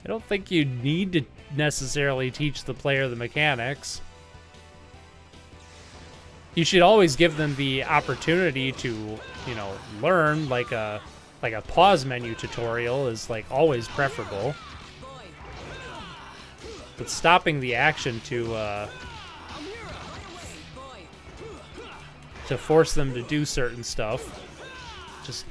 don't think you need to necessarily teach the player the mechanics. You should always give them the opportunity to, you know, learn. Like a pause menu tutorial is, like, always preferable. But stopping the action to force them to do certain stuff, just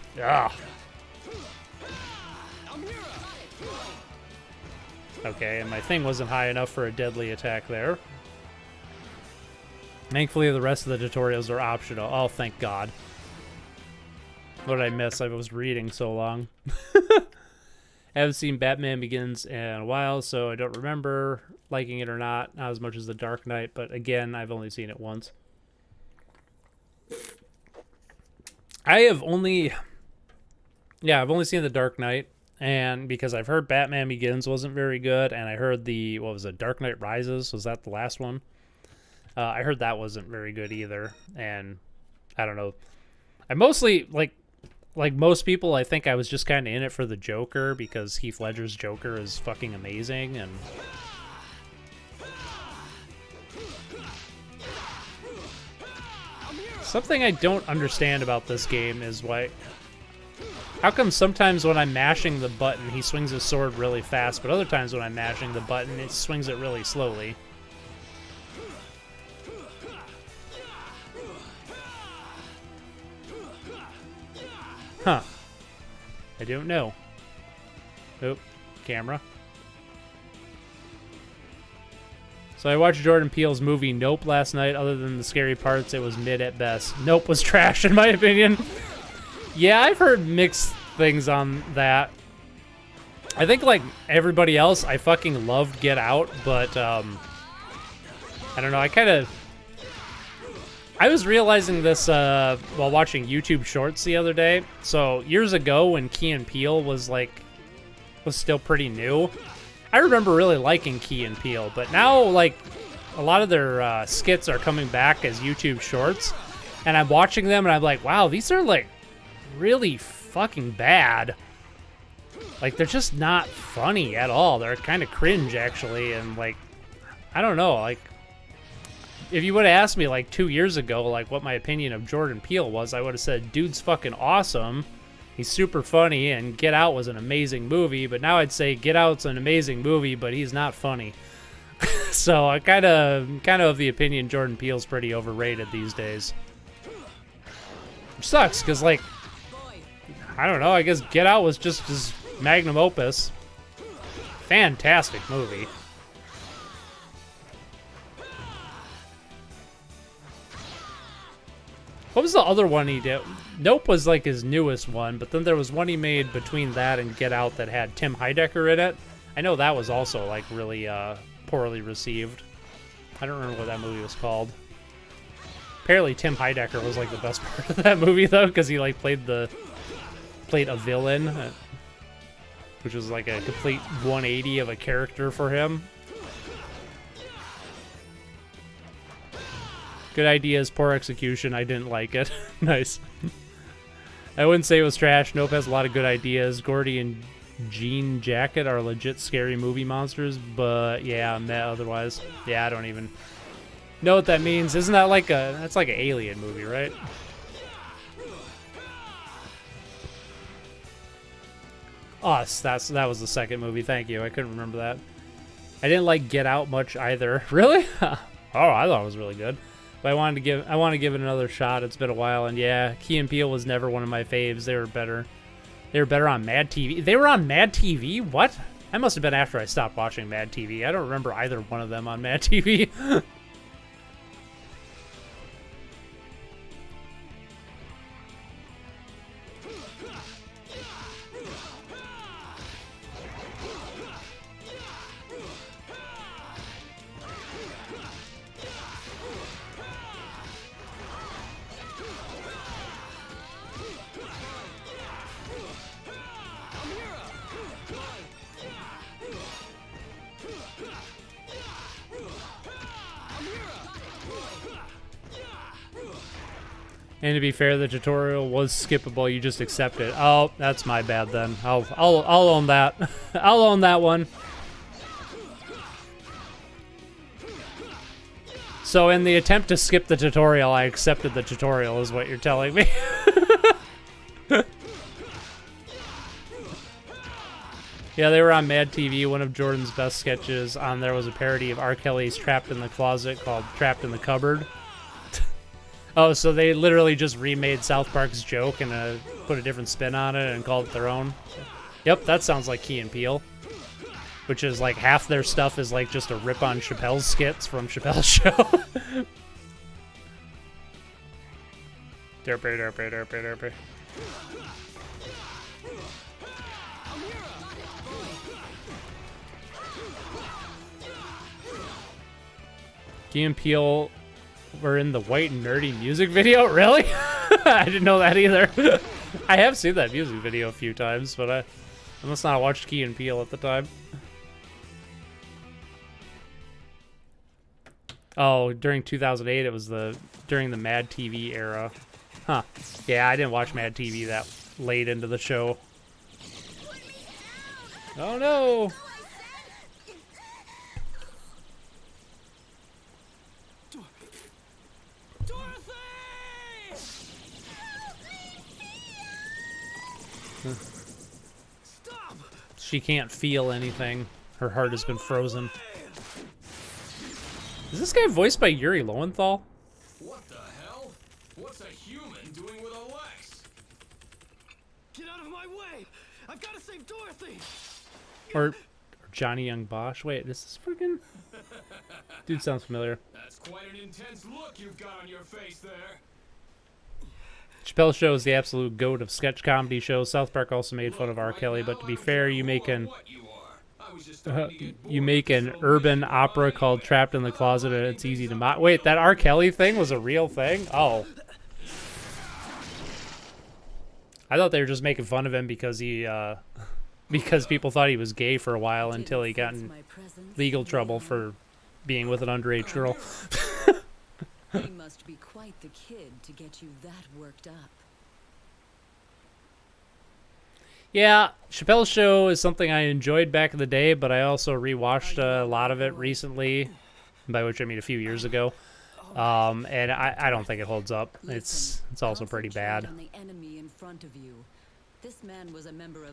Okay, and my thing wasn't high enough for a deadly attack there. Thankfully, the rest of the tutorials are optional. Oh, thank God. What did I miss? I was reading so long. I haven't seen Batman Begins in a while, so I don't remember liking it or not. Not as much as The Dark Knight, but again, I've only seen it once. I've only seen The Dark Knight, and because I've heard Batman Begins wasn't very good, and I heard what was it, Dark Knight Rises? Was that the last one? I heard that wasn't very good either, and I don't know. I mostly, like most people, I think I was just kind of in it for the Joker because Heath Ledger's Joker is fucking amazing, and something I don't understand about this game is how come sometimes when I'm mashing the button, he swings his sword really fast, but other times when I'm mashing the button, it swings it really slowly? Huh. I don't know. Oop. Camera. So I watched Jordan Peele's movie Nope last night. Other than the scary parts, it was mid at best. Nope was trash in my opinion. Yeah, I've heard mixed things on that. I think like everybody else, I fucking loved Get Out, but I don't know, I was realizing this while watching YouTube Shorts the other day. So years ago when Key and Peele was still pretty new, I remember really liking Key and Peele. But now like a lot of their skits are coming back as YouTube Shorts, and I'm watching them and I'm like, wow, these are like really fucking bad. Like they're just not funny at all. They're kind of cringe actually, and like I don't know, like. If you would have asked me like 2 years ago, like what my opinion of Jordan Peele was, I would have said, dude's fucking awesome. He's super funny, and Get Out was an amazing movie. But now I'd say Get Out's an amazing movie, but he's not funny. So I kind of the opinion Jordan Peele's pretty overrated these days. Which sucks, because like, I don't know, I guess Get Out was just his magnum opus. Fantastic movie. What was the other one he did? Nope was like his newest one, but then there was one he made between that and Get Out that had Tim Heidecker in it. I know that was also like really poorly received. I don't remember what that movie was called. Apparently Tim Heidecker was like the best part of that movie though, because he like played a villain, which was like a complete 180 of a character for him. Good ideas, poor execution. I didn't like it. Nice. I wouldn't say it was trash. Nope has a lot of good ideas. Gordy and Jean Jacket are legit scary movie monsters, but yeah, otherwise, yeah, I don't even know what that means. Isn't that like that's like an alien movie, right? Us, that was the second movie. Thank you. I couldn't remember that. I didn't like Get Out much either. Really? Oh, I thought it was really good. But I want to give it another shot. It's been a while, and yeah, Key and Peele was never one of my faves. They were better. They were better on Mad TV. They were on Mad TV? What? That must have been after I stopped watching Mad TV. I don't remember either one of them on Mad TV. And to be fair, the tutorial was skippable. You just accept it. Oh, that's my bad then. I'll own that. I'll own that one. So in the attempt to skip the tutorial, I accepted the tutorial, is what you're telling me. Yeah, they were on Mad TV. One of Jordan's best sketches on there was a parody of R. Kelly's Trapped in the Closet called Trapped in the Cupboard. Oh, so they literally just remade South Park's joke and put a different spin on it and called it their own. Yep, that sounds like Key and Peele. Which is like half their stuff is like just a rip on Chappelle's skits from Chappelle's show. Derpy, derpy, derpy, derpy. Key and Peele were in the White and Nerdy music video? Really? I didn't know that either. I have seen that music video a few times, but I must not have watched Key and Peele at the time. Oh, during 2008, it was during the Mad TV era. Huh. Yeah, I didn't watch Mad TV that late into the show. Oh no! She can't feel anything. Her heart has been frozen. Is this guy voiced by Yuri Lowenthal? What the hell? What's a human doing with a Lex? Get out of my way! I've got to save Dorothy! Or Johnny Young Bosch? Wait, this is freaking... Dude sounds familiar. That's quite an intense look you've got on your face there. Chappelle's Show is the absolute goat of sketch comedy shows. South Park also made fun of R. Kelly, but to be fair, you make an urban opera called Trapped in the Closet, and it's easy to mock. Wait, that R. Kelly thing was a real thing? Oh. I thought they were just making fun of him because he, because people thought he was gay for a while until he got in legal trouble for being with an underage girl. He must be quite the kid to get you that worked up. Yeah, Chappelle's Show is something I enjoyed back in the day, but I also rewatched a lot of it recently, by which I mean a few years ago. And I don't think it holds up. It's also pretty bad.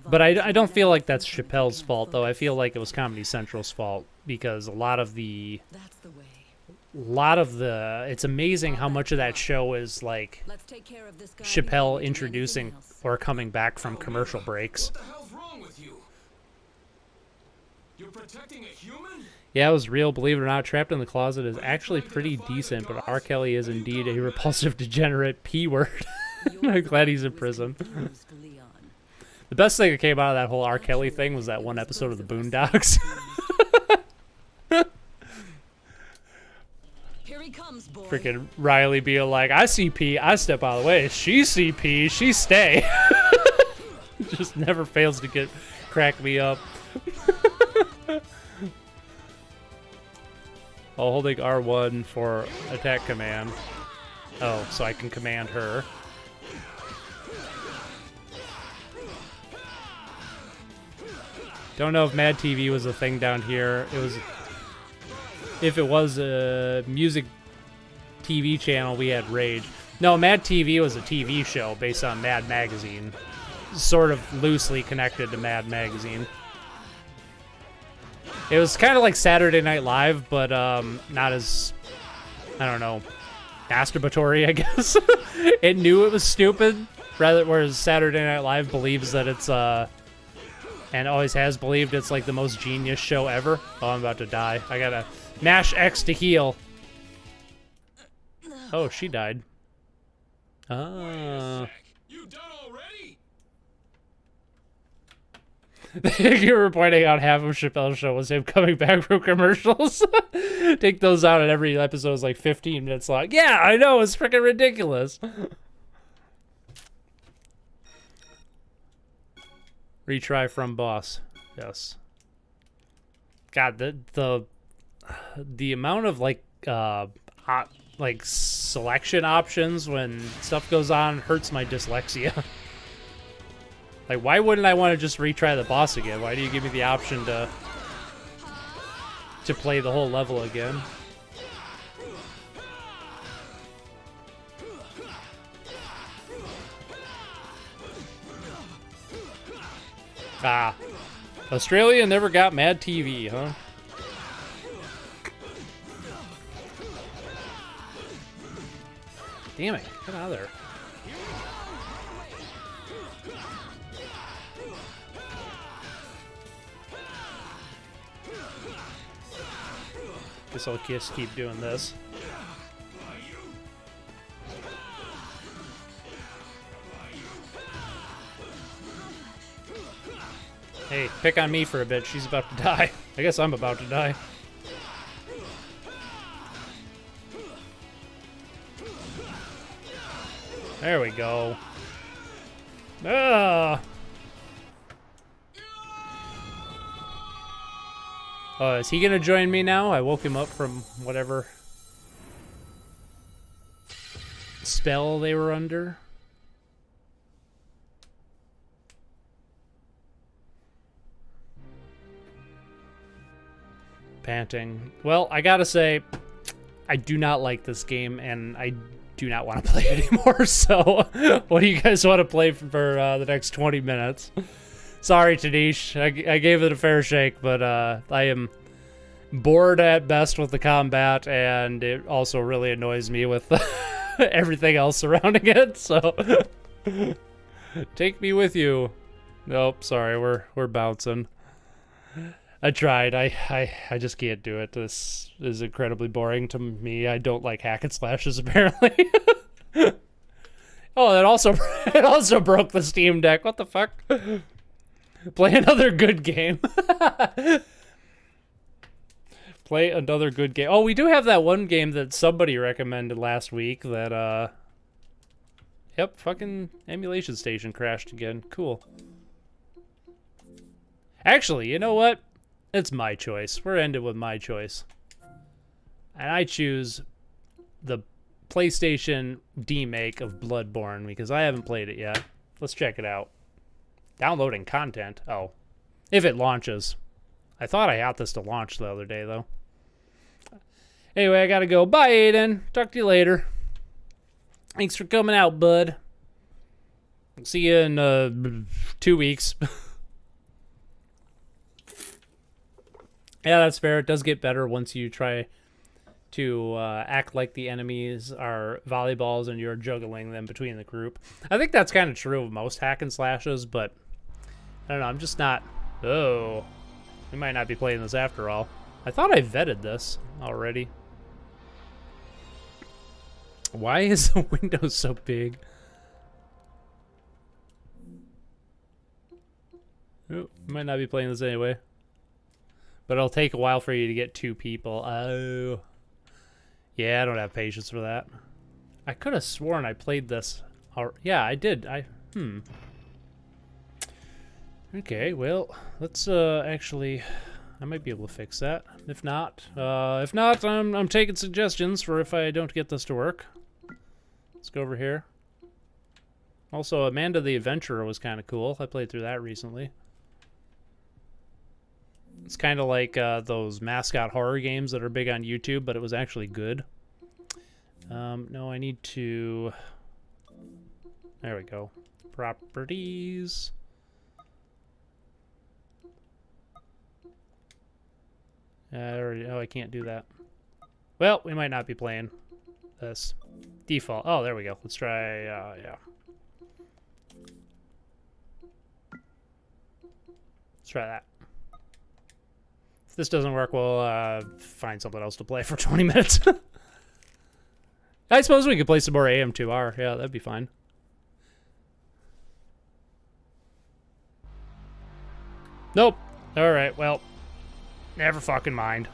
But I don't feel like that's Chappelle's fault, though. I feel like it was Comedy Central's fault, because a lot of the it's amazing how much of that show is like Chappelle introducing or coming back from commercial breaks. What the hell's wrong with you? You're protecting a human? Yeah, it was real. Believe it or not, Trapped in the Closet is actually pretty decent, but R. Kelly is indeed a repulsive, degenerate P-word. I'm glad he's in prison. The best thing that came out of that whole R. Kelly thing was that one episode of the Boondocks. comes, boy. Freaking Riley being like, I see P, I step out of the way. She see P, she stay. Just never fails to crack me up. Holding R1 for attack command. Oh, so I can command her. Don't know if Mad TV was a thing down here. If it was a music TV channel, we had Rage. No, Mad TV was a TV show based on Mad Magazine. Sort of loosely connected to Mad Magazine. It was kind of like Saturday Night Live, but not as, I don't know, masturbatory, I guess. It knew it was stupid, whereas Saturday Night Live believes that it's, and always has believed it's like the most genius show ever. Oh, I'm about to die. I gotta mash X to heal. Oh, she died. Ah. You done already? You were pointing out half of Chappelle's show was him coming back from commercials. Take those out, and every episode is like 15 minutes long. Yeah, I know, it's freaking ridiculous. Retry from boss. Yes. God, the amount of like selection options when stuff goes on hurts my dyslexia. Like, why wouldn't I want to just retry the boss again? Why do you give me the option to play the whole level again? Ah. Australia never got Mad TV, huh? Damn it, get out of there. Guess I'll just keep doing this. Hey, pick on me for a bit. She's about to die. I guess I'm about to die. There we go. Ah. Oh, is he gonna join me now? I woke him up from whatever spell they were under. Panting. Well, I gotta say, I do not like this game, and I do not want to play it anymore, so what do you guys want to play for the next 20 minutes? Sorry, Tanish. I gave it a fair shake, but I am bored at best with the combat, and it also really annoys me with everything else surrounding it, so take me with you. Nope, sorry, we're bouncing. I tried. I just can't do it. This is incredibly boring to me. I don't like hack and slashes, apparently. Oh, it also broke the Steam Deck. What the fuck? Play another good game. Play another good game. Oh, we do have that one game that somebody recommended last week that, yep, fucking Emulation Station crashed again. Cool. Actually, you know what? It's my choice. We're ending with my choice. And I choose the PlayStation demake of Bloodborne because I haven't played it yet. Let's check it out. Downloading content. Oh. If it launches. I thought I got this to launch the other day, though. Anyway, I gotta go. Bye, Aiden. Talk to you later. Thanks for coming out, bud. See you in 2 weeks. Yeah, that's fair. It does get better once you try to act like the enemies are volleyballs and you're juggling them between the group. I think that's kind of true of most hack and slashes, but I don't know. I'm just not... Oh. We might not be playing this after all. I thought I vetted this already. Why is the window so big? Oh, might not be playing this anyway. But it'll take a while for you to get 2 people. Oh. Yeah, I don't have patience for that. I could have sworn I played this. Yeah, I did. Okay, well, let's actually. I might be able to fix that. If not, I'm taking suggestions for if I don't get this to work. Let's go over here. Also, Amanda the Adventurer was kind of cool. I played through that recently. It's kind of like those mascot horror games that are big on YouTube, but it was actually good. No, I need to... There we go. Properties. Oh, I can't do that. Well, we might not be playing this. Default. Oh, there we go. Let's try, yeah. Let's try that. If this doesn't work, we'll find something else to play for 20 minutes. I suppose we could play some more AM2R. Yeah, that'd be fine. Nope. Alright, well. Never fucking mind.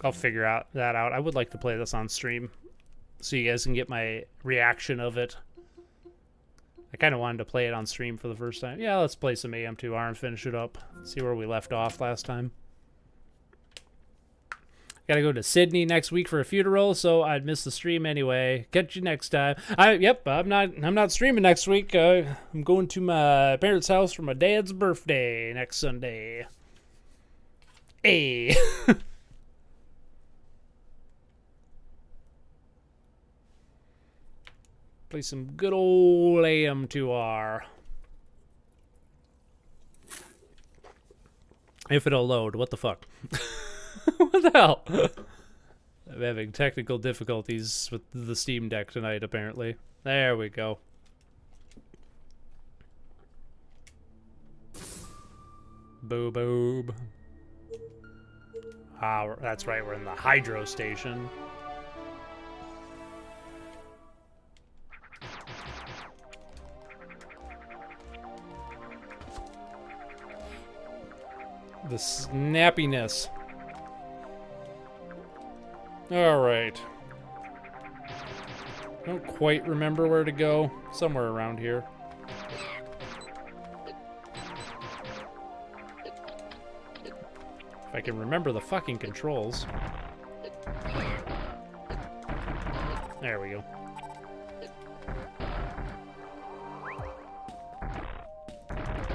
I'll figure that out. I would like to play this on stream so you guys can get my reaction of it. I kind of wanted to play it on stream for the first time. Yeah, let's play some AM2R and finish it up. See where we left off last time. Gotta go to Sydney next week for a funeral, so I'd miss the stream anyway. Catch you next time. I'm not streaming next week. I'm going to my parents' house for my dad's birthday next Sunday. Hey. Play some good old AM2R. If it'll load, what the fuck? What the hell? I'm having technical difficulties with the Steam Deck tonight, apparently. There we go. Boo boob. Ah, that's right, we're in the hydro station. The snappiness. Alright. I don't quite remember where to go. Somewhere around here. If I can remember the fucking controls. There we go.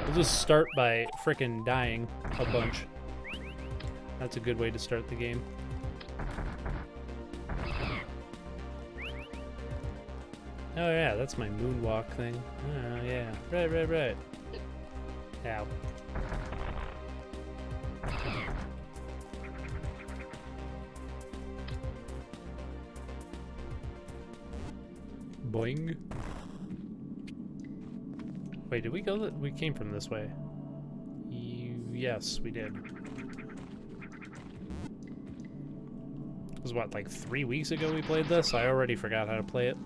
We'll just start by frickin' dying a bunch. That's a good way to start the game. Oh yeah, that's my moonwalk thing. Oh yeah, right. Ow. Boing. Wait, did we go? We came from this way. Yes, we did. It was what, like 3 weeks ago we played this? I already forgot how to play it.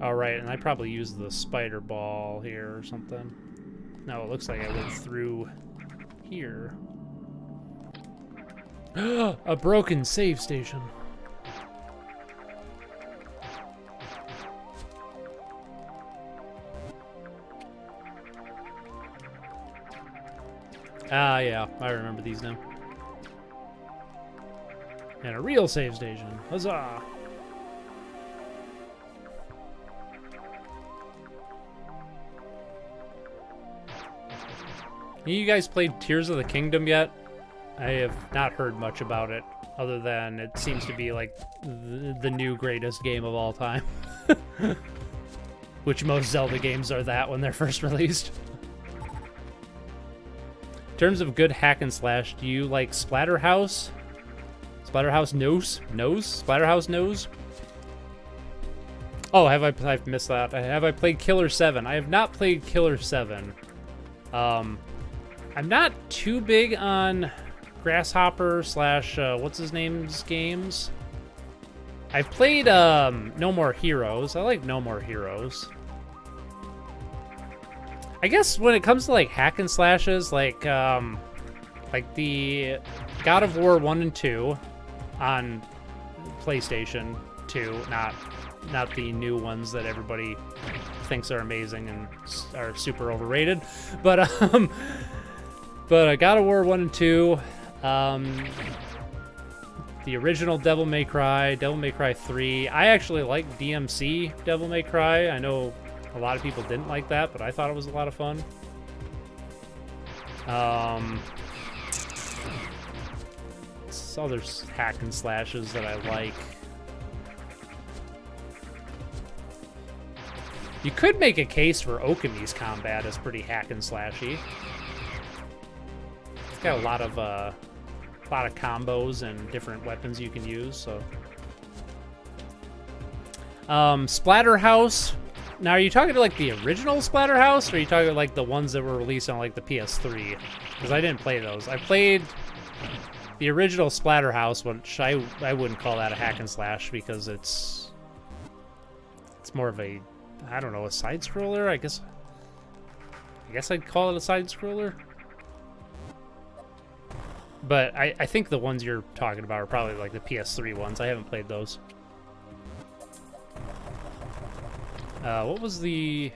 Alright, and I probably used the spider ball here or something. No, it looks like I went through here. A broken save station. Ah, yeah, I remember these now. And a real save station. Huzzah! You guys played Tears of the Kingdom yet? I have not heard much about it, other than it seems to be like the new greatest game of all time. Which most Zelda games are that when they're first released. In terms of good hack and slash, do you like Splatterhouse? Splatterhouse Nose? Splatterhouse Nose? Oh, I've missed that. Have I played Killer 7? I have not played Killer 7. I'm not too big on Grasshopper slash what's his name's games. I've played No More Heroes. I like No More Heroes. I guess when it comes to like hack and slashes, like the God of War 1 and 2 on PlayStation 2, not the new ones that everybody thinks are amazing and are super overrated, but God of War 1 and 2, the original Devil May Cry 3. I actually like DMC Devil May Cry. I know a lot of people didn't like that, but I thought it was a lot of fun. Other hack and slashes that I like. You could make a case for Okami's combat as pretty hack and slashy. It's got a lot of combos and different weapons you can use. So, Splatterhouse. Now, are you talking to like the original Splatterhouse, or are you talking like the ones that were released on like the PS3? Because I didn't play those. I played the original Splatterhouse, which I wouldn't call that a hack and slash because it's more of a, I don't know, a side scroller. I guess I'd call it a side scroller. But I think the ones you're talking about are probably like the PS3 ones. I haven't played those. What was the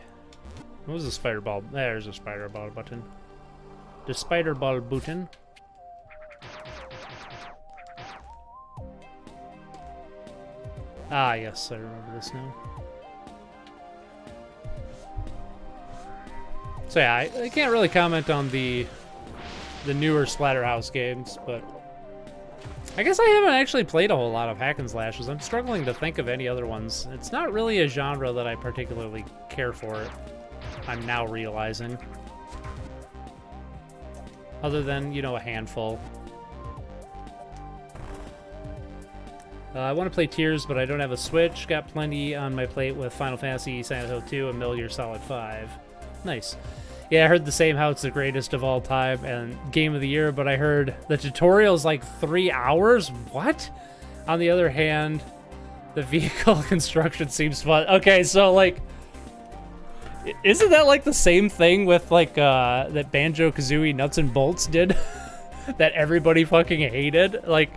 spider ball? There's a spider ball button. The spider ball button. Ah, yes, I remember this now. So yeah, I can't really comment on the newer Splatterhouse games, but I guess I haven't actually played a whole lot of hack and slashes. I'm struggling to think of any other ones. It's not really a genre that I particularly care for, I'm now realizing. Other than, you know, a handful. I want to play Tears, but I don't have a Switch. Got plenty on my plate with Final Fantasy, Silent Hill 2, and Metal Gear Solid 5. Nice. Yeah, I heard the same how it's the greatest of all time and game of the year, but I heard the tutorial's like 3 hours? What? On the other hand, the vehicle construction seems fun. Okay, so like, isn't that like the same thing with like that Banjo-Kazooie Nuts and Bolts did? That everybody fucking hated? Like,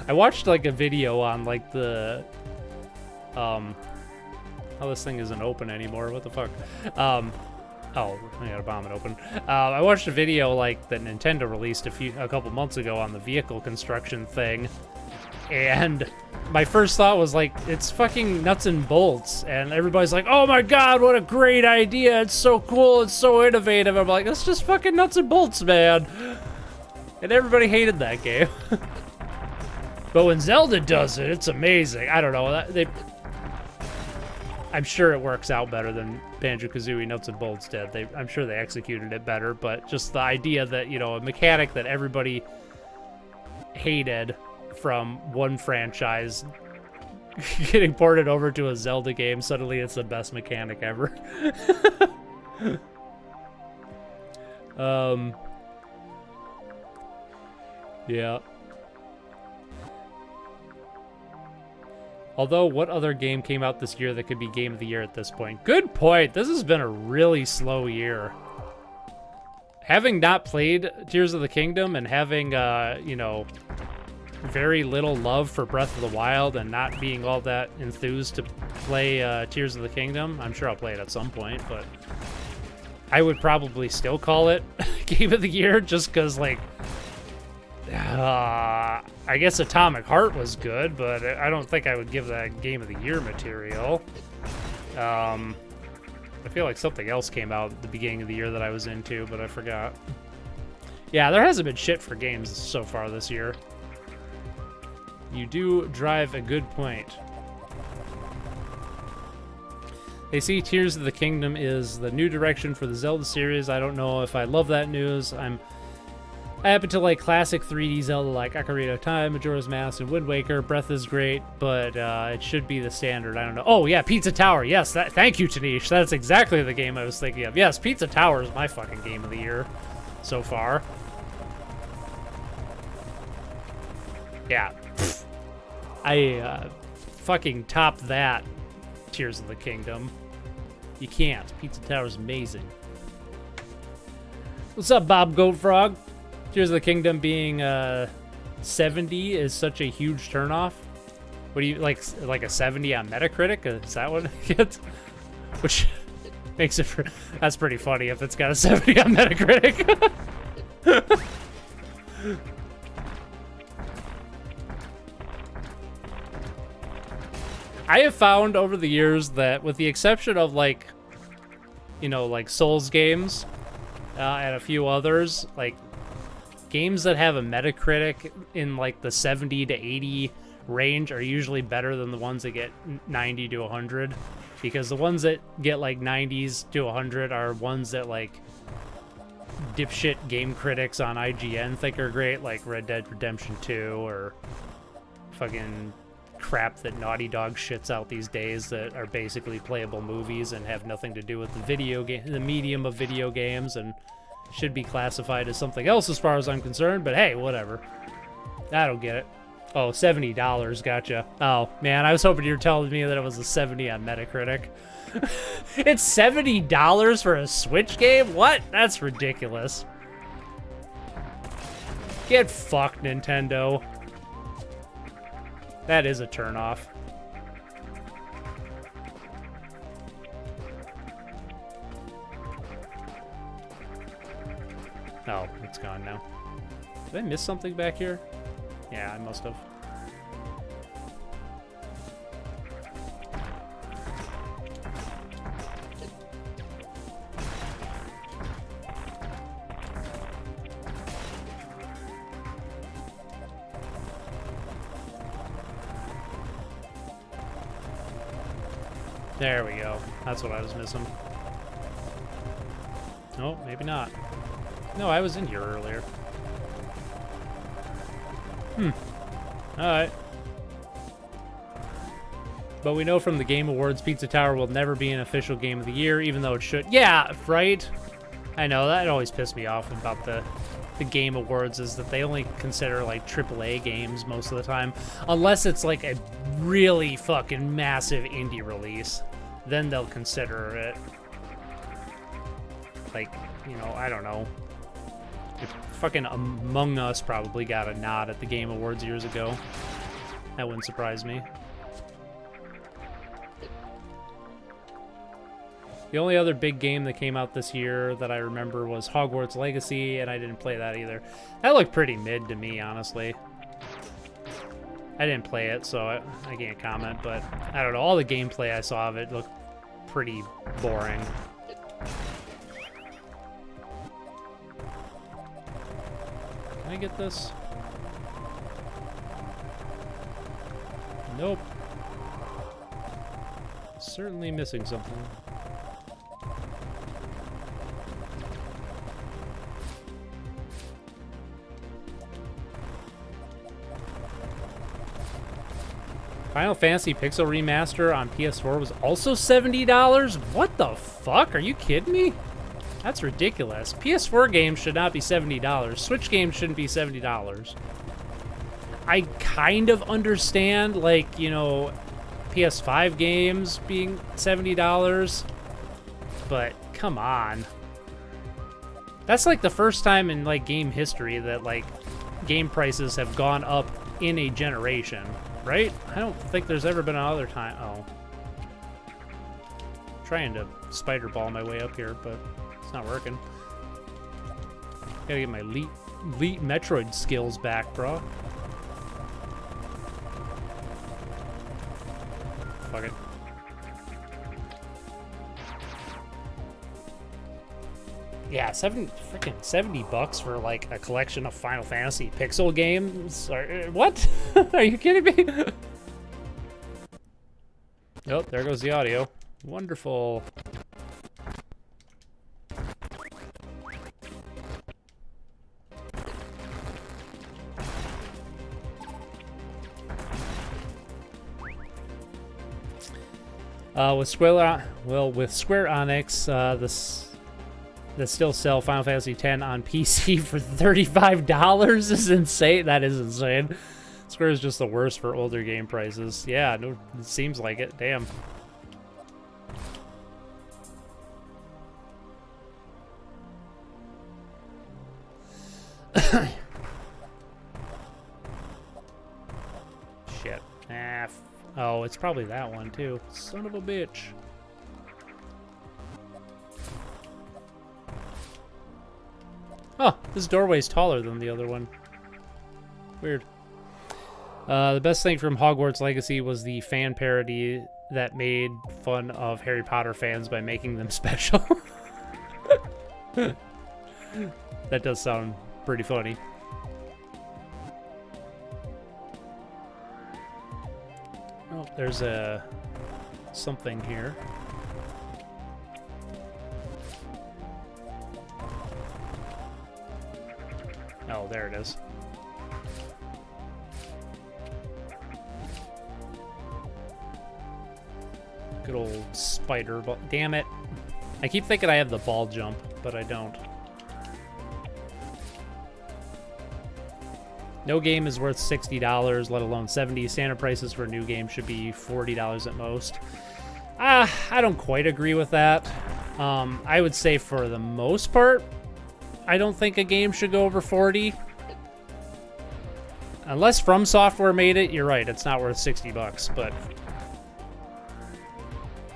I watched like a video on like the oh, this thing isn't open anymore. What the fuck? Oh, I gotta bomb it open. I watched a video like that Nintendo released a couple months ago on the vehicle construction thing, and my first thought was like, it's fucking Nuts and Bolts, and everybody's like, oh my god, what a great idea! It's so cool, it's so innovative. I'm like, that's just fucking Nuts and Bolts, man. And everybody hated that game. But when Zelda does it, it's amazing. I don't know. I'm sure it works out better than Banjo-Kazooie Nuts and Bolts did. I'm sure they executed it better, but just the idea that, you know, a mechanic that everybody hated from one franchise getting ported over to a Zelda game, suddenly it's the best mechanic ever. Yeah. Although, what other game came out this year that could be Game of the Year at this point? Good point. This has been a really slow year. Having not played Tears of the Kingdom and having, you know, very little love for Breath of the Wild and not being all that enthused to play Tears of the Kingdom, I'm sure I'll play it at some point, but I would probably still call it Game of the Year just because, like, I guess Atomic Heart was good, but I don't think I would give that Game of the Year material. I feel like something else came out at the beginning of the year that I was into, but I forgot. Yeah, there hasn't been shit for games so far this year. You do drive a good point. They see Tears of the Kingdom is the new direction for the Zelda series. I don't know if I love that news. I happen to like classic 3D Zelda like Ocarina of Time, Majora's Mask, and Wind Waker. Breath is great, but it should be the standard. I don't know. Oh, yeah, Pizza Tower. Yes, thank you, Tanish. That's exactly the game I was thinking of. Yes, Pizza Tower is my fucking game of the year so far. Yeah. I fucking top that Tears of the Kingdom. You can't. Pizza Tower is amazing. What's up, Bob Goatfrog? Tears of the Kingdom being 70 is such a huge turnoff. What do you like a 70 on Metacritic? Is that what it gets? Which makes it that's pretty funny if it's got a 70 on Metacritic. I have found over the years that, with the exception of like, you know, like Souls games and a few others, like games that have a Metacritic in like the 70 to 80 range are usually better than the ones that get 90 to 100, because the ones that get like 90s to 100 are ones that like dipshit game critics on IGN think are great, like Red Dead Redemption 2 or fucking crap that Naughty Dog shits out these days that are basically playable movies and have nothing to do with the medium of video games and should be classified as something else as far as I'm concerned, but hey, whatever. I don't get it. Oh, $70, gotcha. Oh, man, I was hoping you were telling me that it was a 70 on Metacritic. It's $70 for a Switch game? What? That's ridiculous. Get fucked, Nintendo. That is a turnoff. Oh, it's gone now. Did I miss something back here? Yeah, I must have. There we go. That's what I was missing. Oh, maybe not. No, I was in here earlier. Alright. But we know from the Game Awards, Pizza Tower will never be an official game of the year, even though it should. Yeah, right? I know, that always pissed me off about the Game Awards, is that they only consider, like, AAA games most of the time. Unless it's, like, a really fucking massive indie release. Then they'll consider it. Like, you know, I don't know. If fucking Among Us probably got a nod at the Game Awards years ago. That wouldn't surprise me. The only other big game that came out this year that I remember was Hogwarts Legacy, and I didn't play that either. That looked pretty mid to me, honestly. I didn't play it, so I can't comment, but I don't know. All the gameplay I saw of it looked pretty boring. Can I get this? Nope. Certainly missing something. Final Fantasy Pixel Remaster on PS4 was also $70? What the fuck? Are you kidding me? That's ridiculous. PS4 games should not be $70. Switch games shouldn't be $70. I kind of understand, like, you know, PS5 games being $70, but come on. That's like the first time in, like, game history that, like, game prices have gone up in a generation. Right? I don't think there's ever been another time. Oh. I'm trying to spider ball my way up here, but it's not working. Gotta get my elite Metroid skills back, bro. Fuck it. Yeah, freaking $70 for like a collection of Final Fantasy pixel games. What? Are you kidding me? Oh, there goes the audio. Wonderful. With Square Enix, that still sell Final Fantasy X on PC for $35 is insane. That is insane. Square is just the worst for older game prices. Yeah, no, it seems like it. Damn. Shit. Oh, it's probably that one too. Son of a bitch. Oh, this doorway's taller than the other one. Weird. The best thing from Hogwarts Legacy was the fan parody that made fun of Harry Potter fans by making them special. That does sound pretty funny. Oh, there's a something here. Oh, there it is. Good old spider ball. Damn it. I keep thinking I have the ball jump, but I don't. No game is worth $60, let alone $70. Standard prices for a new game should be $40 at most. I don't quite agree with that. I would say for the most part, I don't think a game should go over 40. Unless From Software made it, you're right, it's not worth 60 bucks, but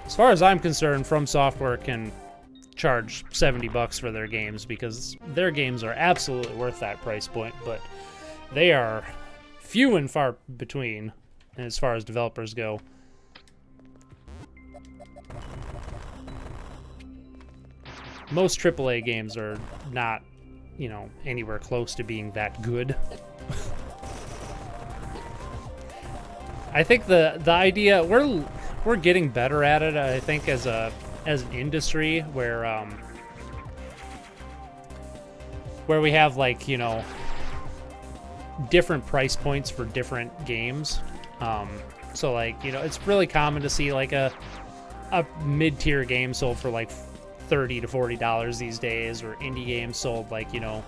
as far as I'm concerned, From Software can charge 70 bucks for their games because their games are absolutely worth that price point, but they are few and far between as far as developers go. Most AAA games are not, you know, anywhere close to being that good. I think the idea we're getting better at it. I think as an industry where we have, like, you know, different price points for different games. So, like, you know, it's really common to see like a mid-tier game sold for like $30 to $40 these days, or indie games sold, like, you know,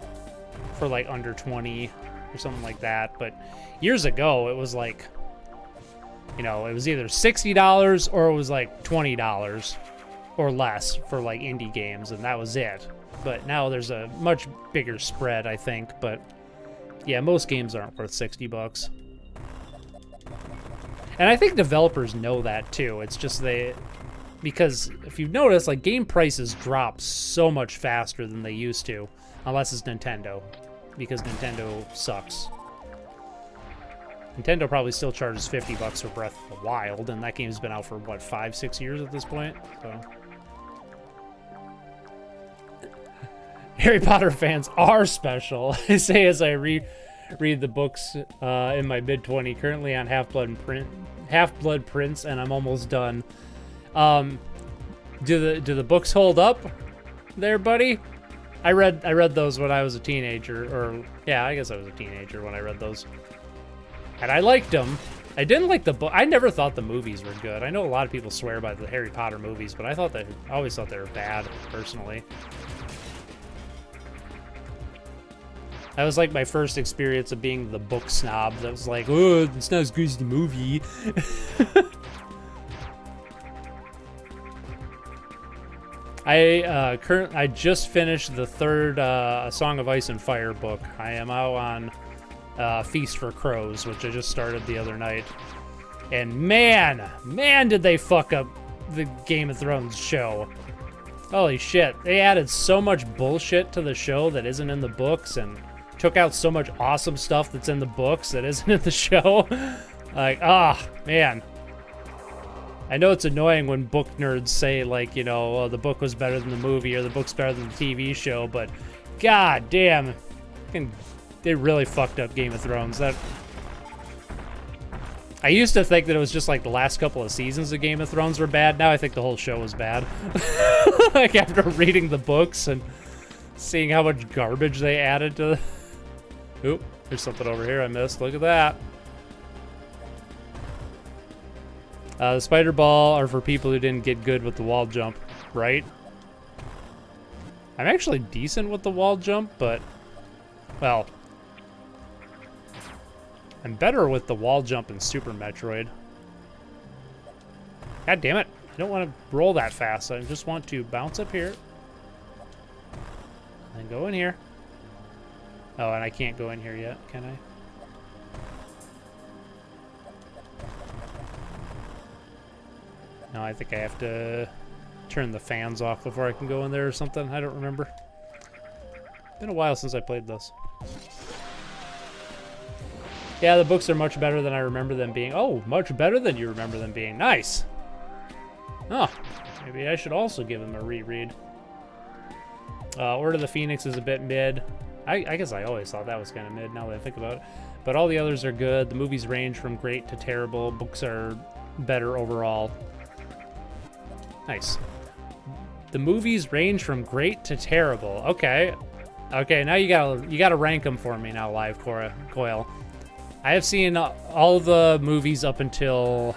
for like under 20 or something like that. But years ago it was like, you know, it was either $60 or it was like $20 or less for like indie games, and that was it. But now there's a much bigger spread, I think. But yeah, most games aren't worth 60 bucks. And I think developers know that too. It's just because if you've noticed, like, game prices drop so much faster than they used to, unless it's Nintendo, because Nintendo sucks. Nintendo probably still charges 50 bucks for Breath of the Wild, and that game's been out for, what, 5-6 years at this point? So Harry Potter fans are special. I say as I read the books in my mid-20, currently on Half-Blood Prince, and I'm almost done. Do the books hold up there, buddy? I read those when I was a teenager, or yeah, I guess I was a teenager when I read those. And I liked them. I didn't like the book. I never thought the movies were good. I know a lot of people swear by the Harry Potter movies, but I always thought they were bad, personally. That was like my first experience of being the book snob that was like, oh, it's not as good as the movie. I just finished the third A Song of Ice and Fire book. I am out on Feast for Crows, which I just started the other night. And man, did they fuck up the Game of Thrones show. Holy shit. They added so much bullshit to the show that isn't in the books, and took out so much awesome stuff that's in the books that isn't in the show. Like, man. I know it's annoying when book nerds say, like, you know, oh, the book was better than the movie, or the book's better than the TV show, but god damn, they really fucked up Game of Thrones. I used to think that it was just like the last couple of seasons of Game of Thrones were bad. Now I think the whole show was bad. Like, after reading the books and seeing how much garbage they added to the... Oop, there's something over here I missed. Look at that. The spider ball are for people who didn't get good with the wall jump, right? I'm actually decent with the wall jump, but, well, I'm better with the wall jump in Super Metroid. God damn it. I don't want to roll that fast. I just want to bounce up here and go in here. Oh, and I can't go in here yet, can I? No, I think I have to turn the fans off before I can go in there or something. I don't remember. Been a while since I played this. Yeah, the books are much better than I remember them being. Oh, much better than you remember them being. Nice. Oh, maybe I should also give them a reread. Order of the Phoenix is a bit mid. I guess I always thought that was kind of mid now that I think about it. But all the others are good. The movies range from great to terrible. Books are better overall. Nice. The movies range from great to terrible. Okay. Okay, now you gotta rank them for me now, Live Coil. I have seen all the movies up until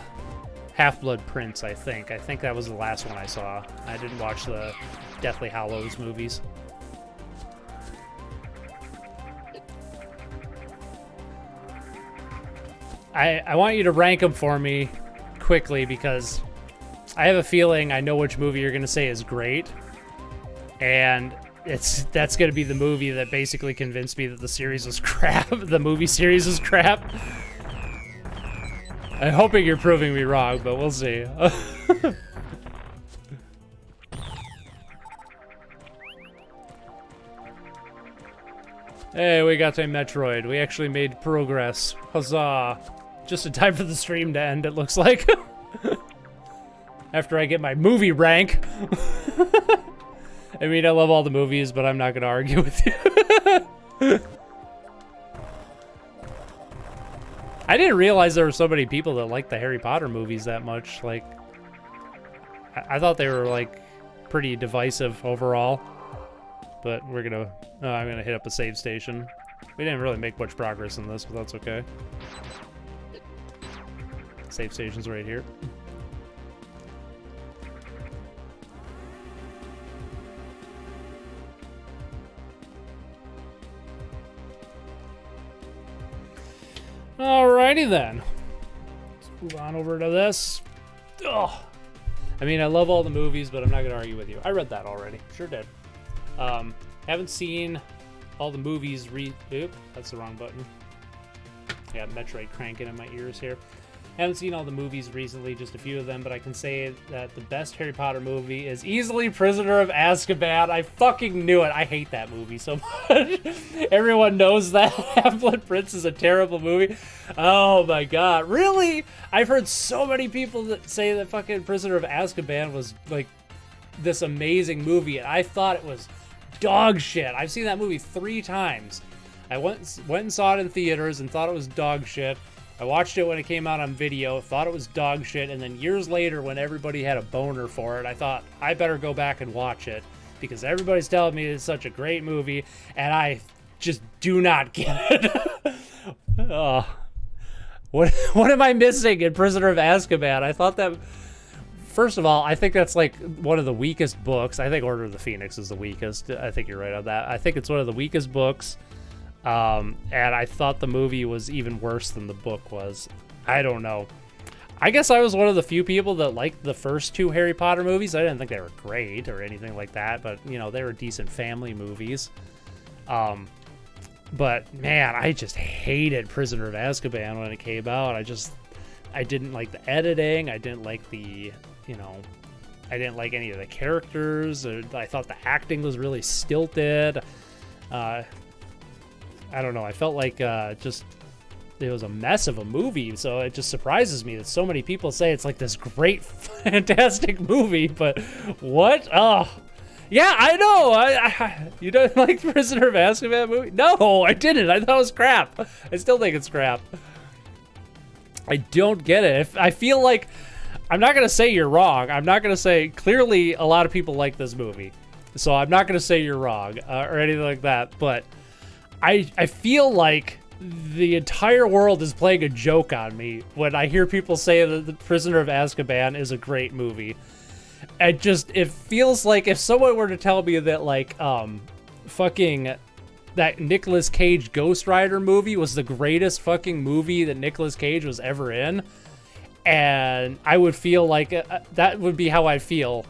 Half-Blood Prince, I think. I think that was the last one I saw. I didn't watch the Deathly Hallows movies. I want you to rank them for me quickly because I have a feeling I know which movie you're going to say is great. And that's going to be the movie that basically convinced me that the series was crap. The movie series is crap. I'm hoping you're proving me wrong, but we'll see. Hey, we got a Metroid. We actually made progress. Huzzah. Just in time for the stream to end, it looks like. After I get my movie rank. I mean, I love all the movies, but I'm not going to argue with you. I didn't realize there were so many people that like the Harry Potter movies that much. Like, I thought they were, like, pretty divisive overall. But we're gonna, I'm gonna hit up a save station. We didn't really make much progress in this, but that's okay. Save station's right here. Alrighty then. Let's move on over to this. Ugh. I mean, I love all the movies, but I'm not gonna argue with you. I read that already. Sure did. Haven't seen all the movies Oop, that's the wrong button. I got Metroid cranking in my ears here. Haven't seen all the movies recently, just a few of them, but I can say that the best Harry Potter movie is easily Prisoner of Azkaban. I fucking knew it. I hate that movie so much. Everyone knows that. Half-Blood Prince is a terrible movie. Oh my god. Really? I've heard so many people that say that fucking Prisoner of Azkaban was like this amazing movie, and I thought it was dog shit. I've seen that movie 3 times. I went and saw it in theaters and thought it was dog shit. I watched it when it came out on video, thought it was dog shit, and then years later when everybody had a boner for it, I thought I better go back and watch it because everybody's telling me it's such a great movie, and I just do not get it. Oh. What am I missing in Prisoner of Azkaban? I thought that... First of all, I think that's like one of the weakest books. I think Order of the Phoenix is the weakest. I think you're right on that. I think it's one of the weakest books. And I thought the movie was even worse than the book was. I don't know. I guess I was one of the few people that liked the first 2 Harry Potter movies. I didn't think they were great or anything like that, but, you know, they were decent family movies. But, man, I just hated Prisoner of Azkaban when it came out. I didn't like the editing. I didn't like the, you know, I didn't like any of the characters. I thought the acting was really stilted. I don't know. I felt like just it was a mess of a movie. So it just surprises me that so many people say it's like this great, fantastic movie. But what? Oh, yeah, I know. You don't like the Prisoner of Azkaban movie? No, I didn't. I thought it was crap. I still think it's crap. I don't get it. I feel like I'm not going to say you're wrong. I'm not going to say clearly a lot of people like this movie. So I'm not going to say you're wrong or anything like that. But I feel like the entire world is playing a joke on me when I hear people say that The Prisoner of Azkaban is a great movie. It feels like if someone were to tell me that like fucking that Nicolas Cage Ghost Rider movie was the greatest fucking movie that Nicolas Cage was ever in, and I would feel like that would be how I feel,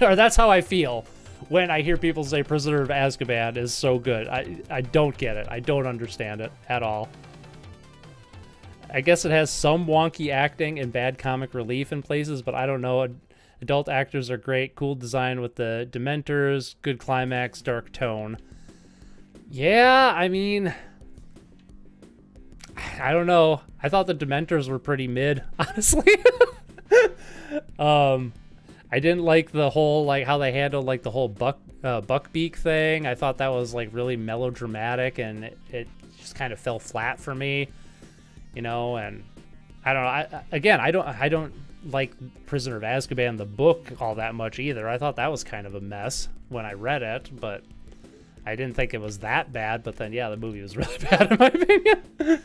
or that's how I feel when I hear people say Prisoner of Azkaban is so good. I don't get it. I don't understand it at all. I guess it has some wonky acting and bad comic relief in places, but I don't know. Adult actors are great. Cool design with the Dementors. Good climax, dark tone. Yeah, I mean, I don't know. I thought the Dementors were pretty mid, honestly. I didn't like the whole, like, how they handled, like, the whole Buckbeak thing. I thought that was, like, really melodramatic, and it just kind of fell flat for me, you know. And I don't know. I don't like Prisoner of Azkaban, the book, all that much either. I thought that was kind of a mess when I read it, but I didn't think it was that bad. But then, yeah, the movie was really bad in my opinion.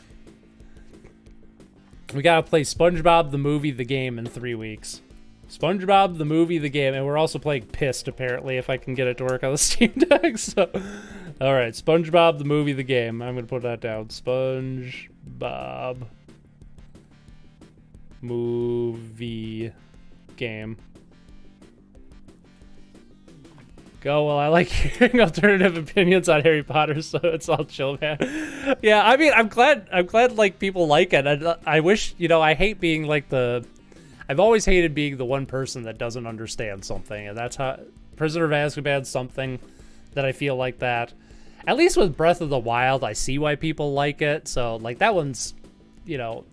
We gotta play SpongeBob the movie, the game in 3 weeks. SpongeBob the movie, the game, and we're also playing Pissed apparently, if I can get it to work on the Steam Deck. So, all right, SpongeBob the movie, the game. I'm gonna put that down. SpongeBob movie game. Go. Well, I like hearing alternative opinions on Harry Potter, so it's all chill, man. Yeah, I mean, I'm glad like people like it. I wish, you know, I hate being like I've always hated being the one person that doesn't understand something, and that's how Prisoner of Azkaban's something that I feel like that. At least with Breath of the Wild, I see why people like it. So like that one's, you know,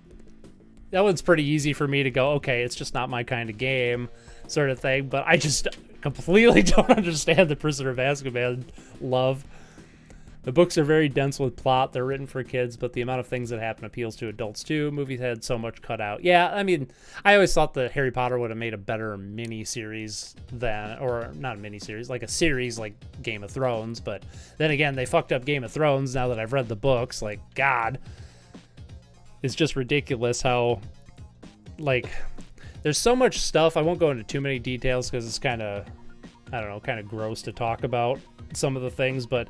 that one's pretty easy for me to go, okay, it's just not my kind of game, sort of thing. But I just completely don't understand the Prisoner of Azkaban love. The books are very dense with plot. They're written for kids, but the amount of things that happen appeals to adults too. Movies had so much cut out. Yeah, I mean, I always thought that Harry Potter would have made a better mini-series than, or not a mini-series, like a series like Game of Thrones. But then again, they fucked up Game of Thrones now that I've read the books. Like, God. It's just ridiculous how, like, there's so much stuff. I won't go into too many details because it's kind of, I don't know, kind of gross to talk about some of the things, but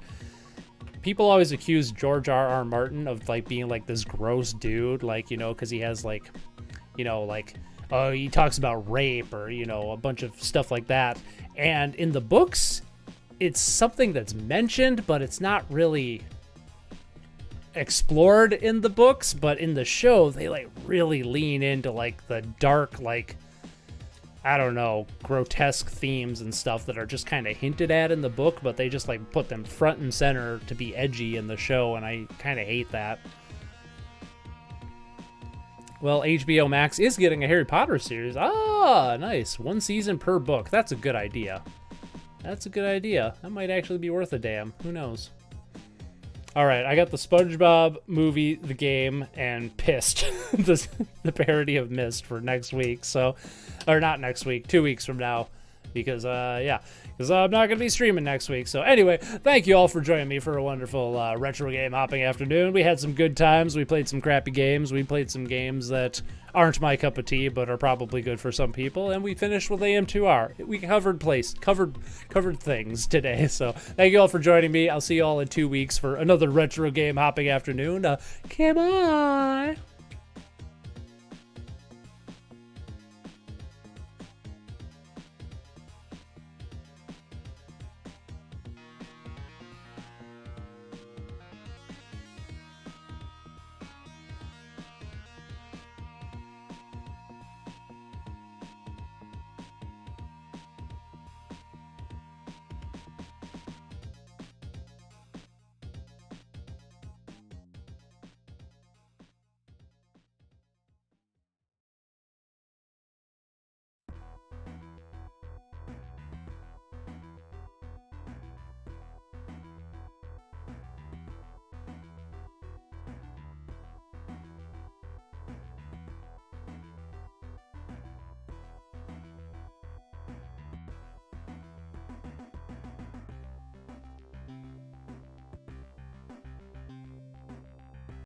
people always accuse George R.R. Martin of, like, being, like, this gross dude, like, you know, because he has, like, you know, like, oh, he talks about rape or, you know, a bunch of stuff like that. And in the books, it's something that's mentioned, but it's not really explored in the books. But in the show, they, like, really lean into, like, the dark, like, I don't know, grotesque themes and stuff that are just kind of hinted at in the book, but they just, like, put them front and center to be edgy in the show, and I kind of hate that. Well, HBO Max is getting a Harry Potter series. Ah, nice. 1 season per book. That's a good idea. That's a good idea. That might actually be worth a damn. Who knows? All right, I got the SpongeBob movie, the game, and Pissed, the parody of Mist for next week. So, or not next week, 2 weeks from now, because because I'm not going to be streaming next week. So anyway, thank you all for joining me for a wonderful retro game hopping afternoon. We had some good times. We played some crappy games. We played some games that aren't my cup of tea, but are probably good for some people. And we finished with AM2R. We covered things today. So thank you all for joining me. I'll see you all in 2 weeks for another retro game hopping afternoon. Come on.